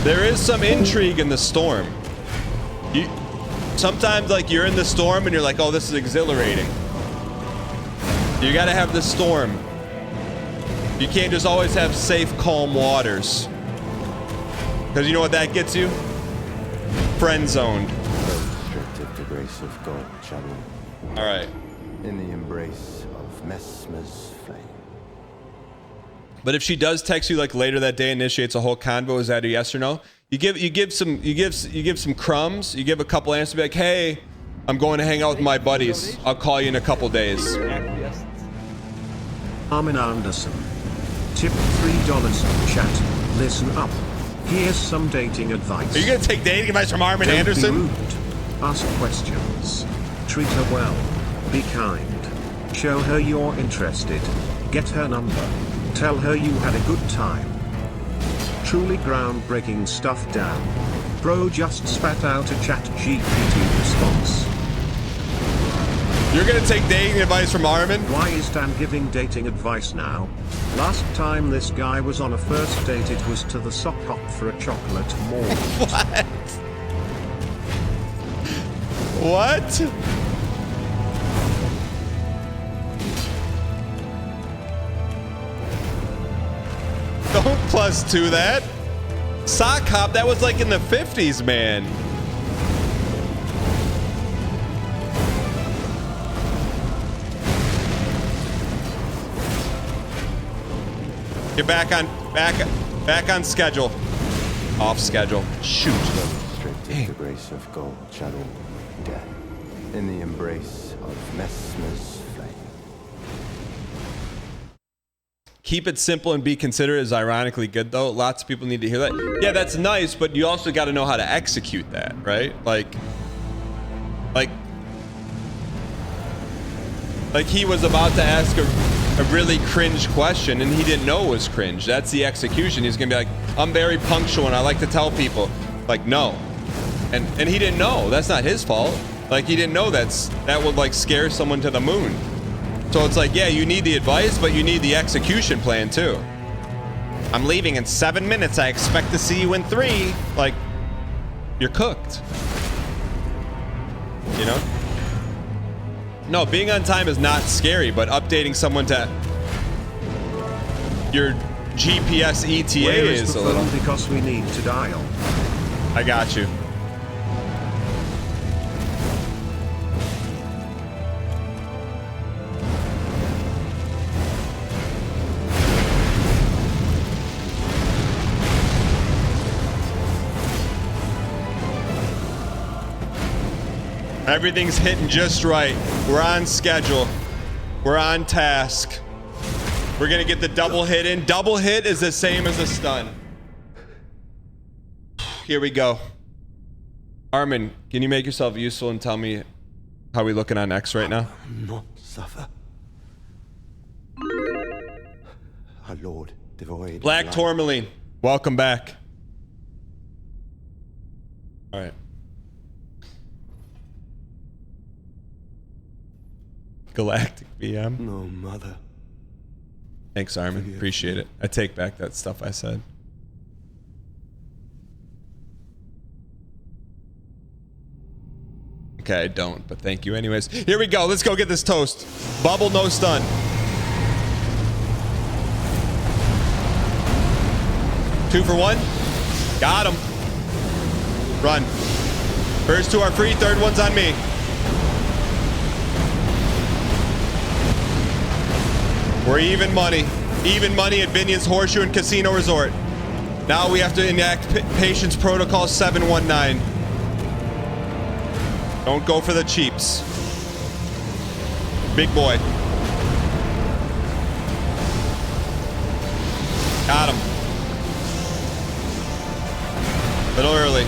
There is some intrigue in the storm. Sometimes, like, you're in the storm and you're like, oh, this is exhilarating. You gotta have the storm. You can't just always have safe, calm waters. Because you know what that gets you? Friend zoned. Restricted the grace of God, Shadow. All right. In the embrace of Messmer's flame. But if she does text you like later that day, initiates a whole convo, is that a yes or no? You give some crumbs. You give a couple answers, be like, hey, I'm going to hang out with my buddies. I'll call you in a couple days. Armin Anderson. Tip $3 chat. Listen up. Here's some dating advice. Are you gonna take dating advice from Armin Don't Anderson? Be rude. Ask questions. Treat her well. Be kind. Show her you're interested. Get her number. Tell her you had a good time. Truly groundbreaking stuff, Dan. Bro just spat out a ChatGPT response. You're gonna take dating advice from Armin? Why is Dan giving dating advice now? Last time this guy was on a first date, it was to the sock hop for a chocolate mall. What? What? Don't +2 that. Sock hop, that was like in the 50s, man. Get back on schedule. Off schedule. Shoot. Restricted the grace of God, Shadow, death. In the embrace of Messmer's flame. Keep it simple and be considerate is ironically good, though. Lots of people need to hear that. Yeah, that's nice, but you also got to know how to execute that, right? Like he was about to ask a really cringe question and he didn't know it was cringe. That's the execution. He's gonna be like, I'm very punctual and I like to tell people, like, no. And he didn't know. That's not his fault. Like, he didn't know that would like scare someone to the moon. So it's like, yeah, you need the advice, but you need the execution plan too. I'm leaving in 7 minutes. I expect to see you in 3. Like, you're cooked. You know? No, being on time is not scary, but updating someone to your GPS ETA Where is the a little. phone? Because we need to dial. I got you. Everything's hitting just right. We're on schedule. We're on task. We're gonna get the double hit in. Double hit is the same as a stun. Here we go. Armin, can you make yourself useful and tell me how we looking on X right now? Not suffer. Our Lord, devoid. Black Tourmaline, welcome back. All right. Galactic VM. No, mother. Thanks, Armin. Appreciate it. I take back that stuff I said. Okay, I don't, but thank you anyways. Here we go. Let's go get this toast. Bubble, no stun. Two for one. Got him. Run. First two are free. Third one's on me. We're even money. Even money at Binion's Horseshoe and Casino Resort. Now we have to enact Patience Protocol 719. Don't go for the cheaps. Big boy. Got him. A little early.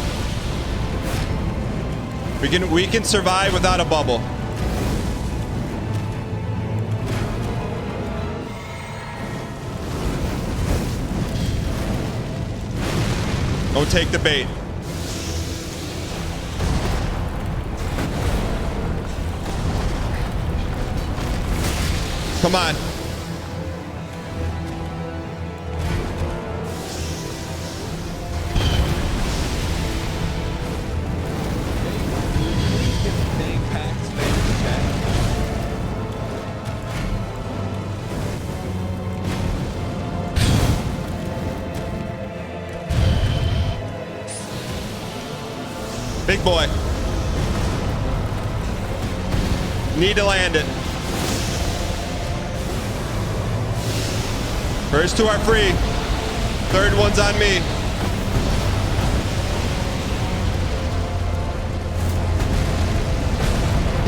We can survive without a bubble. Don't take the bait. Come on. Big boy. Need to land it. First two are free. Third one's on me.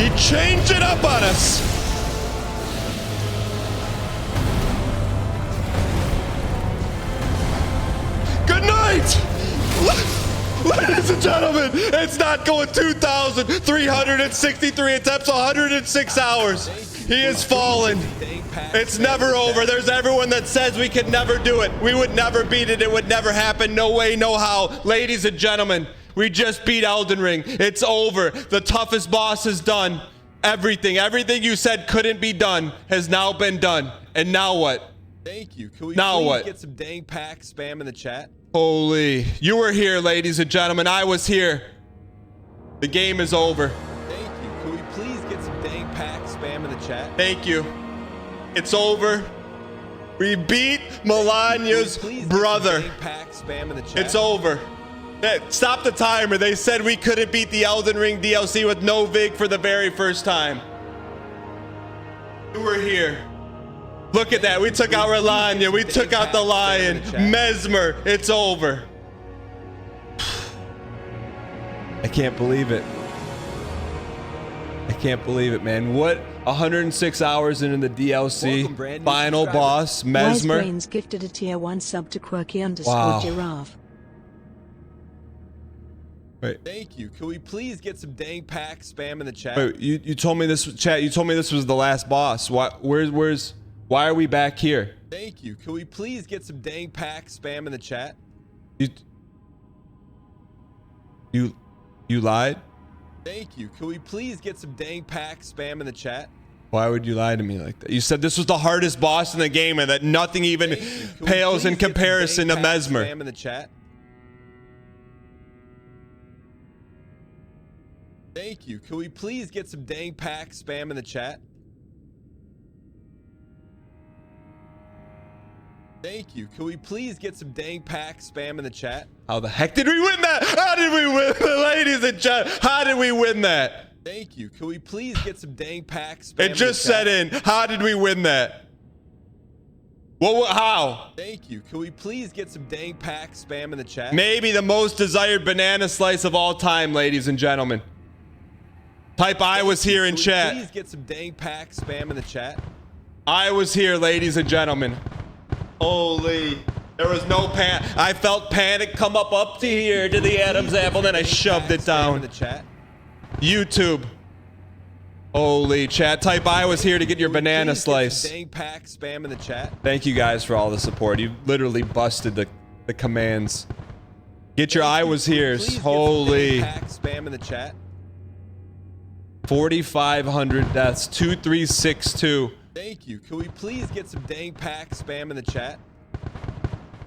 He changed it up on us. Good night. Ladies and gentlemen, it's not going 2,363 attempts, 106 hours. He has fallen. It's never over. There's everyone that says we could never do it. We would never beat it. It would never happen. No way, no how. Ladies and gentlemen, we just beat Elden Ring. It's over. The toughest boss is done. Everything you said couldn't be done has now been done. And now what? Thank you. Can we now please what? Get some dang pack spam in the chat? Holy. You were here, ladies and gentlemen. I was here. The game is over. Thank you. Can we please get some dang pack spam in the chat? Thank you. It's over. We beat Melania's brother. Dang pack spam in the chat? It's over. Stop the timer. They said we couldn't beat the Elden Ring DLC with no Vig for the very first time. You were here. Look at that. We took out Relania. We took out the Lion. Messmer. It's over. I can't believe it. I can't believe it, man. What? 106 hours into the DLC. Final boss, Messmer. Brains gifted a tier 1 sub to Quirky_Giraffe. Wow. Wait. Thank you. Can we please get some dang pack spam in the chat? Wait, you told me this, chat. You told me this was the last boss. Why are we back here? Thank you. Can we please get some dang pack spam in the chat? You lied? Thank you. Can we please get some dang pack spam in the chat? Why would you lie to me like that? You said this was the hardest boss in the game and that nothing even pales in comparison to Messmer. Spam in the chat. Thank you. Can we please get some dang pack spam in the chat? Thank you. Can we please get some dang pack spam in the chat? How the heck did we win that? How did we win, ladies and gentlemen? How did we win that? Thank you. Can we please get some dang pack spam It just set in. How did we win that? How? Thank you. Can we please get some dang pack spam in the chat? Maybe the most desired banana slice of all time, ladies and gentlemen. Type I was here in chat. Please get some dang pack spam in the chat. I was here, ladies and gentlemen. Holy. There was no panic. I felt panic come up to here to the Adam's apple, then I shoved it down. In the chat. YouTube. Holy chat. Type I was here to get your banana slice. Dang pack spam in the chat. Thank you guys for all the support. You literally busted the commands. Get your I was here's. Holy. Dang pack spam in the chat. 4,500 deaths. 2362. Thank you. Can we please get some dang pack spam in the chat?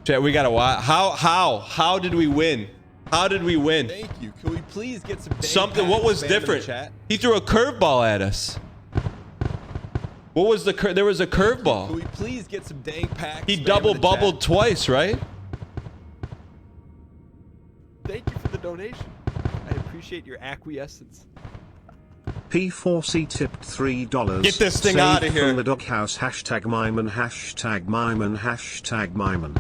Chat, we gotta watch. How did we win? How did we win? Thank you. Can we please get some dang something? What was different? He threw a curveball at us. What was there was a curveball. Can we please get some dang pack? He double bubbled twice, right? Thank you for the donation. I appreciate your acquiescence. P4C tipped $3. Get this thing out of here. From the doghouse. #Myman. #Myman. #Myman.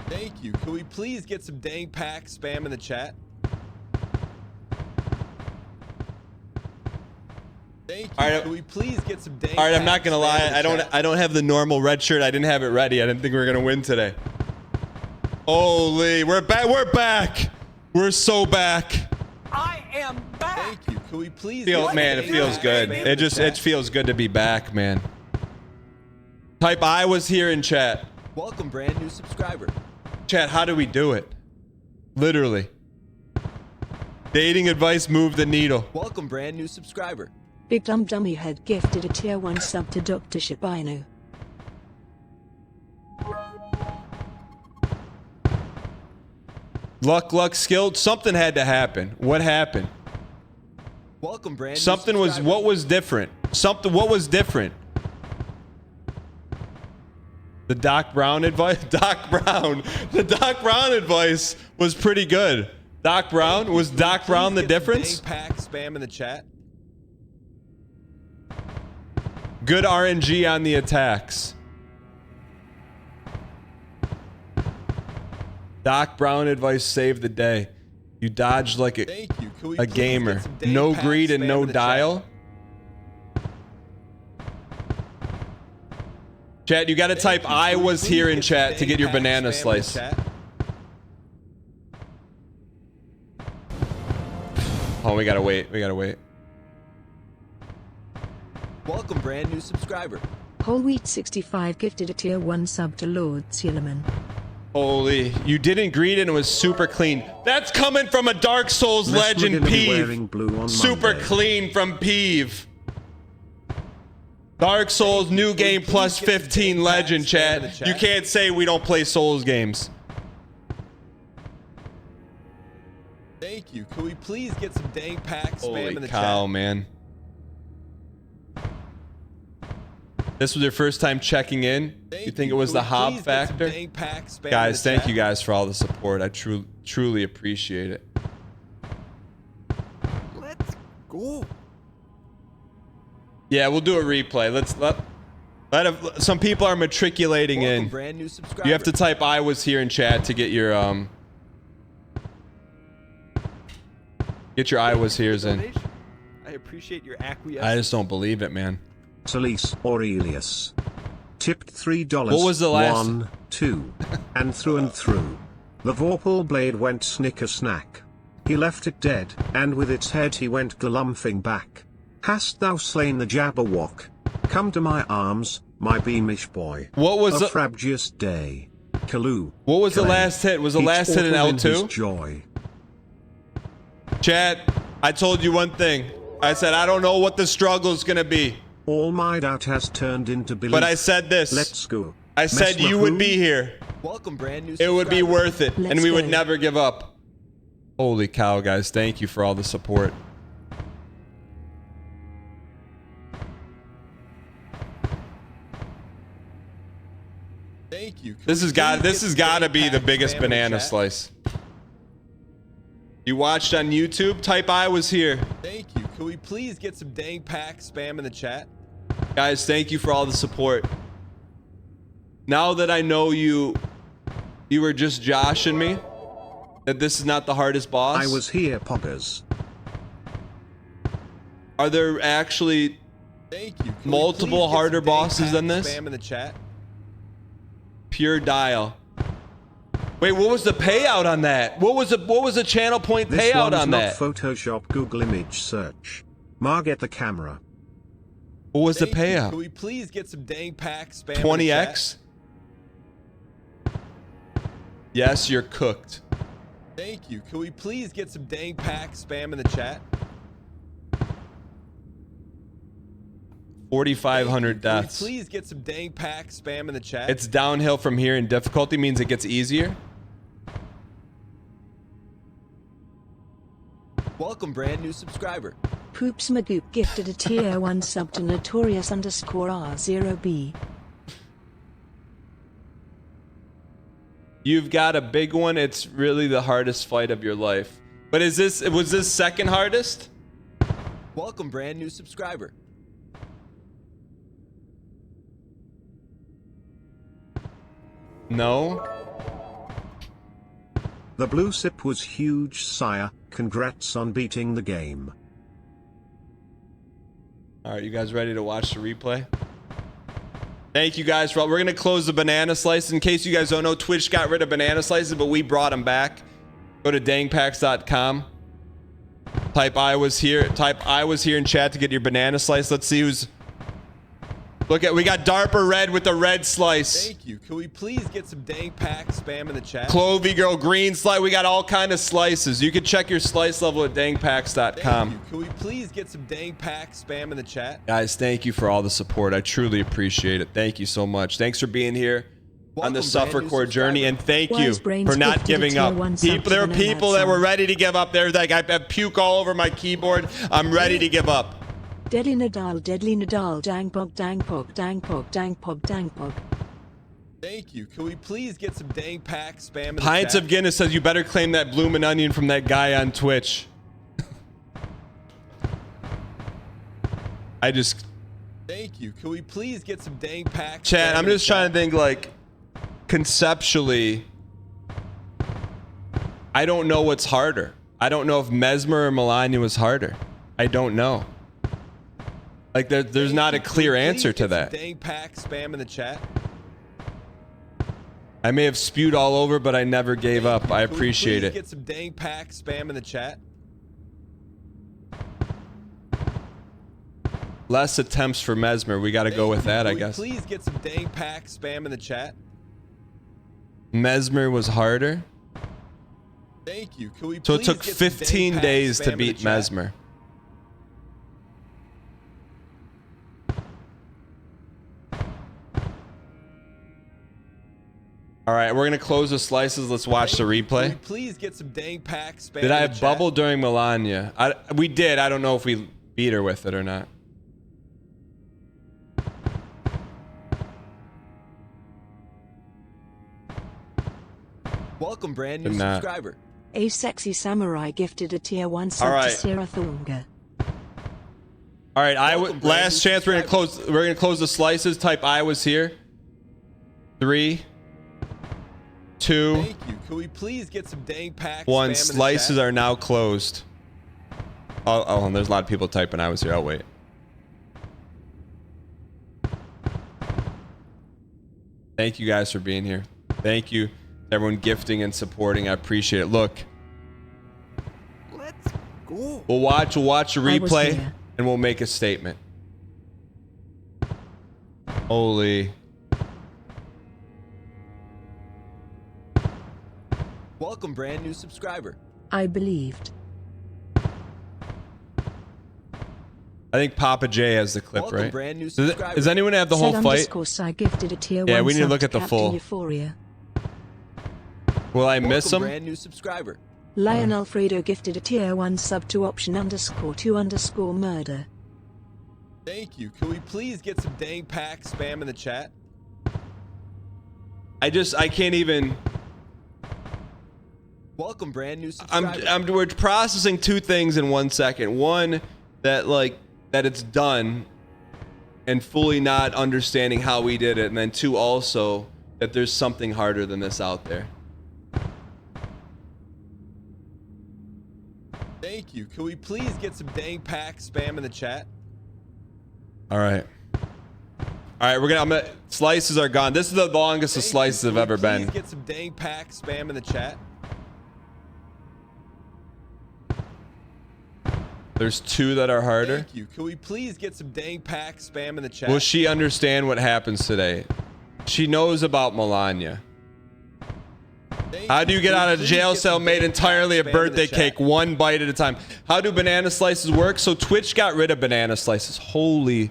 Thank you. Can we please get some dang pack spam in the chat? Thank you. All right, can we please get some dang all right, pack I'm not gonna lie. I don't have the normal red shirt. I didn't have it ready. I didn't think we were gonna win today. Holy, we're back. We're back. We're so back. I am back. Thank you. Can we please? Man, it feels good. It feels good to be back, man. Type I was here in chat. Welcome, brand new subscriber. Chat, how do we do it? Literally. Dating advice moved the needle. Welcome, brand new subscriber. Big Dumb Dummy Head gifted a tier 1 sub to Dr. Shibino. Luck, skilled. Something had to happen. What happened? Welcome, brand new Something was. What was different? What was different? The Doc Brown advice? Doc Brown. The Doc Brown advice was pretty good. Doc Brown? Was Doc Brown the difference? Pack spam in the chat. Good RNG on the attacks. Doc Brown advice saved the day. You dodged like a gamer. No greed and no dial. Chat, you got to type "I was here" in chat to get your banana slice. Oh, we gotta wait. We gotta wait. Welcome, brand new subscriber. Whole Wheat 65 gifted a tier 1 sub to Lord Suleiman. Holy, you didn't greet and it was super clean. That's coming from a Dark Souls legend, Peeve. Super clean from Peeve. Dark Souls new game plus 15 legend, chat. You can't say we don't play Souls games. Thank you. Could we please get some dang pack spam in the cow, chat? Man. This was your first time checking in? You think it was the Hob factor? Guys, thank you guys for all the support. I truly appreciate it. Let's go. Yeah, we'll do a replay. Some people are matriculating in. Brand new subscriber. You have to type "I was here" in chat to get your "I was here's" in. I appreciate your acquiescence. I just don't believe it, man. Solis Aurelius tipped $3. What was the last? 1, 2, and through. The Vorpal blade went snicker snack. He left it dead, and with its head he went galumphing back. Hast thou slain the Jabberwock? Come to my arms, my beamish boy. What was the frabjous day? Kalu. What was the last hit? Was the last hit an L2? Joy. Chad, I told you one thing. I said I don't know what the struggle is gonna be. All my doubt has turned into belief. But I said this. Let's go. I said you would be here. Welcome, brand new. It would be worth it, and we would go. never give up. Holy cow, guys! Thank you for all the support. Thank you. This has got to be the biggest banana slice. You watched on YouTube? Type "I was here." Thank you. Could we please get some dang pack spam in the chat? Guys, thank you for all the support. Now that I know you were just joshing me, that this is not the hardest boss. I was here, poggers. Are there actually multiple harder bosses than this? Spam in the chat. Pure dial. Wait, what was the payout on that? What was the channel point payout on that? This one's not Photoshop, Google image search. Get the camera. What was the payout? Could we please get some dang pack spam 20x? Yes, you're cooked. Thank you. Could we please get some dang pack spam in the chat? 4,500 deaths. Could we please get some dang pack spam in the chat? It's downhill from here, and difficulty means it gets easier. Welcome, brand new subscriber. Poops Magoop gifted a tier 1 sub to Notorious_R0B. You've got a big one. It's really the hardest fight of your life. But was this second hardest? Welcome, brand new subscriber. No. The blue sip was huge, sire. Congrats on beating the game. All right, you guys ready to watch the replay? Thank you guys for all. We're going to close the banana slice. In case you guys don't know, Twitch got rid of banana slices, but we brought them back. Go to dangpacks.com. Type "I was here." Type "I was here" in chat to get your banana slice. Let's see who's... we got Darper Red with the red slice. Thank you. Could we please get some dang pack spam in the chat? Clovey Girl green slice. We got all kind of slices. You can check your slice level at dangpacks.com. Thank you. Could we please get some dang pack spam in the chat? Guys, thank you for all the support. I truly appreciate it. Thank you so much. Thanks for being here on the Suffercore journey, and thank you for not giving up. There were people that were ready to give up. They're like, I have puke all over my keyboard. I'm ready to give up. Deadly Nadal, dang pog, dang pog, dang pog, dang pog, dang pog. Thank you. Can we please get some dang pack spam in the Pints chat? of Guinness says you better claim that bloomin' onion from that guy on Twitch. I just... Thank you. Can we please get some dang pack Chat, spam I'm in the just trying to think, like, conceptually, I don't know what's harder. I don't know if Messmer or Melania was harder. I don't know. Like, there's not a clear answer to that. Dang pack spam in the chat. I may have spewed all over, but I never gave up. I appreciate it. Get some dang pack spam in the chat. Less attempts for Messmer. We got to go with that, I guess. Please get some dang pack spam in the chat. Messmer was harder. Thank you. Can we So it please took get some 15 dang days pack to spam in beat the chat? Messmer. All right, we're gonna close the slices. Let's watch the replay. Can we please get some dang pack spam Did I in the have chat? bubble during Melania? We did. I don't know if we beat her with it or not. Welcome, brand new Did not. subscriber. A sexy samurai gifted a tier 1 sub All right. to Sirathunga. All right, last chance. We're gonna close the slices. Type I was here. 3, 2, Thank you. Can we please get some dang pack 1. spam in the Slices chat? are now closed. Oh, and there's a lot of people typing I was here. I'll wait. Thank you guys for being here. Thank you, everyone gifting and supporting. I appreciate it. Look, Let's go. we'll watch a I was replay here. and we'll make a statement. Holy. Welcome, brand new subscriber. I believed. I think Papa J has the clip, Welcome, right? brand new Does subscriber. anyone have the whole Said fight? underscore Sai gifted a tier Yeah, 1 we need to sub look at the Captain full. Euphoria. Will I Welcome, miss them? brand new subscriber. Lion Alfredo gifted a tier 1 sub to option underscore 2 underscore murder. Thank you. Can we please get some dang pack spam in the chat? I can't even. Welcome, brand new subscriber. We're processing two things in 1 second. One, that it's done and fully not understanding how we did it. And then two, also that there's something harder than this out there. Thank you. Can we please get some dang pack spam in the chat? All right. All right, slices are gone. This is the longest the slices have ever been. Please get some dang pack spam in the chat. There's 2 that are harder. Thank you. Can we please get some dang pack spam in the chat? Will she understand what happens today? She knows about Melania. How do you get out of jail cell made entirely of birthday cake, 1 bite at a time? How do banana slices work? So Twitch got rid of banana slices. Holy.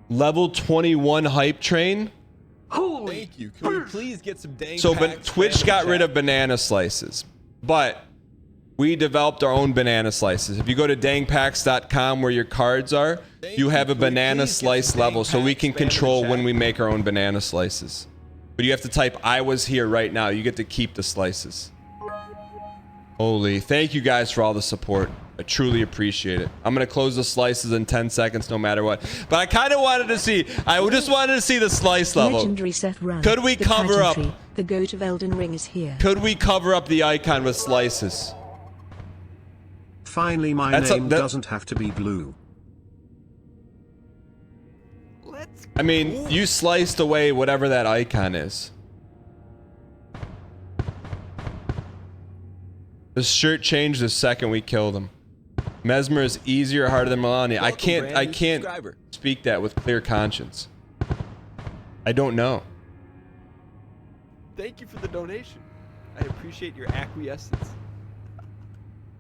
Level 21 hype train. Holy. Thank you. Can we please get some dang So pack Twitch spam in got the rid chat? of banana slices. But we developed our own banana slices. If you go to dangpacks.com where your cards are, you have a banana slice level, so we can control when we make our own banana slices. But you have to type I was here right now. You get to keep the slices. Holy, thank you guys for all the support. I truly appreciate it. I'm going to close the slices in 10 seconds no matter what. But I kind of wanted to see, I just wanted to see the slice level. Legendary Seth Run. Could we The cover up? pageantry, The goat of Elden Ring is here. Could we cover up the icon with slices? Finally, my name doesn't have to be blue. I mean, you sliced away whatever that icon is. The shirt changed the second we killed him. Messmer is easier or harder than Melania. I can't speak that with clear conscience. I don't know. Thank you for the donation. I appreciate your acquiescence.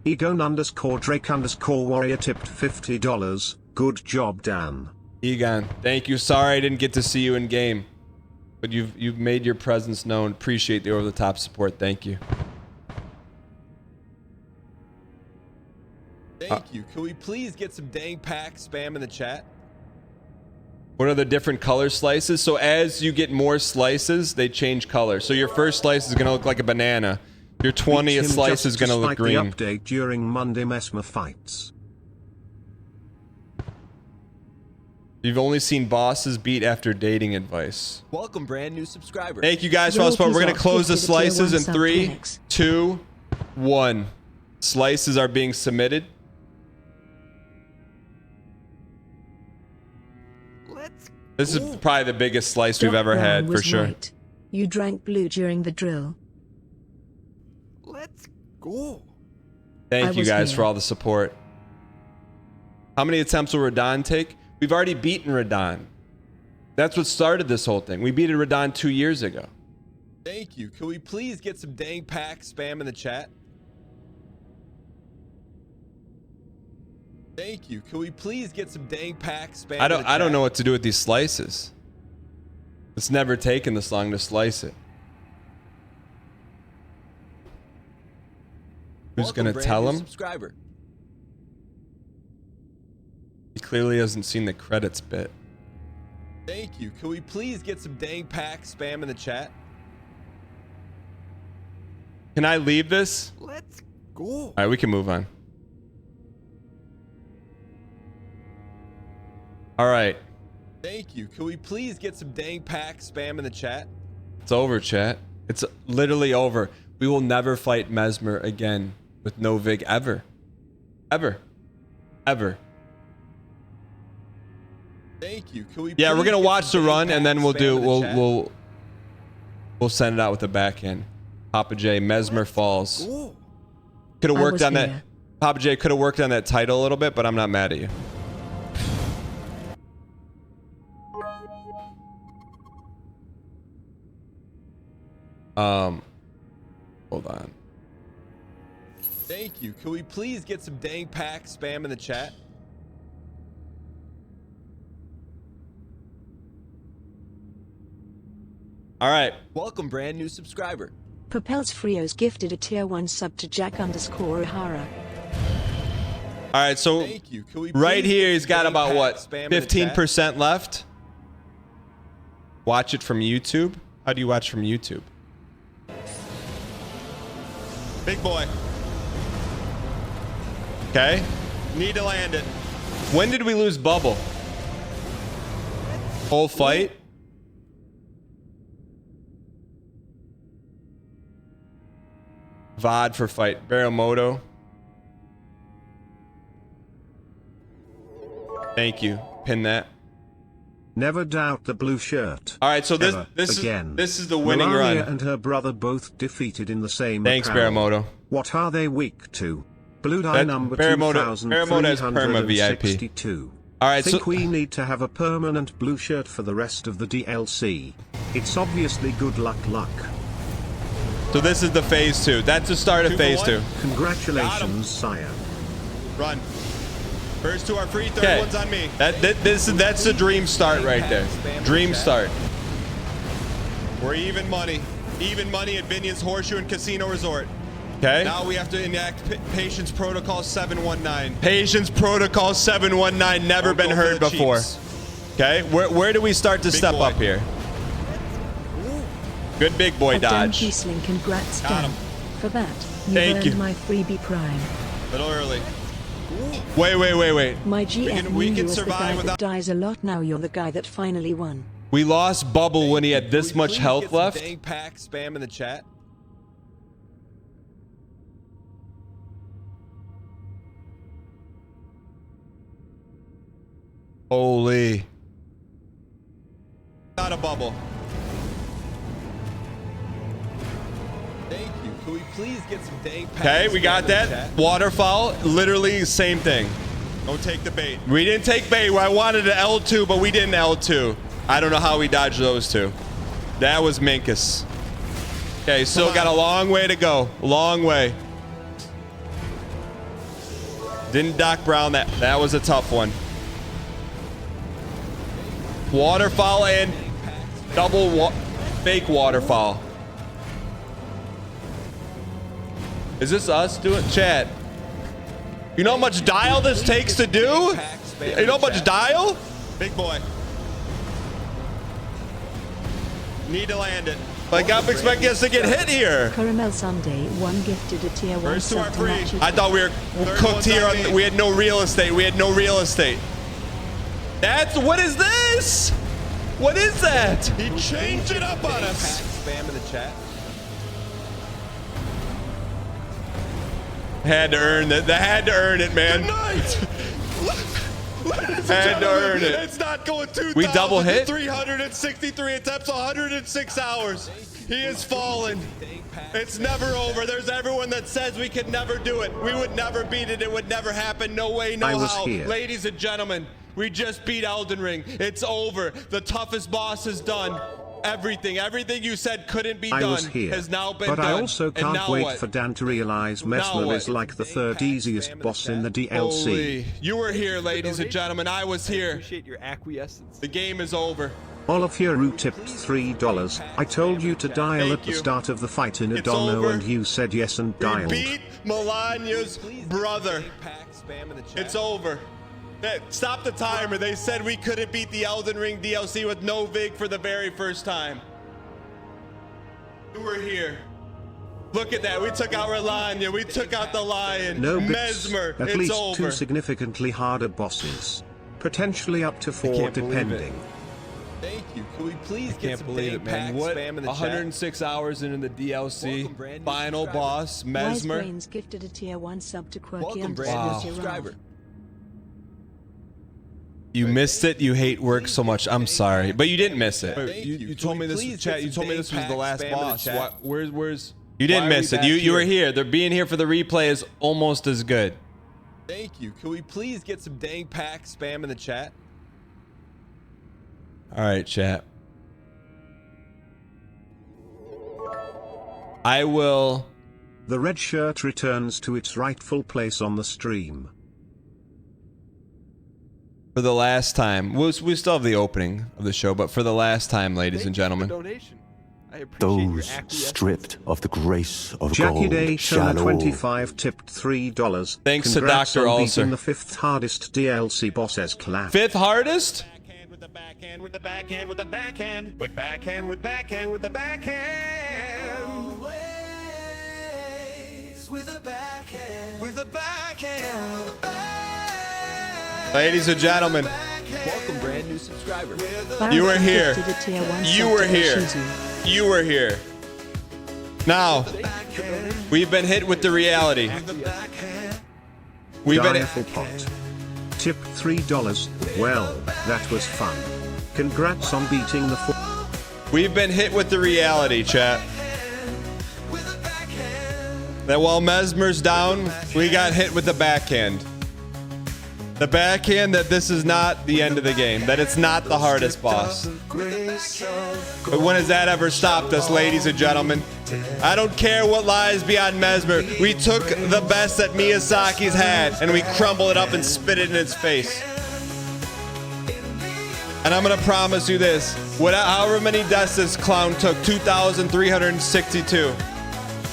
Egon underscore Drake underscore warrior tipped $50. Good job, Dan. Egon, thank you. Sorry I didn't get to see you in game, but you've made your presence known. Appreciate the over the top support. Thank you. Thank you. Can we please get some dang pack spam in the chat? What are the different color slices? So as you get more slices, they change color. So your first slice is going to look like a banana. Your 20th slice is going to look green. The update during Monday Messmer fights. You've only seen bosses beat after dating advice. Welcome, brand new subscriber. Thank you guys for all the support. We're going to close the slices in 3, 2, 1. Slices are being submitted. This is probably the biggest slice we've ever had, for sure. Right. You drank blue during the drill. Let's go. Thank you guys for all the support. How many attempts will Radon take? We've already beaten Radon. That's what started this whole thing. We beat Radon 2 years ago. Thank you. Can we please get some dang pack spam in the chat? Thank you. Can we please get some dang pack spam? I don't know what to do with these slices. It's never taken this long to slice it. Who's gonna tell him? Subscriber. He clearly hasn't seen the credits bit. Thank you. Can we please get some dang pack spam in the chat? Can I leave this? Let's go. All right, we can move on. All right. Thank you. Can we please get some dang pack spam in the chat? It's over, chat. It's literally over. We will never fight Messmer again with no vig ever. Ever. Ever. Thank you. Can we Yeah, we're gonna watch the run and then we'll do we'll send it out with the back end. Papa J, Messmer Falls. Could have worked on that. Papa J could have worked on that title a little bit, but I'm not mad at you. Hold on. Thank you. Can we please get some dang pack spam in the chat? All right. Welcome, brand new subscriber. Propels Frios gifted a tier 1 sub to Jack_O'Hara. All right, so right here he's got about what, 15% left. Watch it from YouTube. How do you watch from YouTube? Big boy. Okay. Need to land it. When did we lose Bubble? Whole fight? VOD for fight. Baramoto. Thank you. Pin that. Never doubt the blue shirt. All right, so this is the winning Melania run. and her brother both defeated in the same. Thanks, apparel. Baramoto. What are they weak to? Blue die number 2362. All right, think we need to have a permanent blue shirt for the rest of the DLC. It's obviously good luck. So this is the phase 2. That's the start of phase 2. Congratulations, sire. Run. First 2 are free, third one's on me. That's the dream start right there. Dream start. We're even money. Even money at Binion's Horseshoe and Casino Resort. Okay. Now we have to enact Patience Protocol 719. Patience Protocol 719, never been heard before. Okay, where do we start to step up here? Good big boy dodge. DANGHEESLING, congrats, Dan. For that, you Thank earned you. my freebie prime. A little early. Wait. My GF knew you as the guy without that dies a lot. Now you're the guy that finally won. We lost Bubble when he had this much health left. Dang pack spam in the chat. Holy. Not a bubble. Thank you. Can we please get some dang pack? Okay, we got that. Waterfall, literally same thing. Don't take the bait. We didn't take bait. I wanted an L2, but we didn't L2. I don't know how we dodged those two. That was Minkus. Okay, still got a long way to go. Long way. Didn't Doc Brown that. That was a tough one. Waterfall and double fake waterfall. Is this us doing chat? You know how much dial this takes to do? You know how much dial? Big boy. Need to land it. Like, I'm expecting us to get hit here. Caramel Sunday 1 gifted a tier 1 First to our sub to free. match it. I thought we were cooked here. We had no real estate. We had no real estate. What is this? What is that? He changed it up on us. Spam in the chat. Had to earn it. They had to earn it, man. Good night. Had to earn it. It's not going 2,000. We double hit? 363 attempts, 106 hours. He has fallen. It's never over. There's everyone that says we could never do it. We would never beat it. It would never happen. No way, no how. Ladies and gentlemen, we just beat Elden Ring. It's over. The toughest boss is done. Everything you said couldn't be done has now been done. But I also can't wait what? for Dan to realize Messmer is like the 3rd easiest boss in the DLC. Holy. You were here, ladies and gentlemen. I was here. Appreciate your acquiescence. The game is over. Olifiero tipped $3. I told you to dial at the start of the fight in Adorno and you said yes and dialed. We beat Melania's brother. It's over. Stop the timer. They said we couldn't beat the Elden Ring DLC with no VIG for the very first time. We're here. Look at that. We took out Relania. We took out the Lion. No bits. Messmer. At It's least over. 2 significantly harder bosses. Potentially up to 4 depending. Thank you. Can we please Can't believe it, man. What? 106 hours into the DLC. Final boss, Wise Messmer. Brains gifted a tier 1 sub to Quirky Welcome, underscore brand new Giraffe. subscriber. You missed it. You hate work so much. I'm sorry, but you didn't miss it. You told me this was chat. You told me this was the last boss. Where's? You didn't miss it. You were here. They're being here for the replay is almost as good. Thank you. Can we please get some dang pack spam in the chat? All right, chat. I will. The red shirt returns to its rightful place on the stream. For the last time, we still have the opening of the show, but for the last time, ladies and gentlemen. Those stripped of the grace of Jackie gold Day shall 25 tipped $3. Thanks Congrats to Dr. on Ulcer. beating the 5th hardest DLC boss as clap. 5th hardest? With the backhand, with the backhand, with the backhand, with backhand, with backhand, with the backhand. Always with the backhand, with the backhand, with the backhand. Ladies and gentlemen, welcome, brand new subscriber. You were here. You were here. You were here. Now, we've been hit with the reality. We've been Direful pot. Tip $3. Well, that was fun. Congrats on beating the We've been hit with the reality, chat. That while Messmer's down, we got hit with the backhand. The backhand that this is not the end of the game, that it's not the hardest boss. But when has that ever stopped us, ladies and gentlemen? I don't care what lies beyond Messmer. We took the best that Miyazaki's had and we crumbled it up and spit it in its face. And I'm gonna promise you this, however many deaths this clown took, 2,362.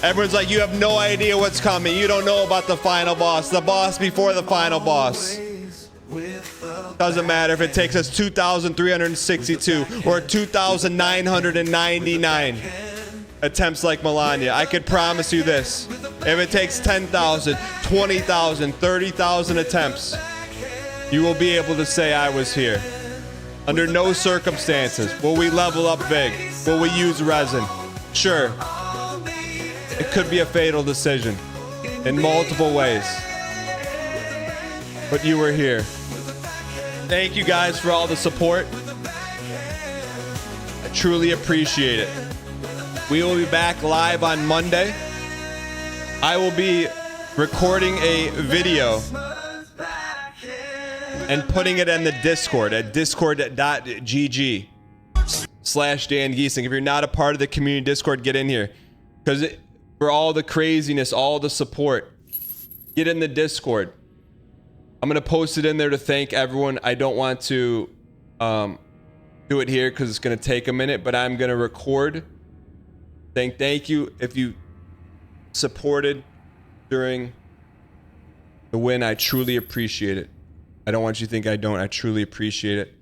Everyone's like, you have no idea what's coming. You don't know about the final boss, the boss before the final boss. Doesn't matter if it takes us 2,362 or 2,999 attempts like Melania. I could promise you this. If it takes 10,000, 20,000, 30,000 attempts, you will be able to say I was here. Under no circumstances will we level up big. Will we use resin? Sure. It could be a fatal decision in multiple ways. But you were here. Thank you guys for all the support. I truly appreciate it. We will be back live on Monday. I will be recording a video and putting it in the Discord at discord.gg/DanGheesling. If you're not a part of the community Discord, get in here. Because for all the craziness, all the support, get in the Discord. I'm going to post it in there to thank everyone. I don't want to do it here because it's going to take a minute, but I'm going to record. Thank you if you supported during the win. I truly appreciate it. I don't want you to think I don't. I truly appreciate it.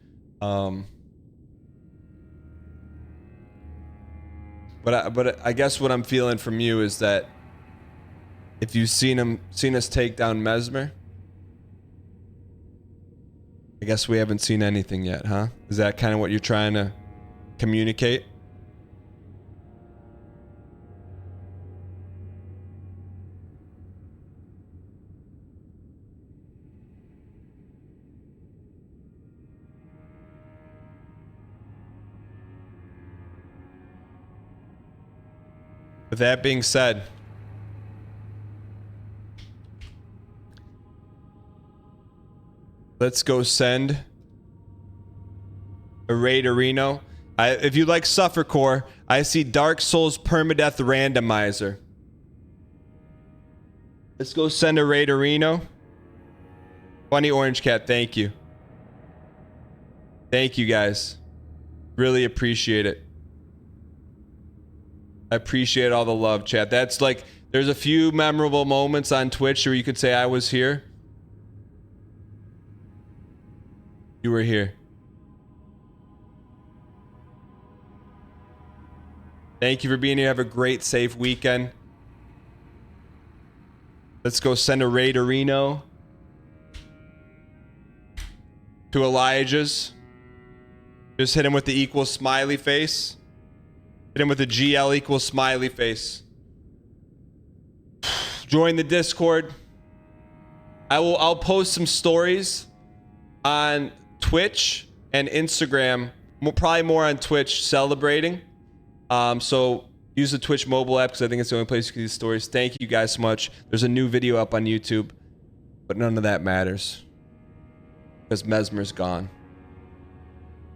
But I guess what I'm feeling from you is that if you've seen us take down Messmer, I guess we haven't seen anything yet, huh? Is that kind of what you're trying to communicate? With that being said, let's go send a raid to Reno. If you like Suffercore, I see Dark Souls Permadeath Randomizer. Let's go send a raid to Reno. Funny Orange Cat, thank you. Thank you guys. Really appreciate it. I appreciate all the love, chat. That's like, there's a few memorable moments on Twitch where you could say I was here. You were here. Thank you for being here. Have a great, safe weekend. Let's go send a raid to Reno. To Elijah's. Just hit him with the equal smiley face. Hit him with the GL equals smiley face. Join the Discord. I'll post some stories on Twitch and Instagram. Probably more on Twitch celebrating. So use the Twitch mobile app because I think it's the only place you can see stories. Thank you guys so much. There's a new video up on YouTube, but none of that matters because Messmer's gone.